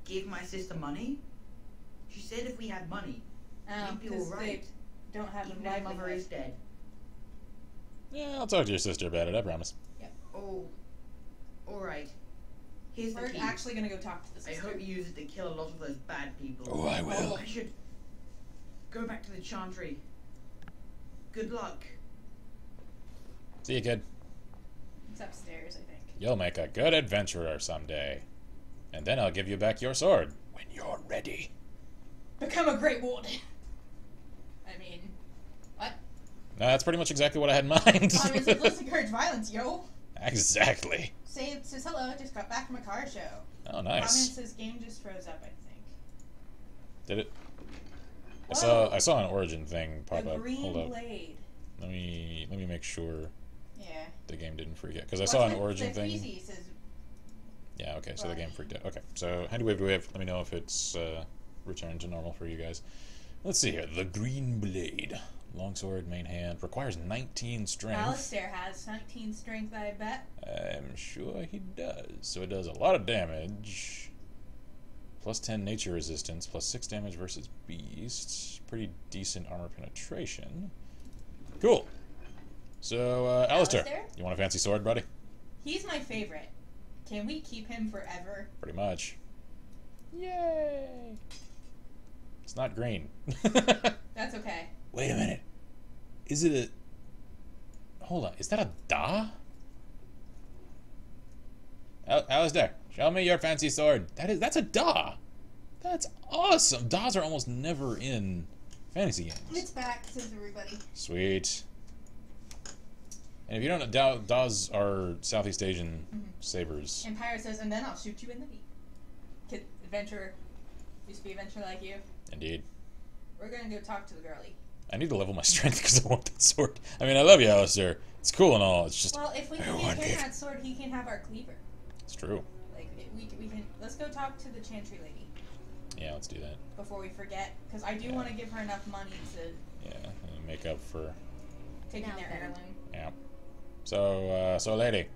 give my sister money? She said if we had money, we'd be alright. They don't have even if Mother is dead. Yeah, I'll talk to your sister about it, I promise. Yep. Oh, alright. Here's We're the key. actually gonna go talk to the sister. I hope you use it to kill a lot of those bad people. Oh, I will. I should go back to the Ch.3. Good luck. See you, kid. It's upstairs, I think. You'll make a good adventurer someday. And then I'll give you back your sword. When you're ready. Become a great warden. I mean, what? That's pretty much exactly what I had in mind. I mean, let's encourage violence, yo. Exactly. Says hello, just got back from a car show. Oh, nice. Comment says game just froze up, I think. Did it? Whoa. I saw an origin thing pop the up. green Hold up. blade. Let me make sure. Yeah. The game didn't freak out because I saw an origin thing. Says yeah. Okay. So the game freaked out. Okay. So handy wave to wave. Let me know if it's returned to normal for you guys. Let's see here. The green blade. Longsword, main hand. Requires 19 strength. Alistair has 19 strength, I bet. I'm sure he does. So it does a lot of damage. Plus 10 nature resistance. Plus 6 damage versus beasts. Pretty decent armor penetration. Cool. So, Alistair, you want a fancy sword, buddy? He's my favorite. Can we keep him forever? Pretty much. Yay! It's not green. That's okay. Wait a minute. Is it a... Hold on. Is that a da? Alistair, show me your fancy sword. That's a da. That's awesome. Das are almost never in fantasy games. It's back, says everybody. Sweet. And if you don't know, Das are Southeast Asian sabers. Empire says, and then I'll shoot you in the knee. Kid, adventurer. Used to be adventurer like you. Indeed. We're gonna go talk to the girlie. I need to level my strength because I want that sword. I mean, I love you, Alistair. It's cool and all. It's just... Well, if we can get him that sword, he can have our cleaver. It's true. Like, we can... Let's go talk to the Ch.3 lady. Yeah, let's do that. Before we forget. Because I do want to give her enough money to... Yeah, and make up for... Taking their heirloom. Yeah. So lady,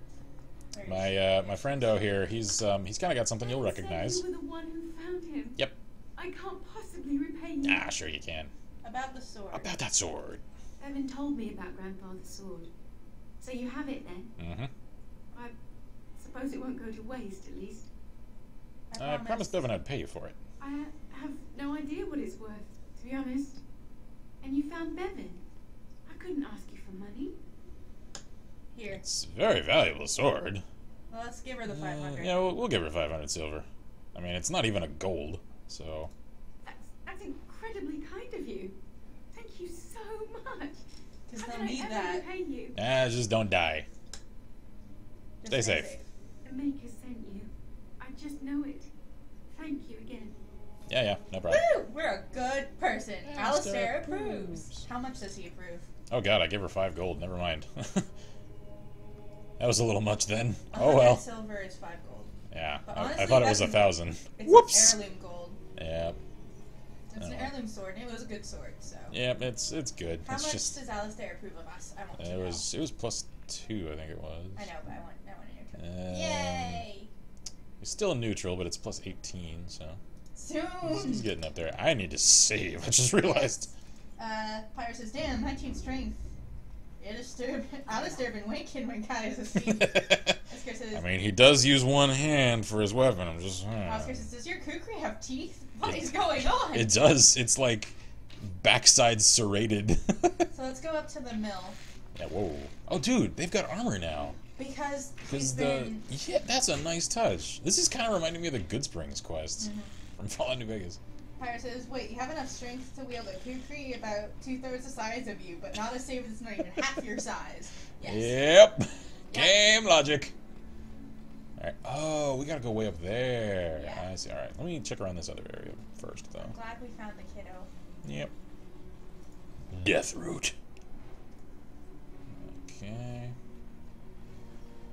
my friendo here, he's kind of got something you'll recognize. You were the one who found him. Yep. I can't possibly repay you. Ah, sure you can. About the sword. About that sword. Bevan told me about Grandfather's sword. So you have it then? Mm-hmm. I suppose it won't go to waste, at least. I promised Bevan I'd pay you for it. I have no idea what it's worth, to be honest. And you found Bevan. I couldn't ask you for money. Here. It's a very valuable sword. Well, let's give her the 500. Yeah, we'll give her 500 silver. I mean, it's not even a gold, so... That's incredibly kind of you. Thank you so much. Because How they'll can need I ever that. repay you? Just don't die. Stay safe. The Maker sent you. I just know it. Thank you again. Yeah, no problem. Woo! We're a good person. Alistair approves. How much does he approve? Oh god, I gave her 5 gold. Never mind. That was a little much then. Oh well. Silver is 5 gold. Yeah, Honestly, I thought it was 1,000. It's Whoops. An heirloom gold. Yeah. It's an heirloom sword, and it was a good sword, so. Yeah, it's good. How it's much just, does Alistair approve of us? I want to know. It was plus 2, I think it was. I know, but I want to know. Yay! It's still neutral, but it's plus 18, so. Soon. He's getting up there. I need to save. I just realized. Pyro says, damn, 19 strength. Alistair been waking when Kai is asleep. Oscar says, I mean, he does use one hand for his weapon. I'm just. Oscar says, does your kukri have teeth? What is going on? It does. It's like backside serrated. So let's go up to the mill. Yeah, whoa. Oh, dude, they've got armor now. Because he's been... Yeah, that's a nice touch. This is kind of reminding me of the Good Springs quest from Fallout New Vegas. Pyro says, wait, you have enough strength to wield a kukri about 2/3 the size of you, but not a saber that's not even half your size. Yes. Yep. Game logic. Alright. Oh, we gotta go way up there. Yeah. I see. Alright, let me check around this other area first, though. I'm glad we found the kiddo. Yep. Death route. Okay.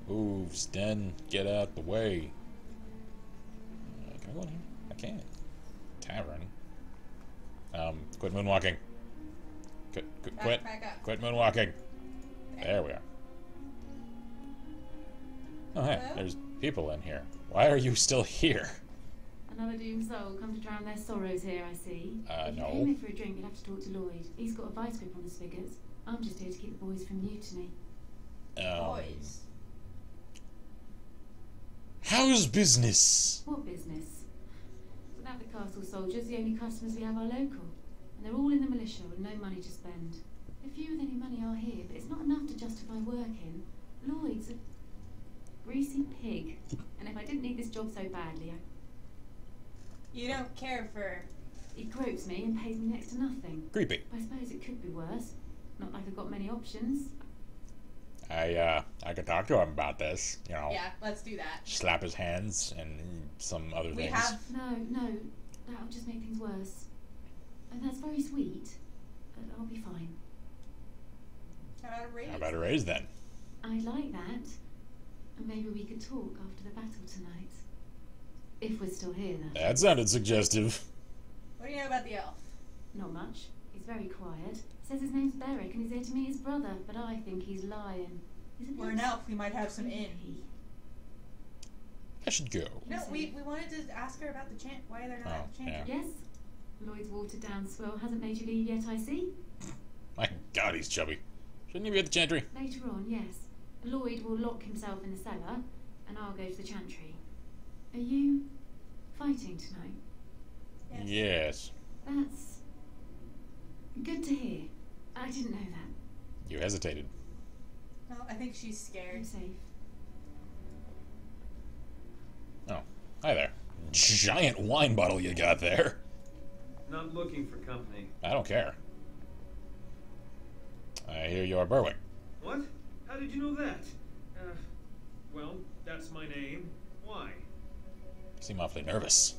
Ooh, Sten, get out the way. Can I go in here? I can't. Tavern. Quit moonwalking. Quit moonwalking. There we are. Oh, hey, there's people in here. Why are you still here? Another doomed soul come to drown their sorrows here, I see. No. If you came in for a drink, you'd have to talk to Lloyd. He's got a vice grip on the spigots. I'm just here to keep the boys from mutiny. Boys? How's business? What business? Without the castle soldiers, the only customers we have are local. And they're all in the militia with no money to spend. A few with any money are here, but it's not enough to justify working. Lloyd's a greasy pig. And if I didn't need this job so badly, You don't care for... He gropes me and pays me next to nothing. Creepy. I suppose it could be worse. Not like I've got many options. I could talk to him about this, you know. Yeah, let's do that. Slap his hands and some other things. No, that'll just make things worse. And that's very sweet, but I'll be fine. How about a raise then? I like that. And maybe we could talk after the battle tonight. If we're still here, though. That sounded suggestive. What do you know about the elf? Not much. He's very quiet. Says his name's Beric and he's here to meet his brother, but I think he's lying. We're an elf. We might have some in. I should go. No, we wanted to ask her about the chant. Why they're not chanting. Yes? Lloyd's watered down swill hasn't made you leave yet, I see. My God, he's chubby. Shouldn't he be at the chantry? Later on, yes. Lloyd will lock himself in the cellar, and I'll go to the chantry. Are you fighting tonight? Yes. That's good to hear. I didn't know that. You hesitated. No, I think she's scared. I'm safe. Oh, hi there. Giant wine bottle you got there. Not looking for company. I don't care. I hear you're Berwick. What? How did you know that? Well, that's my name. Why? You seem awfully nervous.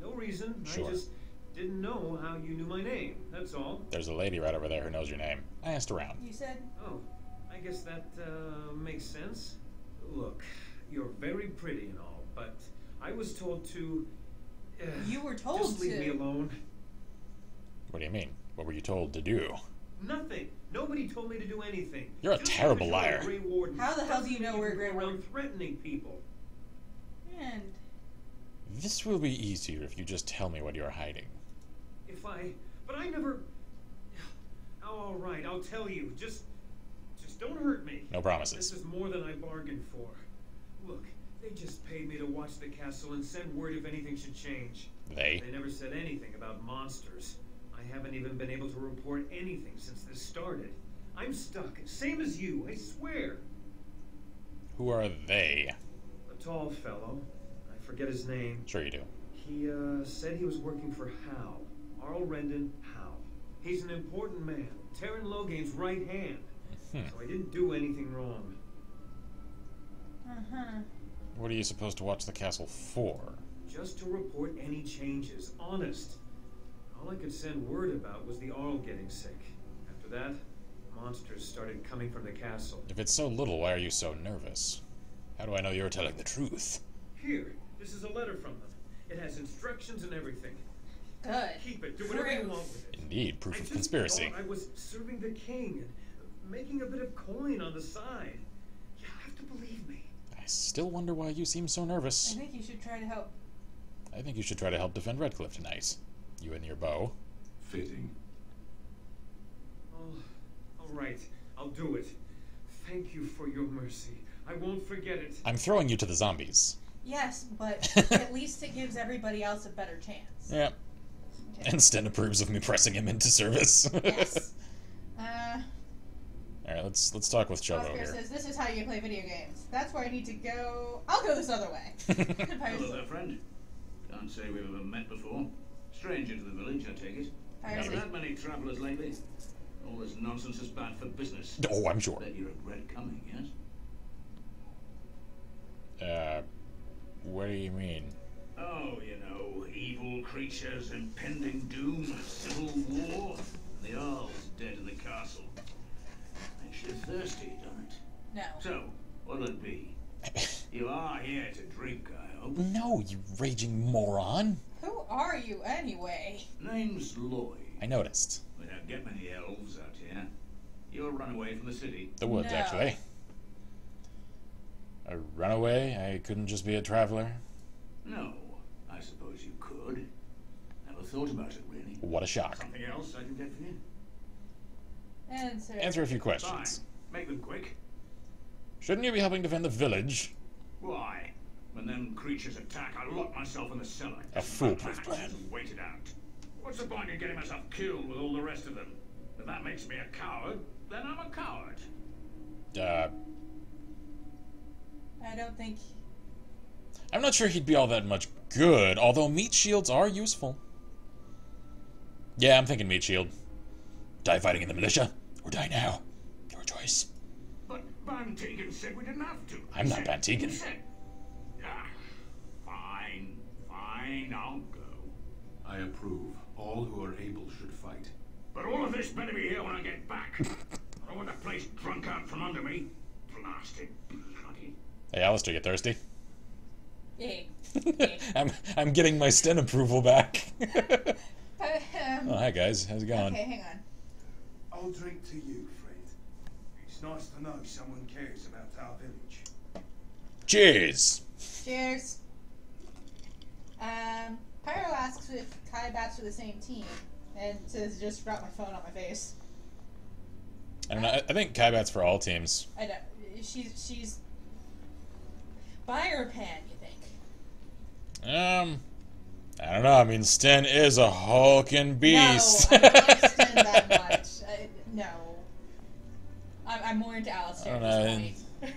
No reason. Sure. I just didn't know how you knew my name. That's all. There's a lady right over there who knows your name. I asked around. You said? Oh, I guess that makes sense. Look, you're very pretty and all, but I was told to... you were told just leave me alone. What do you mean? What were you told to do? Nothing. Nobody told me to do anything. You're a terrible liar. How the hell do you know we're Grey Warden? Threatening people. And this will be easier if you just tell me what you're hiding. But I never... Oh, all right, I'll tell you. Just don't hurt me. No promises. This is more than I bargained for. Look, they just paid me to watch the castle and send word if anything should change. They never said anything about monsters. I haven't even been able to report anything since this started. I'm stuck, same as you, I swear. Who are they? A tall fellow. I forget his name. Sure you do. He said he was working for Hal. Arl Rendon Hal. He's an important man. Terran Logain's right hand. So I didn't do anything wrong. What are you supposed to watch the castle for? Just to report any changes. Honest. All I could send word about was the Arl getting sick. After that, monsters started coming from the castle. If it's so little, why are you so nervous? How do I know you're telling the truth? Here, this is a letter from them. It has instructions and everything. Good. Keep it. Do whatever you want with it. Indeed, proof of conspiracy. I was serving the king and making a bit of coin on the side. You have to believe me. I still wonder why you seem so nervous. I think you should try to help. I think you should try to help defend Redcliffe tonight. You and your bow. Fitting. Oh, all right. I'll do it. Thank you for your mercy. I won't forget it. I'm throwing you to the zombies. Yes, but at least it gives everybody else a better chance. Yep. Okay. And Sten approves of me pressing him into service. Yes. Alright, let's talk with Chobo Oscar here. says, this is how you play video games. That's where I need to go. I'll go this other way. Hello there, friend. Can't say we've ever met before. Stranger to the village, I take it. Piracy. Haven't had many travellers lately. All this nonsense is bad for business. Oh, I'm sure. Bet you regret coming, yes? What do you mean? Oh, you know, evil creatures, impending doom, civil war. The Earl's dead in the castle. Makes you thirsty, doesn't it? No. So, what'll it be? You are here to drink, I hope. No, you raging moron. Who are you, anyway? Name's Lloyd. I noticed. We don't get many elves out here. You're a runaway from the city. The woods, actually. A runaway? I couldn't just be a traveler? No, I suppose you could. Never thought about it, really. What a shock. Something else I can get for you? Answer a few questions. Fine. Make them quick. Shouldn't you be helping defend the village? Why? When them creatures attack, I lock myself in the cellar. A foolproof plan. And wait it out. What's the point in getting myself killed with all the rest of them? If that makes me a coward, then I'm a coward. I don't think... I'm not sure he'd be all that much good, although meat shields are useful. Yeah, I'm thinking meat shield. Die fighting in the militia, or die now. Your choice. But Van Tegan said we didn't have to. I'm not Van Tegan. Fine, I'll go. I approve. All who are able should fight. But all of this better be here when I get back. I don't want the place drunk out from under me. Blasted bloody. Hey, Alistair, you thirsty? Yay. I'm getting my Sten approval back. Oh, hi guys, how's it going? Okay, hang on. I'll drink to you, friend. It's nice to know someone cares about our village. Cheers! Cheers. Pyro asks if Kai bats are the same team, and says just drop my phone on my face. I don't know, I think Kaibat's for all teams. I don't. She's. Buy or pan, you think? I don't know. I mean, Sten is a hulking beast. No, I don't like Sten that much. No. I'm more into Alistair I don't at know. this point.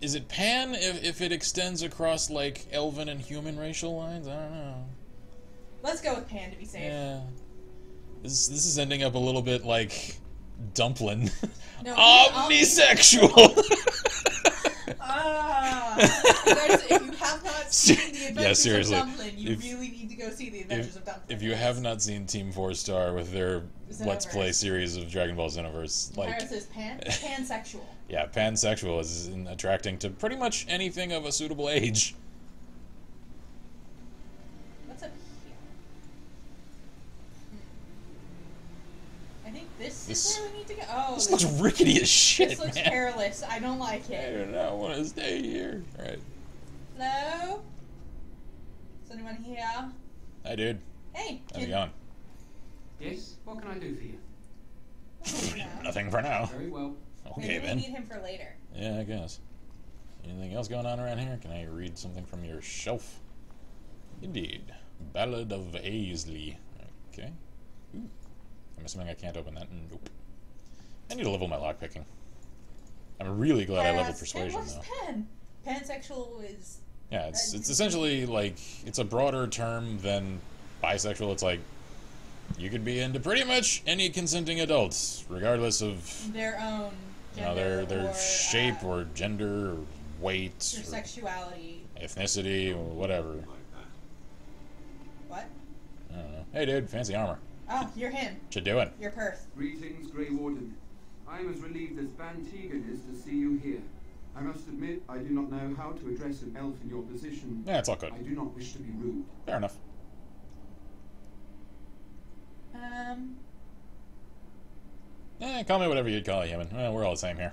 Is it pan if it extends across like elven and human racial lines? I don't know. Let's go with pan to be safe. Yeah. This is ending up a little bit like Dumplin. No, omnisexual. If you have not seen The Adventures of Dumplin, you really need to go see The Adventures of Dumplin. If you have not seen Team 4 Star with their Let's Play series of Dragon Ball Xenoverse, like Pyro says pansexual. Yeah, pansexual is attracting to pretty much anything of a suitable age. What's up here? I think this is where we need to go. Oh, this looks rickety as shit, This looks man. careless. I don't like it. I do not want to stay here. Alright. Hello? Is anyone here? Hi, dude. Hey. How's it going? Yes? What can I do for you? Nothing for now. Very well. Okay, Maybe then. we need him for later. Yeah, I guess. Anything else going on around here? Can I read something from your shelf? Indeed. Ballad of Aisley. Okay. Ooh. I'm assuming I can't open that. Nope. I need to level my lockpicking. I'm really glad I leveled persuasion, what's though. pan? Pansexual is... Yeah, it's essentially like, it's a broader term than bisexual. It's like, you could be into pretty much any consenting adults, regardless of their own gender, their or, shape or gender or weight their or sexuality. ethnicity or whatever. What? I don't know. Hey dude, fancy armor. Oh, you're him. What you doing? You're Perth. Greetings, Grey Warden. I am as relieved as Van Tegan is to see you here. I must admit, I do not know how to address an elf in your position. Yeah, it's all good. I do not wish to be rude. Fair enough. Call me whatever you'd call a human. We're all the same here.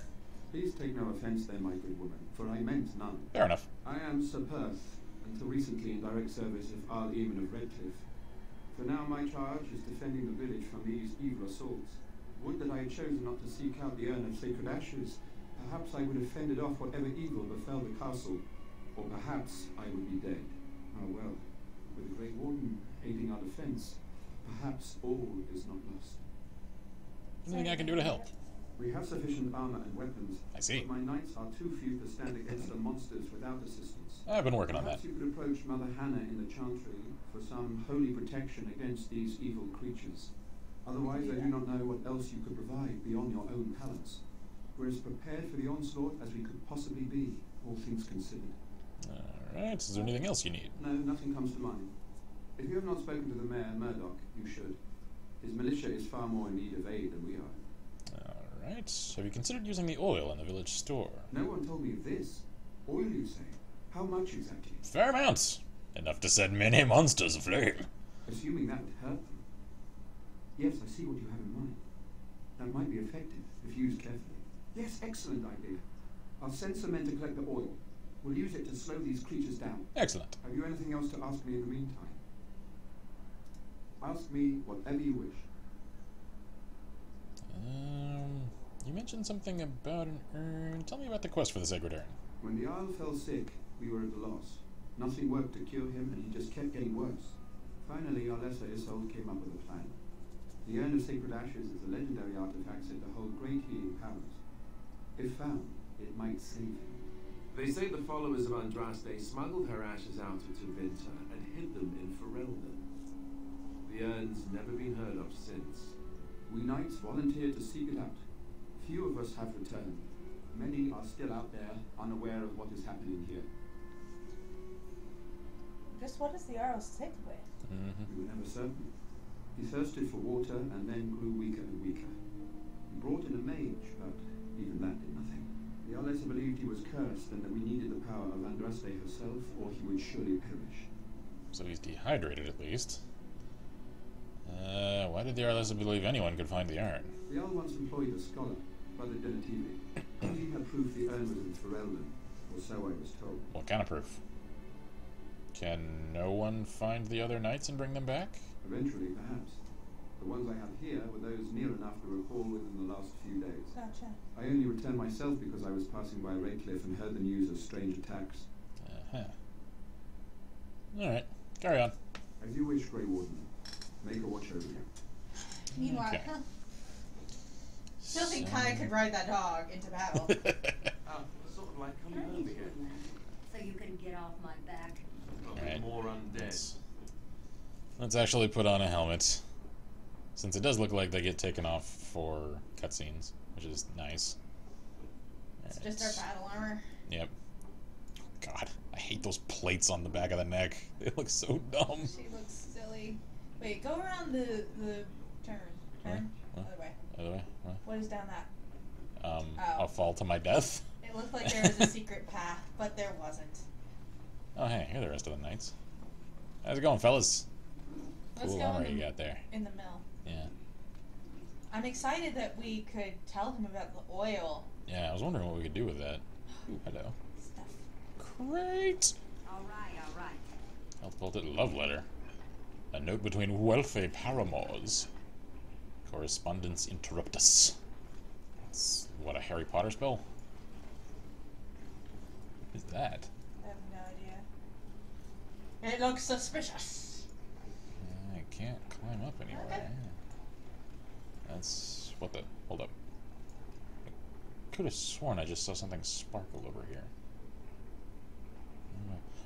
Please take no offense then, my good woman, for I meant none. Fair enough. I am Sir Perth, until recently in direct service of Arl Eamon of Redcliffe. For now my charge is defending the village from these evil assaults. Would that I had chosen not to seek out the urn of sacred ashes. Perhaps I would have fended off whatever evil befell the castle, or perhaps I would be dead. Ah well, with the Great Warden aiding our defence, perhaps all is not lost. Anything I can do to help? We have sufficient armor and weapons. I see. But my knights are too few to stand against the monsters without assistance. I've been working on that. Perhaps you could approach Mother Hannah in the Ch.3 for some holy protection against these evil creatures. Otherwise, I do not know what else you could provide beyond your own talents. We're as prepared for the onslaught as we could possibly be, all things considered. Alright, is there anything else you need? No, nothing comes to mind. If you have not spoken to the Mayor, Murdoch, you should. His militia is far more in need of aid than we are. Alright, have you considered using the oil in the village store? No one told me of this. Oil, you say? How much exactly? Fair amounts. Enough to set many monsters aflame. Assuming that would hurt them. Yes, I see what you have in mind. That might be effective, if used carefully. Yes, excellent idea. I'll send some men to collect the oil. We'll use it to slow these creatures down. Excellent. Have you anything else to ask me in the meantime? Ask me whatever you wish. You mentioned something about an urn. Tell me about the quest for the sacred urn. When the Isle fell sick, we were at a loss. Nothing worked to cure him, and he just kept getting worse. Finally, our lesser Isolde came up with a plan. The Urn of Sacred Ashes is a legendary artifact said to hold great healing powers. If found, it might save him. They say the followers of Andraste smuggled her ashes out into Vinter and hid them in Ferelden. The urn's never been heard of since. We knights volunteered to seek it out. Few of us have returned. Many are still out there, unaware of what is happening here. Just what is the Arl sick with? We were never certain. He thirsted for water and then grew weaker and weaker. We brought in a mage, but even that did nothing. The Arlessa believed he was cursed and that we needed the power of Andraste herself, or he would surely perish. So he's dehydrated at least. Why did the Arlessa believe anyone could find the urn? The Arl once employed a scholar, Brother Denetivi. He had proof the urn was in Ferelden, or so I was told. What kind of proof? Can no one find the other knights and bring them back? Eventually, perhaps. The ones I have here were those near enough to recall within the last few days. Gotcha. I only returned myself because I was passing by Redcliffe and heard the news of strange attacks. Alright, carry on. As you wish, Grey Warden. Make a watch over you. Meanwhile, Okay. Still think Kai could ride that dog into battle. Sort of like coming home again. So you can get off my back. Alright. More undead. Let's actually put on a helmet. Since it does look like they get taken off for cutscenes, which is nice. It's just our battle armor. Yep. God, I hate those plates on the back of the neck. They look so dumb. She looks silly. Wait, go around the turn. Turn? What? Other way. Other way? What is down that? I'll fall to my death. It looked like there was a secret path, but there wasn't. Oh hey, here are the rest of the knights. How's it going, fellas? Let's Cool go armor you got there. in the mill. Yeah. I'm excited that we could tell him about the oil. Yeah, I was wondering what we could do with that. Ooh, hello. Stuff. Great! Alright. Health bolted love letter. A note between wealthy paramours. Correspondence interruptus. It's what, a Harry Potter spell? What is that? I have no idea. It looks suspicious. I can't climb up anywhere. Okay. That's... what the... hold up. I could have sworn I just saw something sparkle over here.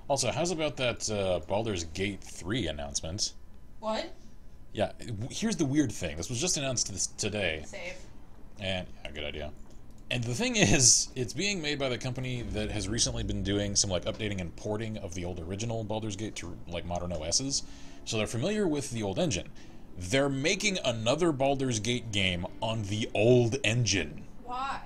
Also, how's about that Baldur's Gate 3 announcement? What? Yeah, here's the weird thing. This was just announced today. Save. And, yeah, good idea. And the thing is, it's being made by the company that has recently been doing some, like, updating and porting of the old original Baldur's Gate to, like, modern OSs. So they're familiar with the old engine. They're making another Baldur's Gate game on the old engine. Why?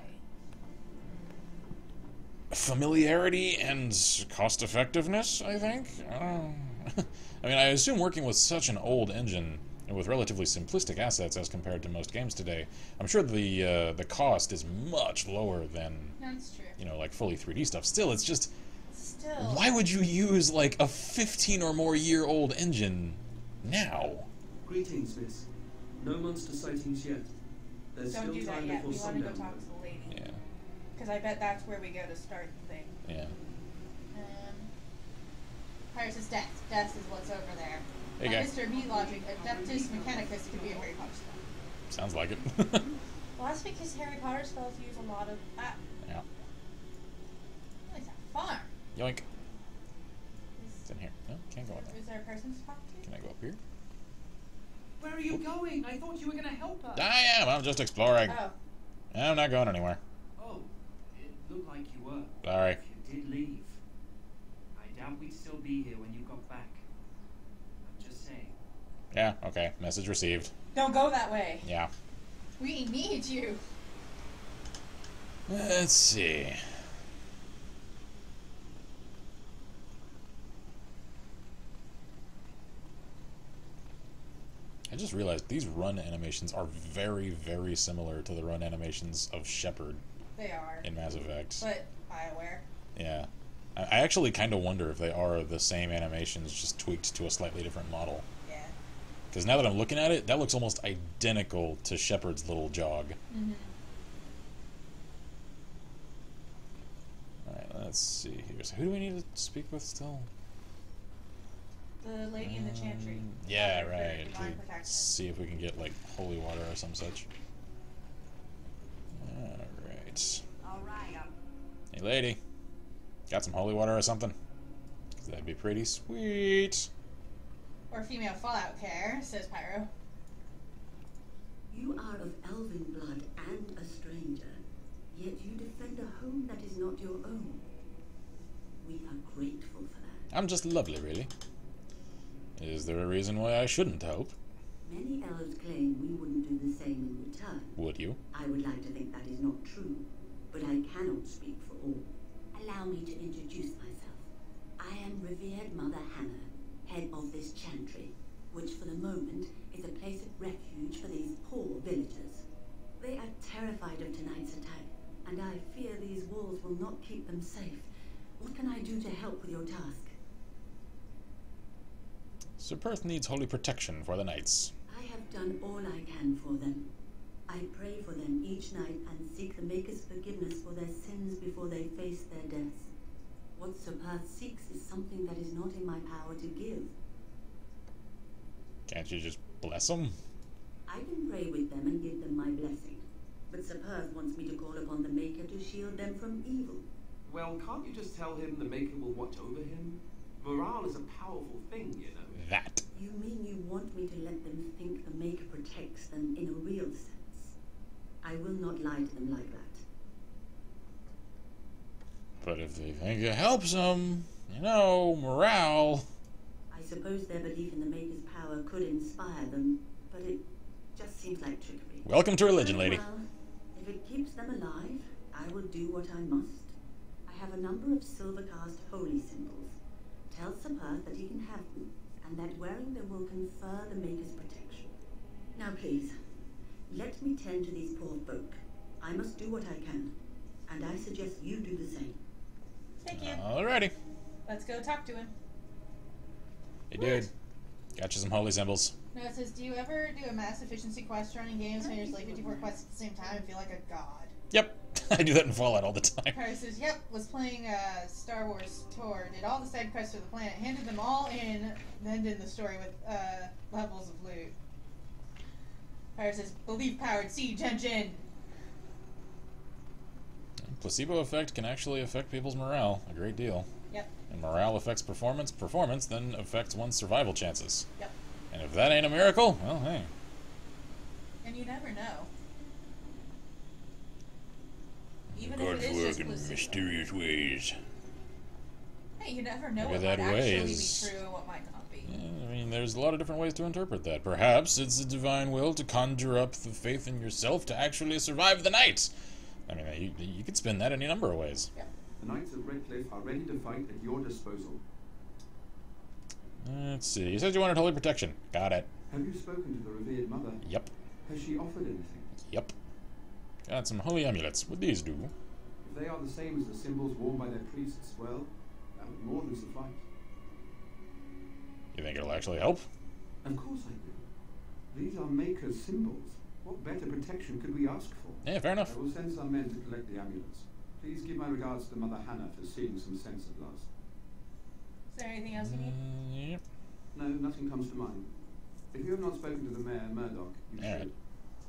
Familiarity and cost-effectiveness, I think? I mean, I assume working with such an old engine and with relatively simplistic assets as compared to most games today, I'm sure the cost is much lower than, That's true. you know, like fully 3D stuff. Still, it's just, Still. Why would you use like a 15 or more year old engine now? Greetings, miss. No monster sightings yet. There's Don't still do that time yet. before We want to go sundown. talk to the lady. Yeah. Because I bet that's where we go to start the thing. Yeah. Pirates is death. Death is what's over there. Hey, By guy. Mr. B logic, Adeptus Mechanicus could be a Harry Potter spell. Sounds like it. Well, that's because Harry Potter spells use a lot of that. Yeah. It's a farm. Yoink. It's in here. No, can't go in there. Is there a person to talk to? Can I go up here? Where are you going? I thought you were going to help us. I am. I'm just exploring. Oh. I'm not going anywhere. Oh, it looked like you were. Sorry. If you did leave, I doubt we'd still be here when you got back. I'm just saying. Yeah, okay. Message received. Don't go that way. Yeah. We need you. Let's see. I just realized these run animations are very, very similar to the run animations of Shepard They are. in Mass Effect. But BioWare. Yeah. I actually kind of wonder if they are the same animations, just tweaked to a slightly different model. Yeah. Because now that I'm looking at it, that looks almost identical to Shepard's little jog. Mm-hmm. Alright, let's see here. So who do we need to speak with still? The lady in the chantry. Yeah, For right. divine To protection. see if we can get, like, holy water or some such. Alright. Alright, Hey, lady. Got some holy water or something? 'Cause that'd be pretty sweet. Or female Fallout care, says Pyro. You are of elven blood and a stranger, yet you defend a home that is not your own. We are grateful for that. I'm just lovely, really. Is there a reason why I shouldn't help? Many elves claim we wouldn't do the same in return. Would you? I would like to think that is not true, but I cannot speak for all. Allow me to introduce myself. I am revered Mother Hannah, head of this chantry, which for the moment is a place of refuge for these poor villagers. They are terrified of tonight's attack, and I fear these walls will not keep them safe. What can I do to help with your task? Sir Perth needs holy protection for the knights. I have done all I can for them. I pray for them each night and seek the Maker's forgiveness for their sins before they face their deaths. What Sir Perth seeks is something that is not in my power to give. Can't you just bless them? I can pray with them and give them my blessing, but Sir Perth wants me to call upon the Maker to shield them from evil. Well, can't you just tell him the Maker will watch over him? Morale is a powerful thing, you know. That. You mean you want me to let them think the Maker protects them in a real sense? I will not lie to them like that. But if they think it helps them, you know, morale. I suppose their belief in the Maker's power could inspire them, but it just seems like trickery. Welcome to religion, lady. Well, if it keeps them alive, I will do what I must. I have a number of silver-cast holy symbols. Tell Sir Perth that he can have them, and that wearing them will confer the Maker's protection. Now please, let me tend to these poor folk. I must do what I can, and I suggest you do the same. Thank you. Alrighty. Let's go talk to him. Hey, dude. Got you some holy symbols. No, it says, do you ever do a mass efficiency quest running games and there's like 54 quests at the same time and feel like a god? Yep. I do that in Fallout all the time. Pyro says, yep, was playing Star Wars tour, did all the side quests for the planet, handed them all in, then did the story with levels of loot. Pyro says, belief-powered siege engine. Placebo effect can actually affect people's morale a great deal. Yep. And morale affects performance. Performance then affects one's survival chances. Yep. And if that ain't a miracle, well, hey. And you never know. Even God's if it is work just in placebo. mysterious ways. Hey, you never know Maybe what that might way actually is- be true and what might not be. I mean, there's a lot of different ways to interpret that. Perhaps it's the divine will to conjure up the faith in yourself to actually survive the night. I mean, you could spin that any number of ways. Yep. The Knights of Redcliffe are ready to fight at your disposal. Let's see. You said you wanted holy protection. Got it. Have you spoken to the revered mother? Yep. Has she offered anything? Yep. Got some holy amulets. What these do? If they are the same as the symbols worn by their priests, well, That would more than suffice. You think it'll actually help? Of course I do. These are Maker's symbols. What better protection could we ask for? Yeah, fair enough. I will send some men to collect the amulets. Please give my regards to Mother Hannah for seeing some sense at last. Is there anything else you need? Yep. No, nothing comes to mind. If you have not spoken to the Mayor, Murdoch, you should. Alright.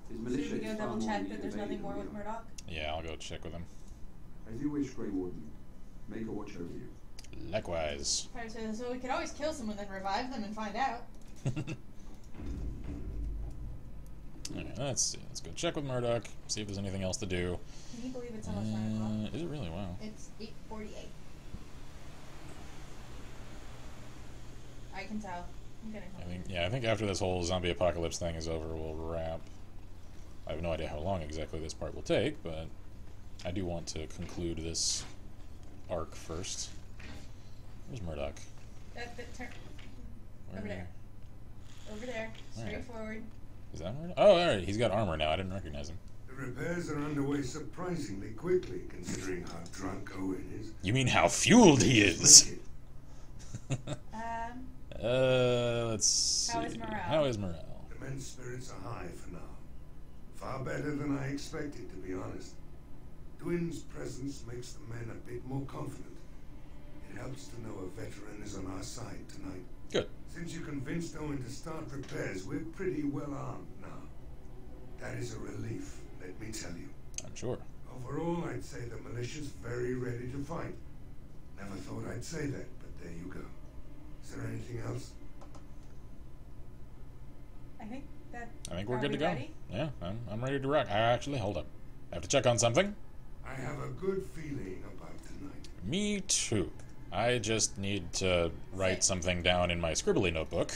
His Should militia we go is far double more check that there's nothing evaded more than with we are. Murdoch? Yeah, I'll go check with him. As you wish, Grey Warden. Maker watch over you. Likewise. Alright, so we could always kill someone, then revive them and find out. Okay, let's see. Let's go check with Murdoch, see if there's anything else to do. Can you believe it's almost 9 o'clock? Is it really? Wow. It's 8:48. I can tell. I'm getting hungry. I think after this whole zombie apocalypse thing is over, we'll wrap. I have no idea how long exactly this part will take, but I do want to conclude this arc first. Where's Murdoch? Turn. Where Over there. Over there. Straight Alright. forward. Is that Murdoch? Oh, alright. He's got armor now. I didn't recognize him. The repairs are underway surprisingly quickly, considering how drunk Owen is. You mean how fueled he is? Let's see. How is morale? How is morale? The men's spirits are high for now. Far better than I expected, to be honest. Dwin's presence makes the men a bit more confident. It helps to know a veteran is on our side tonight. Good. Since you convinced Owen to start repairs, we're pretty well armed now. That is a relief, let me tell you. I'm sure. Overall, I'd say the militia's very ready to fight. Never thought I'd say that, but there you go. Is there anything else? I think we're good to go. Ready? Yeah, I'm ready to rock. Hold up. I have to check on something. I have a good feeling about tonight. Me too. I just need to write something down in my scribbly notebook.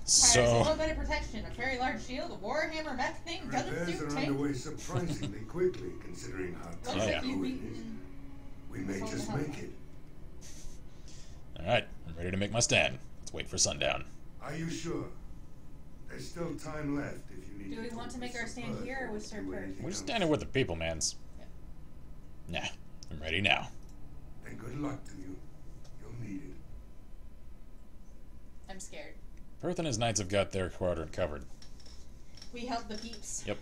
So a little bit of protection, a very large shield, a warhammer, mech thing, gun and Repairs suit, are tank. underway surprisingly quickly, considering how Looks tough like you've Owen beaten. is. We may just make it. Alright, I'm ready to make my stand. Let's wait for sundown. Are you sure? There's still time left if you need Do we want to make our stand here or with Sir Perth? We're just standing with the people, mans. Nah, I'm ready now. Then good luck to you. You'll need it. I'm scared. Perth and his knights have got their quadrant covered. We help the peeps. Yep.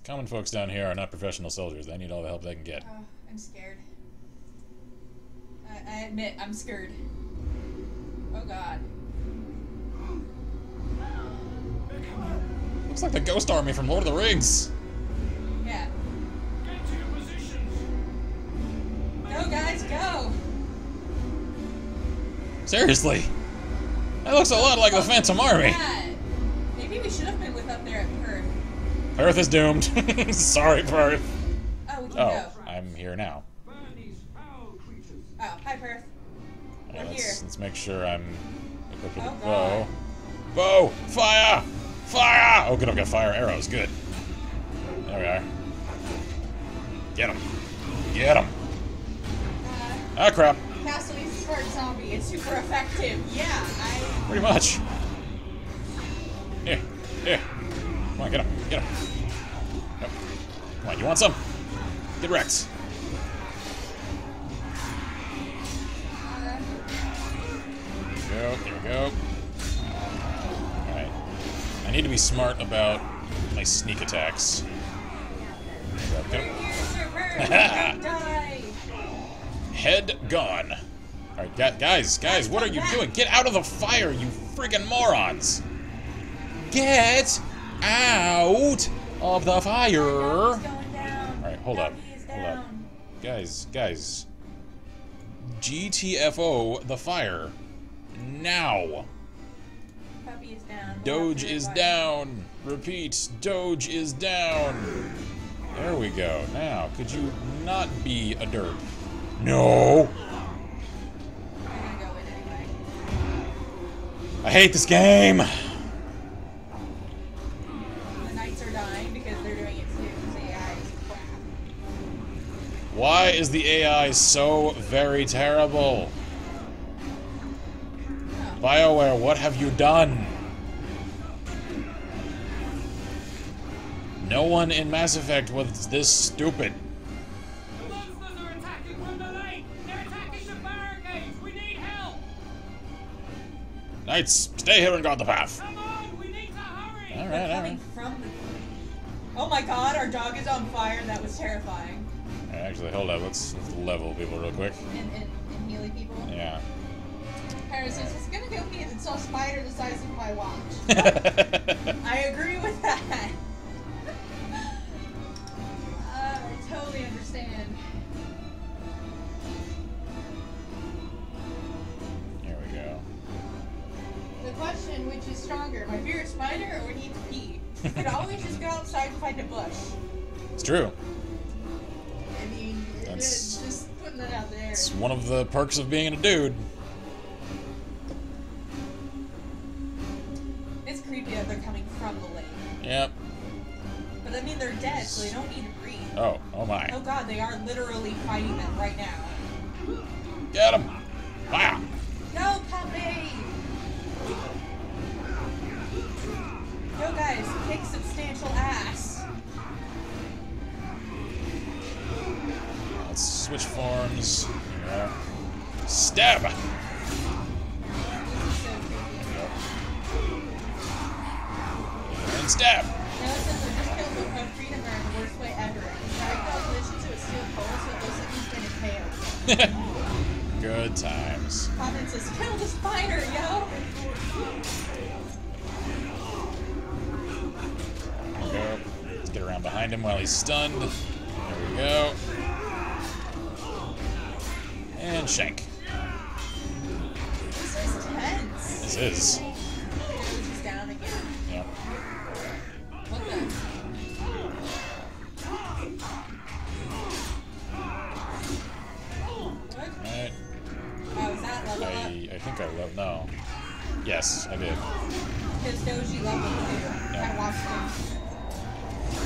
Common folks down here are not professional soldiers. They need all the help they can get. Oh, I'm scared. I admit, I'm scared. Oh god. Looks like the Ghost Army from Lord of the Rings. Yeah. Get to your positions. Go, guys, go! Seriously. That looks a lot like the Phantom Army. Yeah. Maybe we should have been with up there at Perth. Perth is doomed. Sorry, Perth. Oh, we can Oh, go. I'm here now. Oh, hi, Perth. Yeah, We're here. let's make sure I'm equipped with Oh, a bow. God. Bow! Fire! Fire! Oh, good, I've got fire arrows. Good. There we are. Get him. Get him. Ah, crap. Castle's smart zombie. It's super effective. Yeah, Pretty much. Here. Here. Come on, get him. Get him. Yep. Come on, you want some? Get wrecked. There we go. Alright. I need to be smart about my sneak attacks. Get him. die. Head gone. Alright, guys, what are you doing? Get out of the fire, you friggin' morons! Get out of the fire! Alright, hold up. Hold up. Guys. GTFO the fire. Now. Puppy is down. Doge is down. Repeat, Doge is down. There we go. Now, could you not be a derp? No! I'm gonna go in anyway. I hate this game! The knights are dying because they're doing it too. The AI is crap. Why is the AI so very terrible? BioWare, what have you done? No one in Mass Effect was this stupid. The monsters are attacking from the lake. They're attacking the barricade. Knights, stay here and guard the path. Come on, we need to hurry. All We're right, all coming right. from the... Oh my god, our dog is on fire. That was terrifying. All right, actually, hold up. Let's level people real quick. And healy people. Yeah. Harris says, it's gonna kill me if it's a spider the size of my watch. I agree with that. I totally understand. There we go. The question, which is stronger, my fear of spider or need to pee? You could always just go outside and find a bush. It's true. I mean, That's- just putting that out there. It's one of the perks of being a dude. It's creepy that they're coming from the lake. Yep. But I mean, they're dead, so they don't need to breathe. Oh my. Oh god, they are literally fighting them right now. Get him! Wow. Go, puppy! Go, guys, kick substantial ass. Let's switch forms. Yeah. Stab! And stab! Now it says we just killed the freedom in the worst way ever. Drag the collision to a steel pole so it looks like he's been impaled. Good times. Comment says, kill the spider, yo! There we go. Let's get around behind him while he's stunned. There we go. And shank. This is tense. This is. He's down again. Yep. What the? Alright. Oh, is that level up? I think I leveled. No. Yes, I did. His doji level 2. I watched him.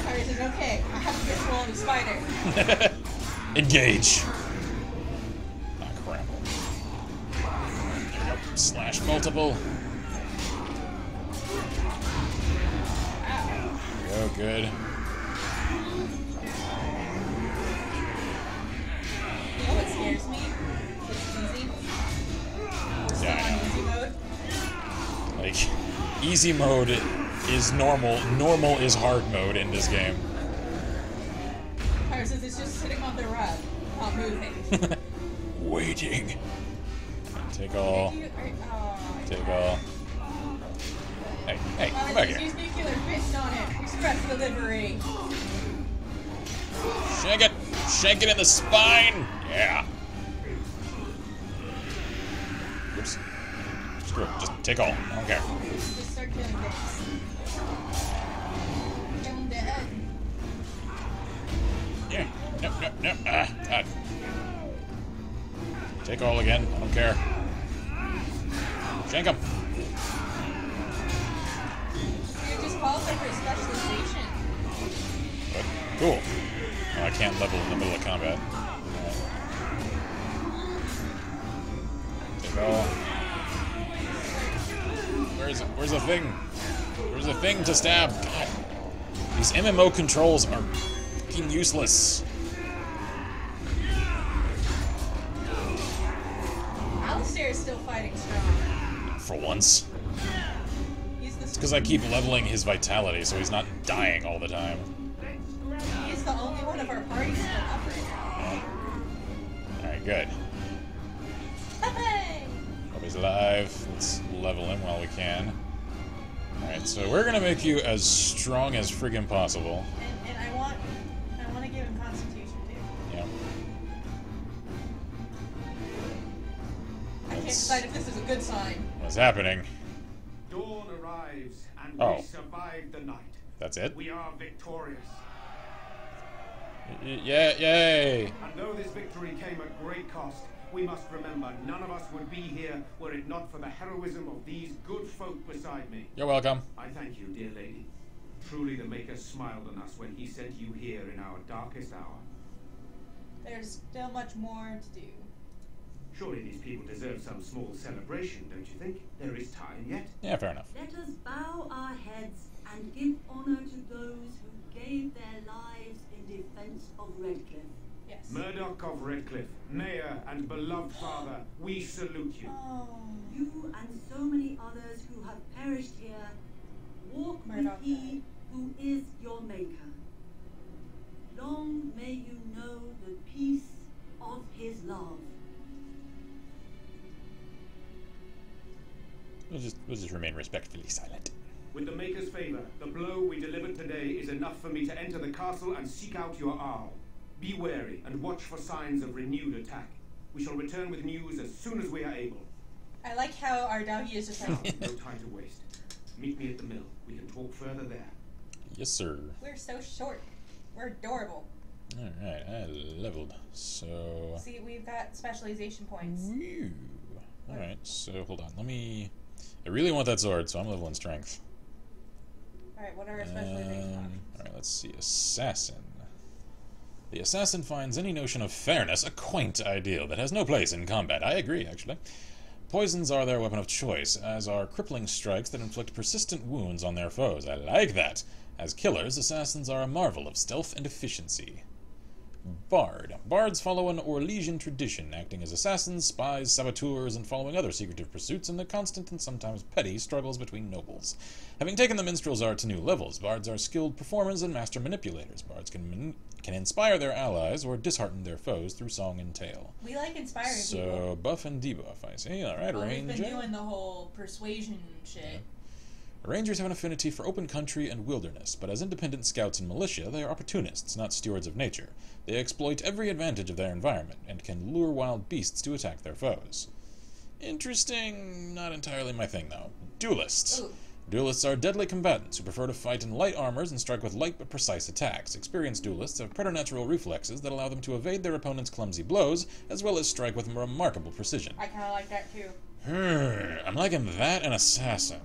Harry says, okay, I have to control the spider. Engage. Ah, crap. There we go. Slash multiple. There we go, good. You know what scares me? It's easy. We're still on easy mode. Like, easy mode is normal. Normal is hard mode in this game. Harry says it's just sitting on the rug, not moving. Waiting. Take all. Take all. Hey, hey, come back here. Use nuclear fist on it. Express delivery. Shank it! Shank it in the spine! Yeah. Oops. Screw it. Just take all. I don't care. Just start killing things. Kill him dead. Yeah. Nope, nope, nope. Ah, God. Take all again. I don't care. Shank him. It just qualified for a specialization. What? Cool. Oh, I can't level in the middle of combat. Take all. Where's the thing? Where's the thing to stab? God. These MMO controls are fucking useless. Alistair is still fighting strong. For once. He's It's because I keep leveling his vitality, so he's not dying all the time. He's the only one of our party still up right now. Alright, good. Hey! Hope he's alive. Let's level him while we can. Alright, so we're gonna make you as strong as friggin' possible. And I want to give him Constitution too. Yeah. I can't decide if this is a good sign. What's happening? Dawn arrives, and Oh. we survive the night. That's it? We are victorious. Yeah, yay! And though this victory came at great cost, we must remember none of us would be here were it not for the heroism of these good folk beside me. You're welcome. I thank you, dear lady. Truly the Maker smiled on us when he sent you here in our darkest hour. There's still much more to do. Surely these people deserve some small celebration, don't you think? There is time yet. Yeah, fair enough. Let us bow our heads and give honor to those who gave their lives in defense of Redcliffe. Yes. Murdoch Duke of Redcliffe, Mayor and beloved father, we salute you. You and so many others who have perished here, walk with he who is your maker. Long may you know the peace of his love. We'll just remain respectfully silent. With the Maker's favor, the blow we delivered today is enough for me to enter the castle and seek out your Arl. Be wary and watch for signs of renewed attack. We shall return with news as soon as we are able. I like how our doggy is just like... No time to waste. Meet me at the mill. We can talk further there. Yes, sir. We're so short. We're adorable. Alright, I leveled. So... See, we've got specialization points. Woo. Alright, so hold on. Let me... I really want that sword, so I'm leveling strength. Alright, what are our specialization points? Alright, let's see. Assassin. The assassin finds any notion of fairness a quaint ideal that has no place in combat. I agree, actually. Poisons are their weapon of choice, as are crippling strikes that inflict persistent wounds on their foes. I like that. As killers, assassins are a marvel of stealth and efficiency. Bard. Bards follow an Orlesian tradition, acting as assassins, spies, saboteurs, and following other secretive pursuits in the constant and sometimes petty struggles between nobles. Having taken the minstrel's art to new levels, bards are skilled performers and master manipulators. Bards can inspire their allies or dishearten their foes through song and tale. We like inspiring people. So, buff and debuff, I see. Alright, Ranger. We've been doing the whole persuasion shit. Yeah. Rangers have an affinity for open country and wilderness, but as independent scouts and militia, they are opportunists, not stewards of nature. They exploit every advantage of their environment, and can lure wild beasts to attack their foes. Interesting. Not entirely my thing, though. Duelists. Ooh. Duelists are deadly combatants who prefer to fight in light armors and strike with light but precise attacks. Experienced duelists have preternatural reflexes that allow them to evade their opponent's clumsy blows, as well as strike with remarkable precision. I kind of like that, too. I'm liking that and assassin.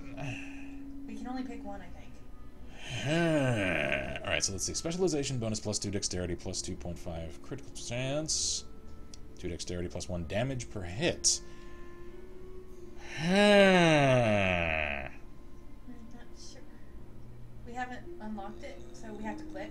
We can only pick one, I think. Alright, so let's see. Specialization bonus plus 2 dexterity plus 2.5 critical chance. 2 dexterity plus 1 damage per hit. I'm not sure. We haven't unlocked it, so we have to click.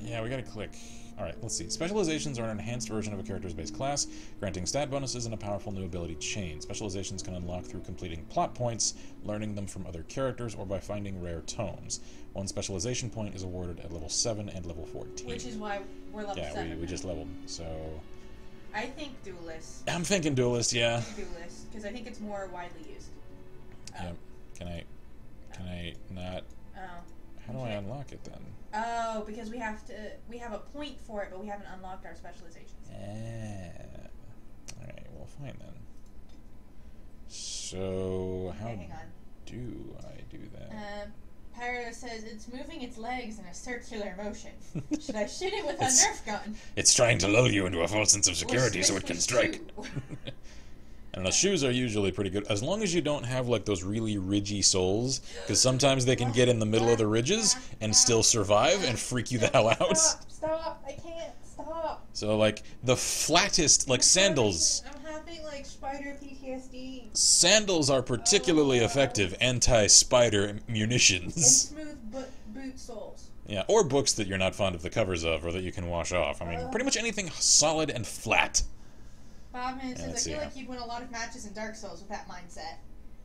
Yeah, we gotta click. Alright, let's see. Specializations are an enhanced version of a character's base class, granting stat bonuses and a powerful new ability chain. Specializations can unlock through completing plot points, learning them from other characters, or by finding rare tomes. One specialization point is awarded at level 7 and level 14. Which is why we're level 7. Yeah, we just leveled, so... I think duelist. I'm thinking duelist, yeah. Duelist, because I think it's more widely used. Yep. Can I not... Oh. How do I unlock it then? Oh, because we have a point for it, but we haven't unlocked our specializations. Alright, well, fine then. So, how do I do that? Pyro says it's moving its legs in a circular motion. Should I shoot it with a Nerf gun? It's trying to lull you into a false sense of security so it can strike. And the shoes are usually pretty good, as long as you don't have like those really ridgy soles, because sometimes they can get in the middle of the ridges and still survive and freak you the hell out. Stop! I can't stop. So like the flattest, like sandals. I'm having like spider PTSD. Sandals are particularly effective anti-spider And munitions. smooth boot soles. Yeah, or books that you're not fond of the covers of, or that you can wash off. I mean, pretty much anything solid and flat. Bobman says, I feel yeah. like you'd win a lot of matches in Dark Souls with that mindset.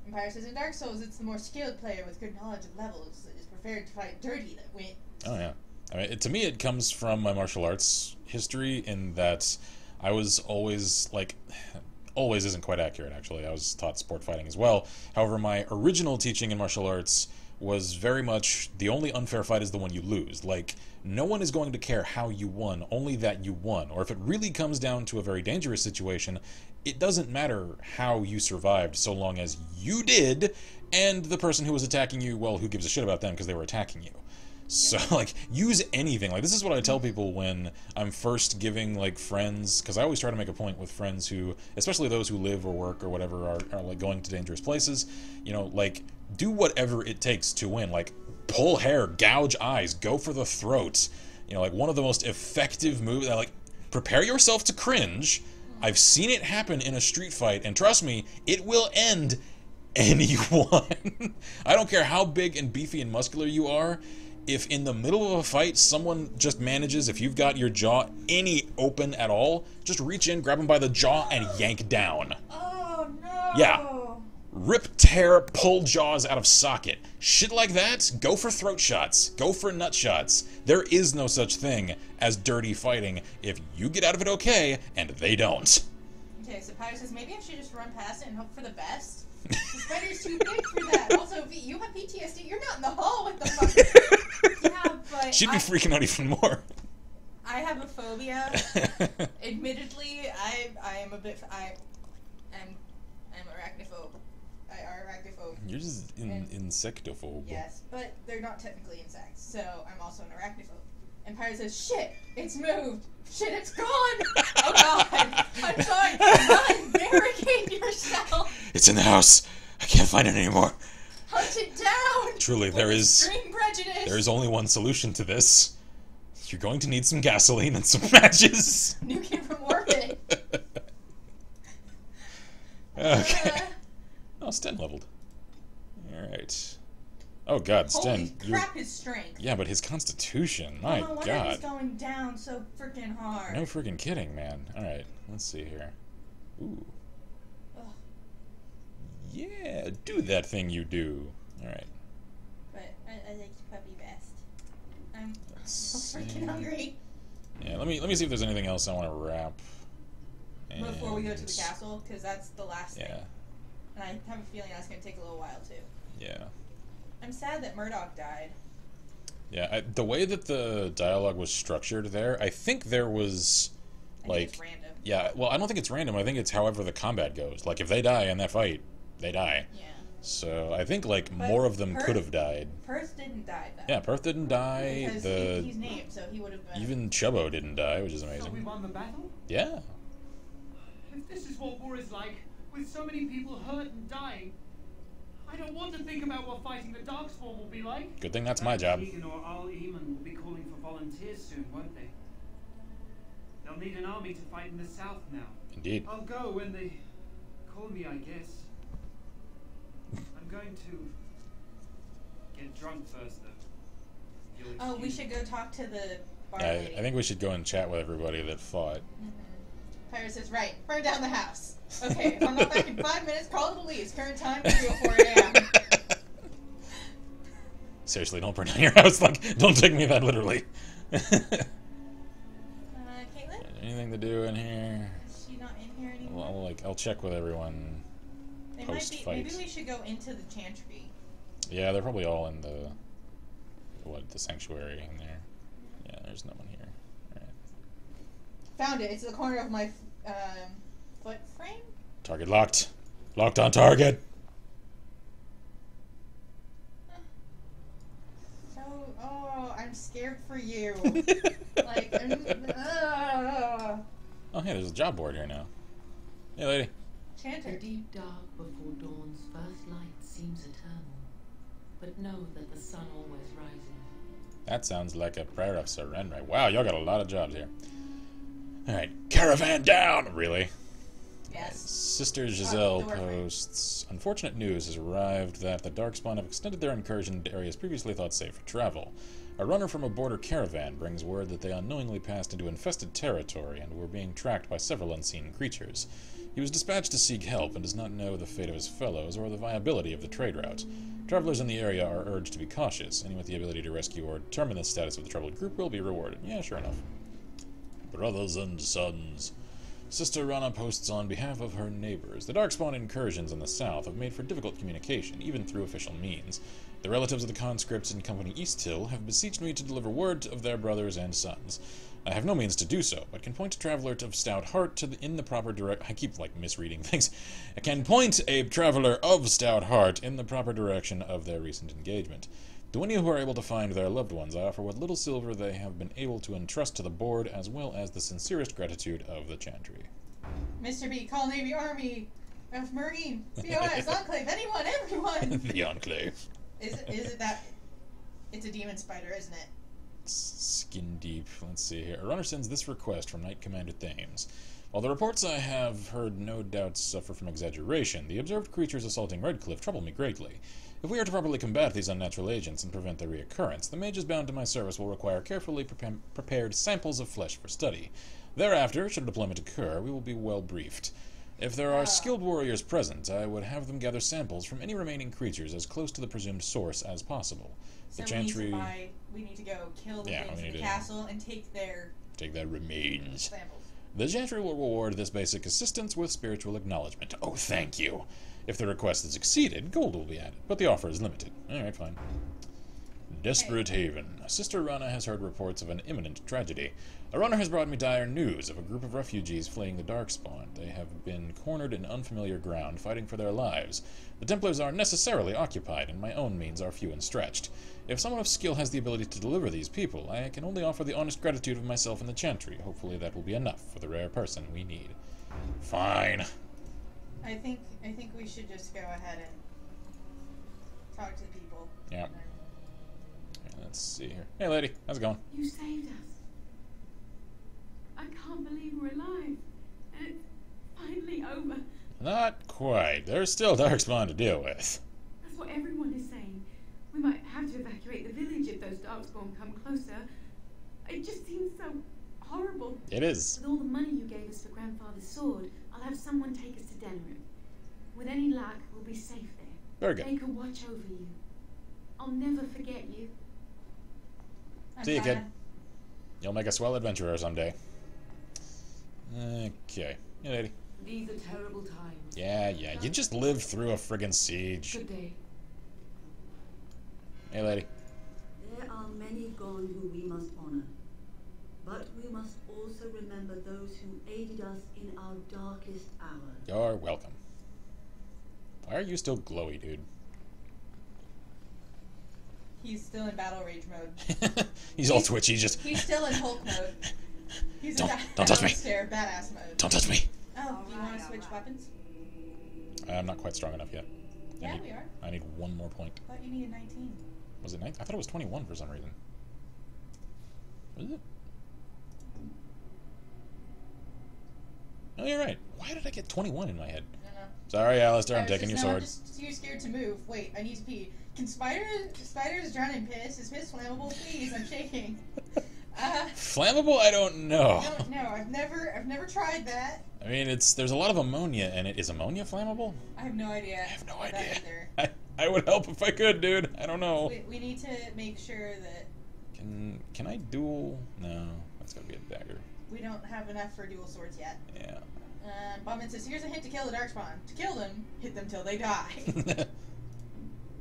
Empire says, in Dark Souls, it's the more skilled player with good knowledge of levels that is prepared to fight dirty that wins. Oh, yeah. I mean, to me, it comes from my martial arts history in that I was always, like... Always isn't quite accurate, actually. I was taught sport fighting as well. However, my original teaching in martial arts was very much the only unfair fight is the one you lose. Like, no one is going to care how you won, only that you won. Or if it really comes down to a very dangerous situation, it doesn't matter how you survived so long as you did, and the person who was attacking you, well, who gives a shit about them because they were attacking you. So, like, use anything. Like, this is what I tell people when I'm first giving, like, friends, because I always try to make a point with friends who, especially those who live or work or whatever, are like, going to dangerous places, you know, like, do whatever it takes to win. Like, pull hair, gouge eyes, go for the throat. You know, like, one of the most effective moves, like, prepare yourself to cringe. I've seen it happen in a street fight, and trust me, it will end anyone. I don't care how big and beefy and muscular you are. if in the middle of a fight someone just manages, if you've got your jaw any open at all, just reach in, grab them by the jaw, and yank down. Oh no! Yeah. Rip, tear, pull jaws out of socket. Shit like that, go for throat shots. Go for nut shots. There is no such thing as dirty fighting if you get out of it okay, and they don't. Okay, so Pyro says, maybe I should just run past it and hope for the best. The spider's too big for that. Also, V, you have PTSD. You're not in the hall with the fucker. Yeah, but She'd be freaking out even more. I have a phobia. Admittedly, I am a bit. I am arachnophobe. I are arachnophobe. You're just insectophobe. Yes, but they're not technically insects, so I'm also an arachnophobe. And Pyro says, shit, it's moved. Shit, it's gone. Oh god. I'm sorry. Run, barricade yourself. It's in the house. I can't find it anymore. Hunt it down. Truly, there is only one solution to this. You're going to need some gasoline and some matches. Nuke him from orbit. Okay. Oh, Sten leveled. Alright. Oh god, Sten. Holy crap, his strength. Yeah, but his constitution. My no wonder god. He's going down so freaking hard. No freaking kidding, man. Alright, let's see here. Ooh. Ugh. Yeah, do that thing you do. Alright. But I like the puppy best. I'm so freaking hungry. Yeah, let me see if there's anything else I want to wrap. And before we go to the castle, because that's the last thing. Yeah. And I have a feeling that's going to take a little while, too. Yeah. I'm sad that Murdoch died. Yeah, the way that the dialogue was structured there, I think there was, I think it's random. Yeah, well, I don't think it's random. I think it's however the combat goes. Like, if they die in that fight, they die. Yeah. So, I think, like, But more of them Perth- could have died. Perth didn't die, though. Yeah, Perth didn't die. Because he's named, so he would have been... Even Chubbo didn't die, which is amazing. So we won the battle? Yeah. If this is what war is like, with so many people hurt and dying, I don't want to think about what fighting the Darkspawn will be like. Good thing that's my job. Tegan or Al Eamon will be calling for volunteers soon, won't they? They'll need an army to fight in the south now. Indeed. I'll go when they call me, I guess. I'm going to get drunk first, though. Oh, we should go talk to the bar Yeah, lady. I think we should go and chat with everybody that fought. Pyro says, right, burn down the house. Okay, if I'm not back in 5 minutes, call the police. Current time, 3:04 a.m. Seriously, don't burn down your house. Like, don't take me that literally. Caitlin? Anything to do in here? Is she not in here anymore? Well, I'll check with everyone They post might be, fight. maybe we should go into the Chantry. Yeah, they're probably all in the sanctuary in there. Yeah, there's no one here. Found it. It's the corner of my foot frame. Target locked. Locked on target. So, I'm scared for you. Like, Oh, hey, there's a job board here now. Hey, lady. Chanter. The deep dark before dawn's first light seems eternal, but know that the sun always rises. That sounds like a prayer of surrender. Wow, y'all got a lot of jobs here. Alright, caravan down! Really? Yes. Sister Giselle posts, unfortunate news has arrived that the Darkspawn have extended their incursion into areas previously thought safe for travel. A runner from a border caravan brings word that they unknowingly passed into infested territory and were being tracked by several unseen creatures. He was dispatched to seek help and does not know the fate of his fellows or the viability of the trade route. Travelers in the area are urged to be cautious. Anyone with the ability to rescue or determine the status of the troubled group will be rewarded. Yeah, sure enough. Brothers and sons. Sister Rana posts on behalf of her neighbors. The Darkspawn incursions in the south have made for difficult communication, even through official means. The relatives of the conscripts in Company East Hill have beseeched me to deliver word of their brothers and sons. I have no means to do so, but can point a traveler of stout heart in the proper direction. I keep, misreading things. I can point a traveler of stout heart in the proper direction of their recent engagement. To any who are able to find their loved ones, I offer what little silver they have been able to entrust to the board, as well as the sincerest gratitude of the Chantry. Mr. B, call Navy, Army, F Marine, BOS, Enclave, anyone, everyone! The Enclave. Is it that? It's a demon spider, isn't it? Skin deep. Let's see here. A runner sends this request from Knight Commander Thames. While the reports I have heard no doubt suffer from exaggeration, the observed creatures assaulting Redcliffe trouble me greatly. If we are to properly combat these unnatural agents and prevent their reoccurrence, the mages bound to my service will require carefully prepared samples of flesh for study. Thereafter, should a deployment occur, we will be well briefed. If there are skilled warriors present, I would have them gather samples from any remaining creatures as close to the presumed source as possible. So The Ch.3... we need to go kill the Yeah, things we in need the to castle and take their remains. samples. The Ch.3 will reward this basic assistance with spiritual acknowledgement. Oh, thank you. If the request is exceeded, gold will be added, but the offer is limited. Alright, fine. Desperate Haven. Sister Rana has heard reports of an imminent tragedy. A runner has brought me dire news of a group of refugees fleeing the Darkspawn. They have been cornered in unfamiliar ground, fighting for their lives. The Templars are necessarily occupied, and my own means are few and stretched. If someone of skill has the ability to deliver these people, I can only offer the honest gratitude of myself and the Ch.3. Hopefully that will be enough for the rare person we need. Fine. I think we should just go ahead and talk to the people. Yeah. Let's see here. Hey, lady. How's it going? You saved us. I can't believe we're alive. And it's finally over. Not quite. There's still Darkspawn to deal with. That's what everyone is saying. We might have to evacuate the village if those Darkspawn come closer. It just seems so horrible. It is. With all the money you gave us for Grandfather's sword, I'll have someone take us to Denru. With any luck, we'll be safe there. Very good. They can watch over you. I'll never forget you. See you, kid. You'll make a swell adventurer someday. Okay. Hey, lady. These are terrible times. Yeah. You just lived through a friggin' siege. Good day. Hey, lady. There are many gone who we must honor. But we must also remember those who aided us in our darkest hour. You're welcome. Why are you still glowy, dude? He's still in battle rage mode. He's all twitchy, just... He's still in Hulk mode. He's don't touch me. Badass mode. Don't touch me. Oh, do you want to switch weapons? I'm not quite strong enough yet. Yeah, we are. I need one more point. I thought you needed 19. Was it 19? I thought it was 21 for some reason. Was it? Oh, you're right. Why did I get 21 in my head? I don't know. Sorry, Alistair, I'm taking your sword. I'm just too scared to move. Wait, I need to pee. Can spiders drown in piss? Is piss flammable? Please, I'm shaking. Flammable? I don't know. I don't know. I've never tried that. I mean, there's a lot of ammonia in it. Is ammonia flammable? I have no idea. I have no idea. I would help if I could, dude. I don't know. We need to make sure that... Can I duel? No, that's gotta be a dagger. We don't have enough for dual swords yet. Yeah. Bauman says, here's a hint to kill the Darkspawn. To kill them, hit them till they die.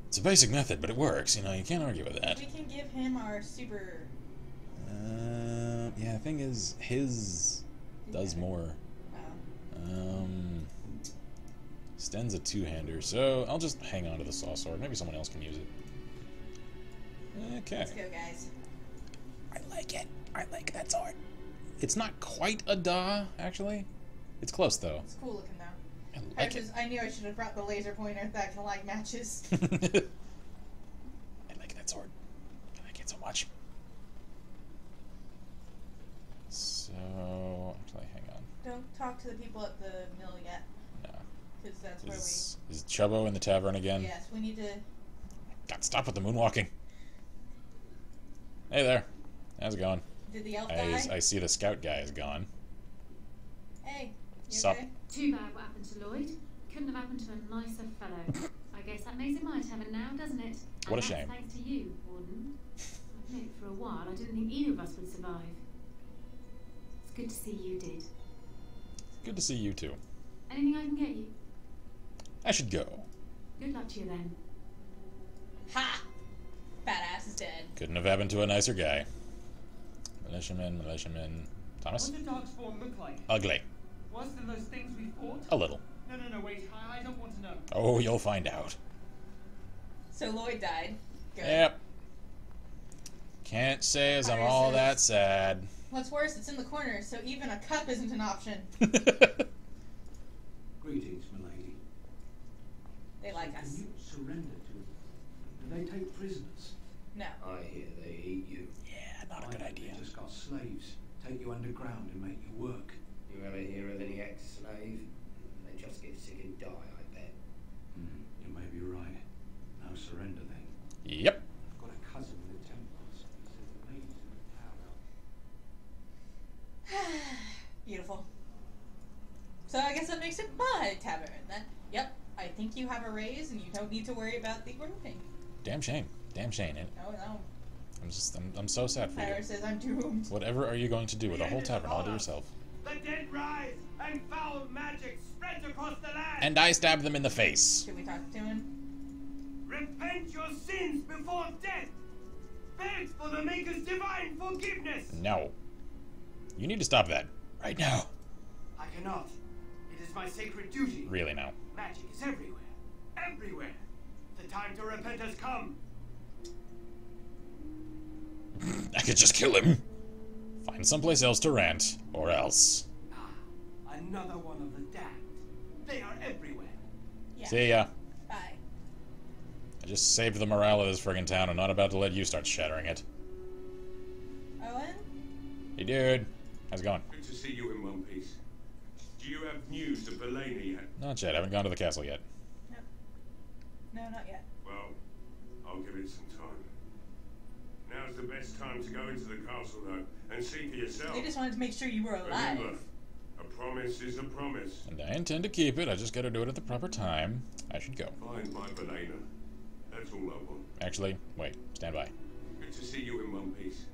It's a basic method, but it works. You know, you can't argue with that. We can give him our super... Yeah, the thing is, his does more. Sten's a two-hander, so I'll just hang on to the saw sword. Maybe someone else can use it. Okay. Let's go, guys. I like it. I like that sword. It's not quite a da, actually. It's close, though. It's cool looking, though. I like it. I knew I should have brought the laser pointer that can, like, matches. I like that sword. I like it so much. So, actually, hang on. Don't talk to the people at the mill yet. No. Because that's where we... Is Chubbo in the tavern again? Yes, we need to... God, stop with the moonwalking. Hey there. How's it going? Did the elf die? I see the scout guy is gone. Hey, you Sup? okay? Too bad what happened to Lloyd. Couldn't have happened to a nicer fellow. I guess that makes it my turn now, doesn't it? What a And shame. That's thanks to you, Warden. I admit, for a while, I didn't think either of us would survive. It's good to see you did. Good to see you too. Anything I can get you? I should go. Good luck to you then. Ha! Badass is dead. Couldn't have happened to a nicer guy. Militiaman. Thomas? What did Darkspawn look like? Ugly. Worse than those things we fought? A little. No, wait. I don't want to know. Oh, you'll find out. So Lloyd died. Good. Yep. Can't say as I'm all that sad. What's worse, it's in the corner, so even a cup isn't an option. Greetings, milady. They like us. Can you surrender to them? Do they take prisoners? No. I hear they eat you. Yeah, not a good idea. They just got slaves. Take you underground and make you work. You ever hear of any ex-slave? They just get sick and die, I bet. You may be right. No surrender then. Yep. I've got a cousin in the Templars. He says the ladies in the tower. Beautiful. So I guess that makes it my tavern then. Yep. I think you have a raise and you don't need to worry about the grooming. Damn shame. Damn shame. No, no. I'm so sad for you. Pyro says I'm doomed. Whatever are you going to do with a whole tavern all to yourself? The dead rise, and foul magic spreads across the land. And I stab them in the face. Should we talk to him? Repent your sins before death. Beg for the Maker's divine forgiveness. No. You need to stop that. Right now. I cannot. It is my sacred duty. Really now. Magic is everywhere. Everywhere. The time to repent has come. I could just kill him. Find someplace else to rant, or else. Another one of the damned. They are everywhere. Yeah. See ya. Bye. I just saved the morale of this friggin' town. I'm not about to let you start shattering it. Owen? Hey, dude. How's it going? Good to see you in one piece. Do you have news of Velena yet? Not yet. I haven't gone to the castle yet. No. No, not yet. Well, I'll give it some time. Now's the best time to go into the castle, though, and see for yourself. They just wanted to make sure you were alive. Remember, a promise is a promise. And I intend to keep it. I just gotta do it at the proper time. I should go. Find my Velena. That's all I want. Actually, wait. Stand by. Good to see you in one piece.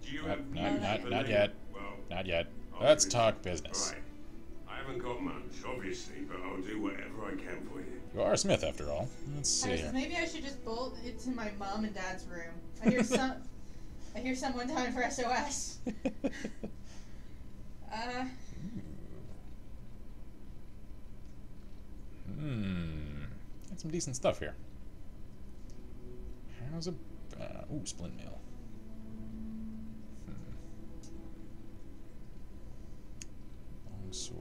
Do you have news of Not Velena? yet. Well, Not yet. I'll Let's give it- talk business. Alright. I haven't got much, obviously, but I'll do whatever I can for you. You are a smith, after all. Let's see Pyro here. says maybe I should just bolt it to my mom and dad's room. I hear someone down for SOS. Got some decent stuff here. How's a... ooh, splint mail. Longsword.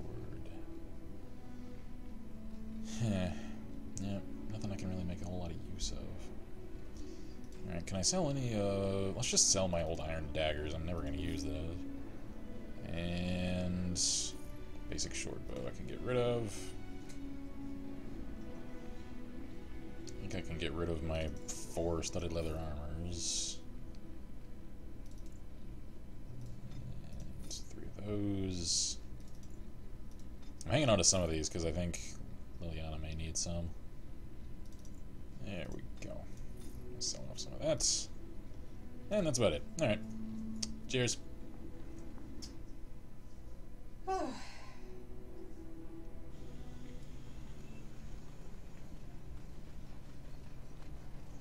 Yeah, nothing I can really make a whole lot of use of. Alright, can I sell any, let's just sell my old iron daggers. I'm never going to use those. And... basic short bow I can get rid of. I think I can get rid of my 4 studded leather armors. And 3 of those. I'm hanging on to some of these because I think Liliana may need some. There we go. Sell off some of that. And that's about it. Alright. Cheers.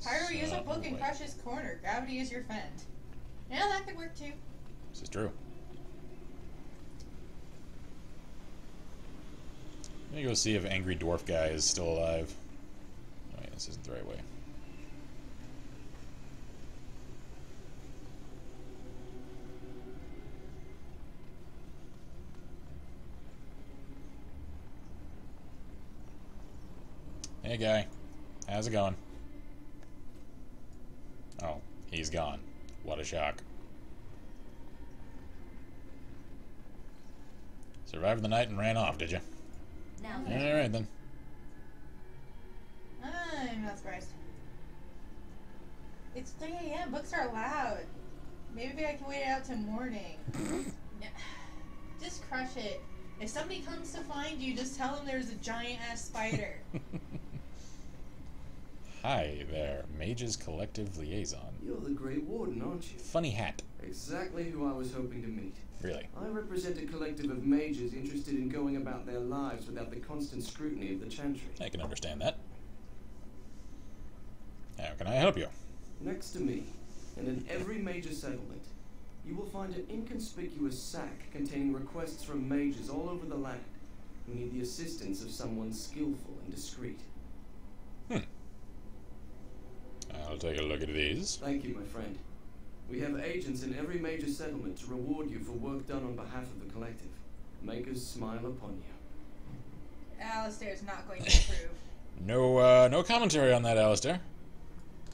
Pyro, use a book in Crush's corner. Gravity is your friend. Yeah, that could work too. This is true. Let me go see if Angry Dwarf Guy is still alive. Oh, yeah, this isn't the right way. Hey, guy. How's it going? Oh, he's gone. What a shock. Survived the night and ran off, did you? No. Alright then. I'm not surprised. It's 3 a.m. Books are allowed. Maybe I can wait it out till morning. Just crush it. If somebody comes to find you, just tell them there's a giant-ass spider. Hi there, Mages Collective Liaison. You're the Grey Warden, aren't you? Funny hat. Exactly who I was hoping to meet. Really? I represent a collective of mages interested in going about their lives without the constant scrutiny of the Ch.3. I can understand that. How can I help you? Next to me, and in every major settlement, you will find an inconspicuous sack containing requests from mages all over the land who need the assistance of someone skillful and discreet. I'll take a look at these. Thank you, my friend. We have agents in every major settlement to reward you for work done on behalf of the collective. Make us smile upon you. Alistair's not going to approve. No commentary on that, Alistair.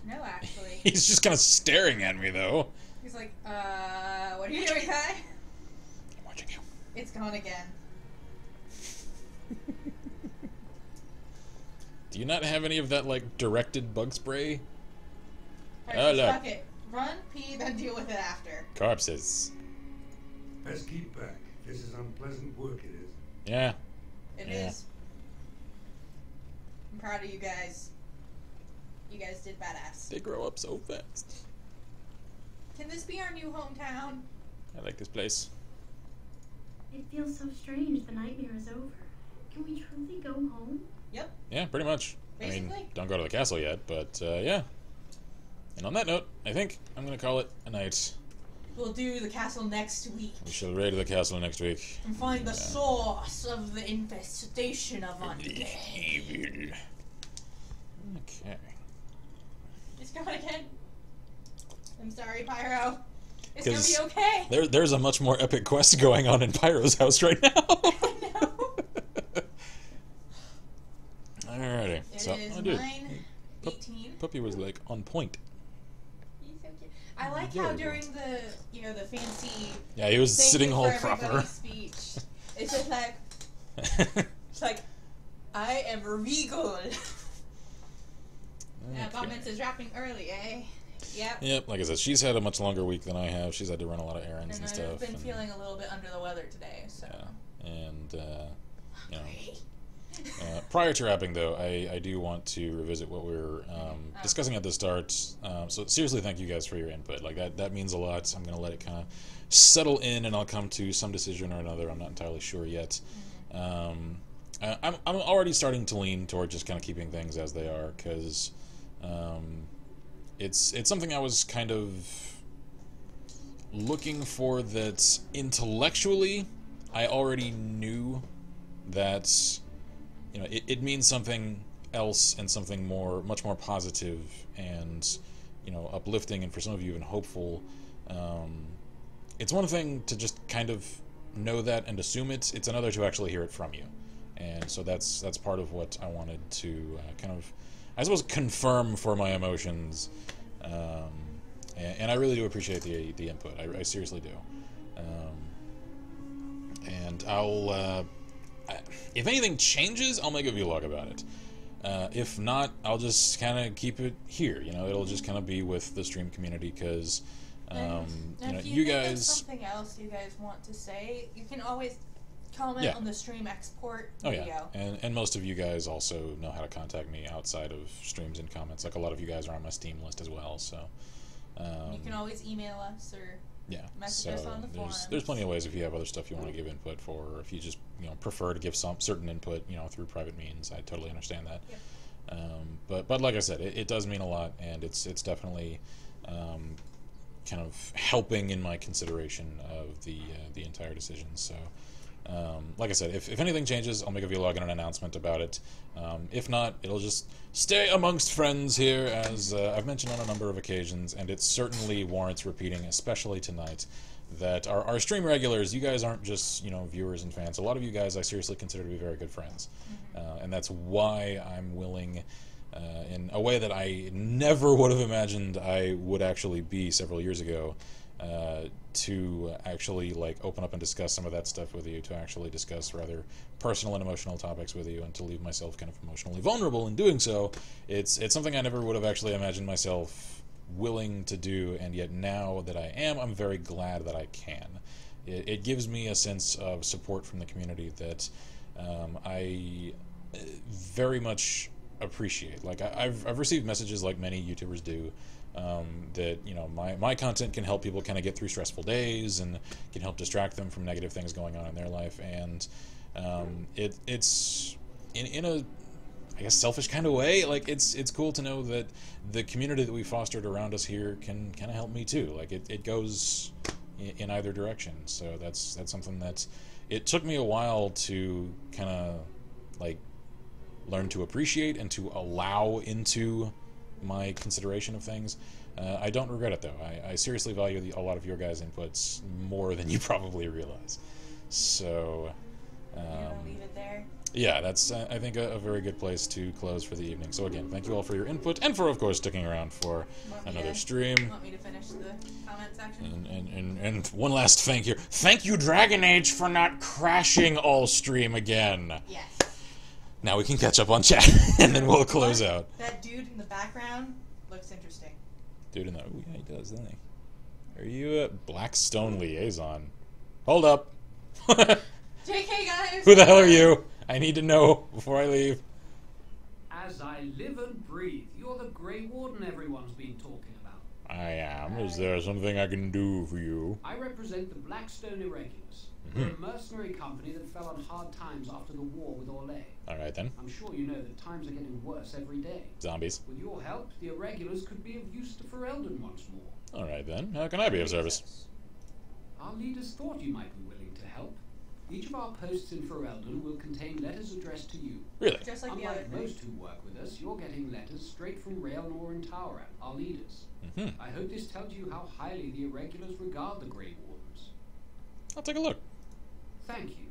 No, actually. He's just kind of staring at me, though. He's like, what are you doing, guy? I'm watching you. It's gone again. Do you not have any of that, like, directed bug spray? Alright, just fuck it. Run, pee, then deal with it after. Corpses. Best keep back. This is unpleasant work, it is. Yeah. It is. I'm proud of you guys. You guys did badass. They grow up so fast. Can this be our new hometown? I like this place. It feels so strange the nightmare is over. Can we truly go home? Yep. Yeah, pretty much. Basically. I mean, don't go to the castle yet, but yeah. And on that note, I think I'm going to call it a night. We'll do the castle next week. We shall raid the castle next week. And find the source of the infestation of undead. Evil. Okay. It's going again. I'm sorry, Pyro. It's gonna be okay. There's a much more epic quest going on in Pyro's house right now. Alrighty. It so is I did. 9:18. Puppy was like on point. He's so cute. I like how during the the fancy. Yeah, he was sitting all proper. Speech. It's just like it's like I am regal. Comments is wrapping early, eh? Yep. Yep, like I said, she's had a much longer week than I have. She's had to run a lot of errands and stuff. I've been feeling a little bit under the weather today, so. Yeah. And, you know. Prior to wrapping, though, I do want to revisit what we were discussing at the start. So seriously, thank you guys for your input. Like, that means a lot. I'm going to let it kind of settle in, and I'll come to some decision or another. I'm not entirely sure yet. I'm already starting to lean toward just kind of keeping things as they are, because... it's something I was kind of looking for that intellectually I already knew that, you know, it means something else and something much more positive and, you know, uplifting and for some of you even hopeful. It's one thing to just kind of know that and assume it. It's another to actually hear it from you. And so that's part of what I wanted to kind of, I suppose, confirm for my emotions, and I really do appreciate the input. I seriously do. And I'll, if anything changes, I'll make a vlog about it. If not, I'll just kind of keep it here. You know, it'll just kind of be with the stream community because, you know, if you think guys. Of something else you guys want to say, you can always comment on the stream export video. And most of you guys also know how to contact me outside of streams and comments. Like a lot of you guys are on my Steam list as well, so you can always email us or message us on the forums. There's plenty of ways if you have other stuff you want to give input for, or if you just prefer to give some certain input through private means. I totally understand that. Yep. But like I said, it does mean a lot, and it's definitely kind of helping in my consideration of the entire decision. So. Like I said, if anything changes, I'll make a vlog and an announcement about it. If not, it'll just stay amongst friends here, as I've mentioned on a number of occasions, and it certainly warrants repeating, especially tonight, that our stream regulars, you guys aren't just, viewers and fans. A lot of you guys I seriously consider to be very good friends. And that's why I'm willing, in a way that I never would have imagined I would actually be several years ago, to actually open up and discuss some of that stuff with you, to actually discuss rather personal and emotional topics with you, and to leave myself kind of emotionally vulnerable in doing so. It's something I never would have actually imagined myself willing to do, and yet now that I am, I'm very glad that I can. It gives me a sense of support from the community that I very much appreciate. I've received messages like many YouTubers do, that my content can help people kind of get through stressful days and can help distract them from negative things going on in their life, and it's in a, I guess, selfish kind of way. It's cool to know that the community that we fostered around us here can kind of help me too. It goes in either direction. So that's something that it took me a while to kind of learn to appreciate and to allow into my consideration of things. I don't regret it, though. I seriously value a lot of your guys' inputs more than you probably realize. So, you're gonna leave it there? Yeah, that's, I think, a very good place to close for the evening. So again, thank you all for your input, and for, of course, sticking around for another stream. Want me to finish the comment section? And one last thank you. Thank you, Dragon Age, for not crashing all stream again. Yes. Now we can catch up on chat, and then we'll close out. That dude in the background looks interesting. Dude in the... Oh, yeah, he does, doesn't he? Are you a Blackstone liaison? Hold up. JK, guys! Who the hell are you? I need to know before I leave. As I live and breathe, you're the Grey Warden everyone's been talking about. I am. Is there something I can do for you? I represent the Blackstone Irregulars. We're a mercenary company that fell on hard times after the war with Orlais. Alright then. I'm sure you know that times are getting worse every day. Zombies. With your help, the Irregulars could be of use to Ferelden once more. Alright then. How can I be of service? Our leaders thought you might be willing to help. Each of our posts in Ferelden will contain letters addressed to you. Really? Just like the other Unlike most who work with us, you're getting letters straight from Raelnor and Tauran, our leaders. I hope this tells you how highly the Irregulars regard the Grey Wardens. I'll take a look. Thank you.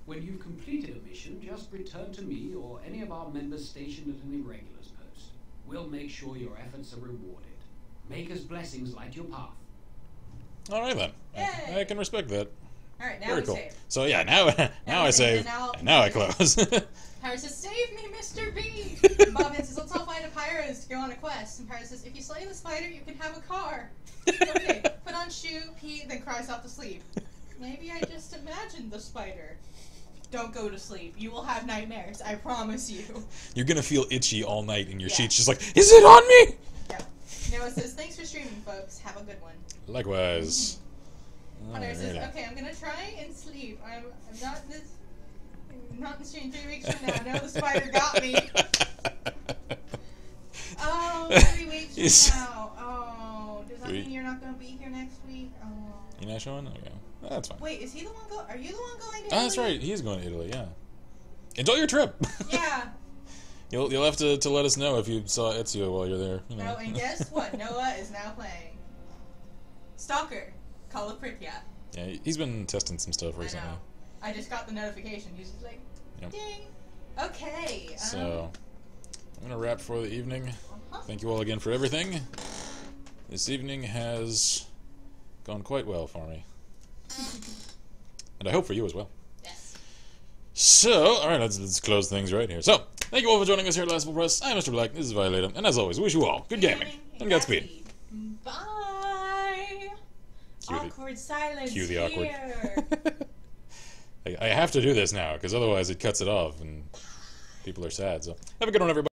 When you've completed a mission, just return to me or any of our members stationed at an Irregulars post. We'll make sure your efforts are rewarded. Maker's blessings light your path. Alright then. I can respect that. Alright, now Very we cool. save. So yeah, now I save, and now I close. Pyro says, save me, Mr. B! Bob says, let's all find a Pyros to go on a quest. And Pyro says, if you slay the spider, you can have a car. Okay, put on shoe, pee, then cry yourself to sleep. Maybe I just imagined the spider. Don't go to sleep. You will have nightmares, I promise you. You're gonna feel itchy all night in your sheets, just like, is it on me? Yep. Noah says, thanks for streaming, folks. Have a good one. Likewise. Hunter says, okay, I'm gonna try and sleep. I'm not in this... Not in stream 3 weeks from now. No, the spider got me. Oh, 3 weeks from now. Oh, does that mean you're not gonna be here next week? Oh. You not showing? Okay. That's fine. Wait, is he the one go? Are you the one going to Italy? Oh, that's right. He's going to Italy, yeah. Enjoy your trip. Yeah. You'll have to let us know if you saw Ezio while you're there. You know. No, and guess what? Noah is now playing Stalker, Call of Pripyat. Yeah, he's been testing some stuff recently. I know. I just got the notification. He's just like, ding. Okay. So, I'm gonna wrap for the evening. Thank you all again for everything. This evening has gone quite well for me. And I hope for you as well. Yes. So, alright, let's close things right here. So, thank you all for joining us here at Last Press. I'm Mr. Black, this is Violator, and as always, wish you all good gaming and Godspeed. Bye. Awkward silence. Cue the awkward. Here. I have to do this now, because otherwise it cuts it off, and people are sad. So, have a good one, everybody.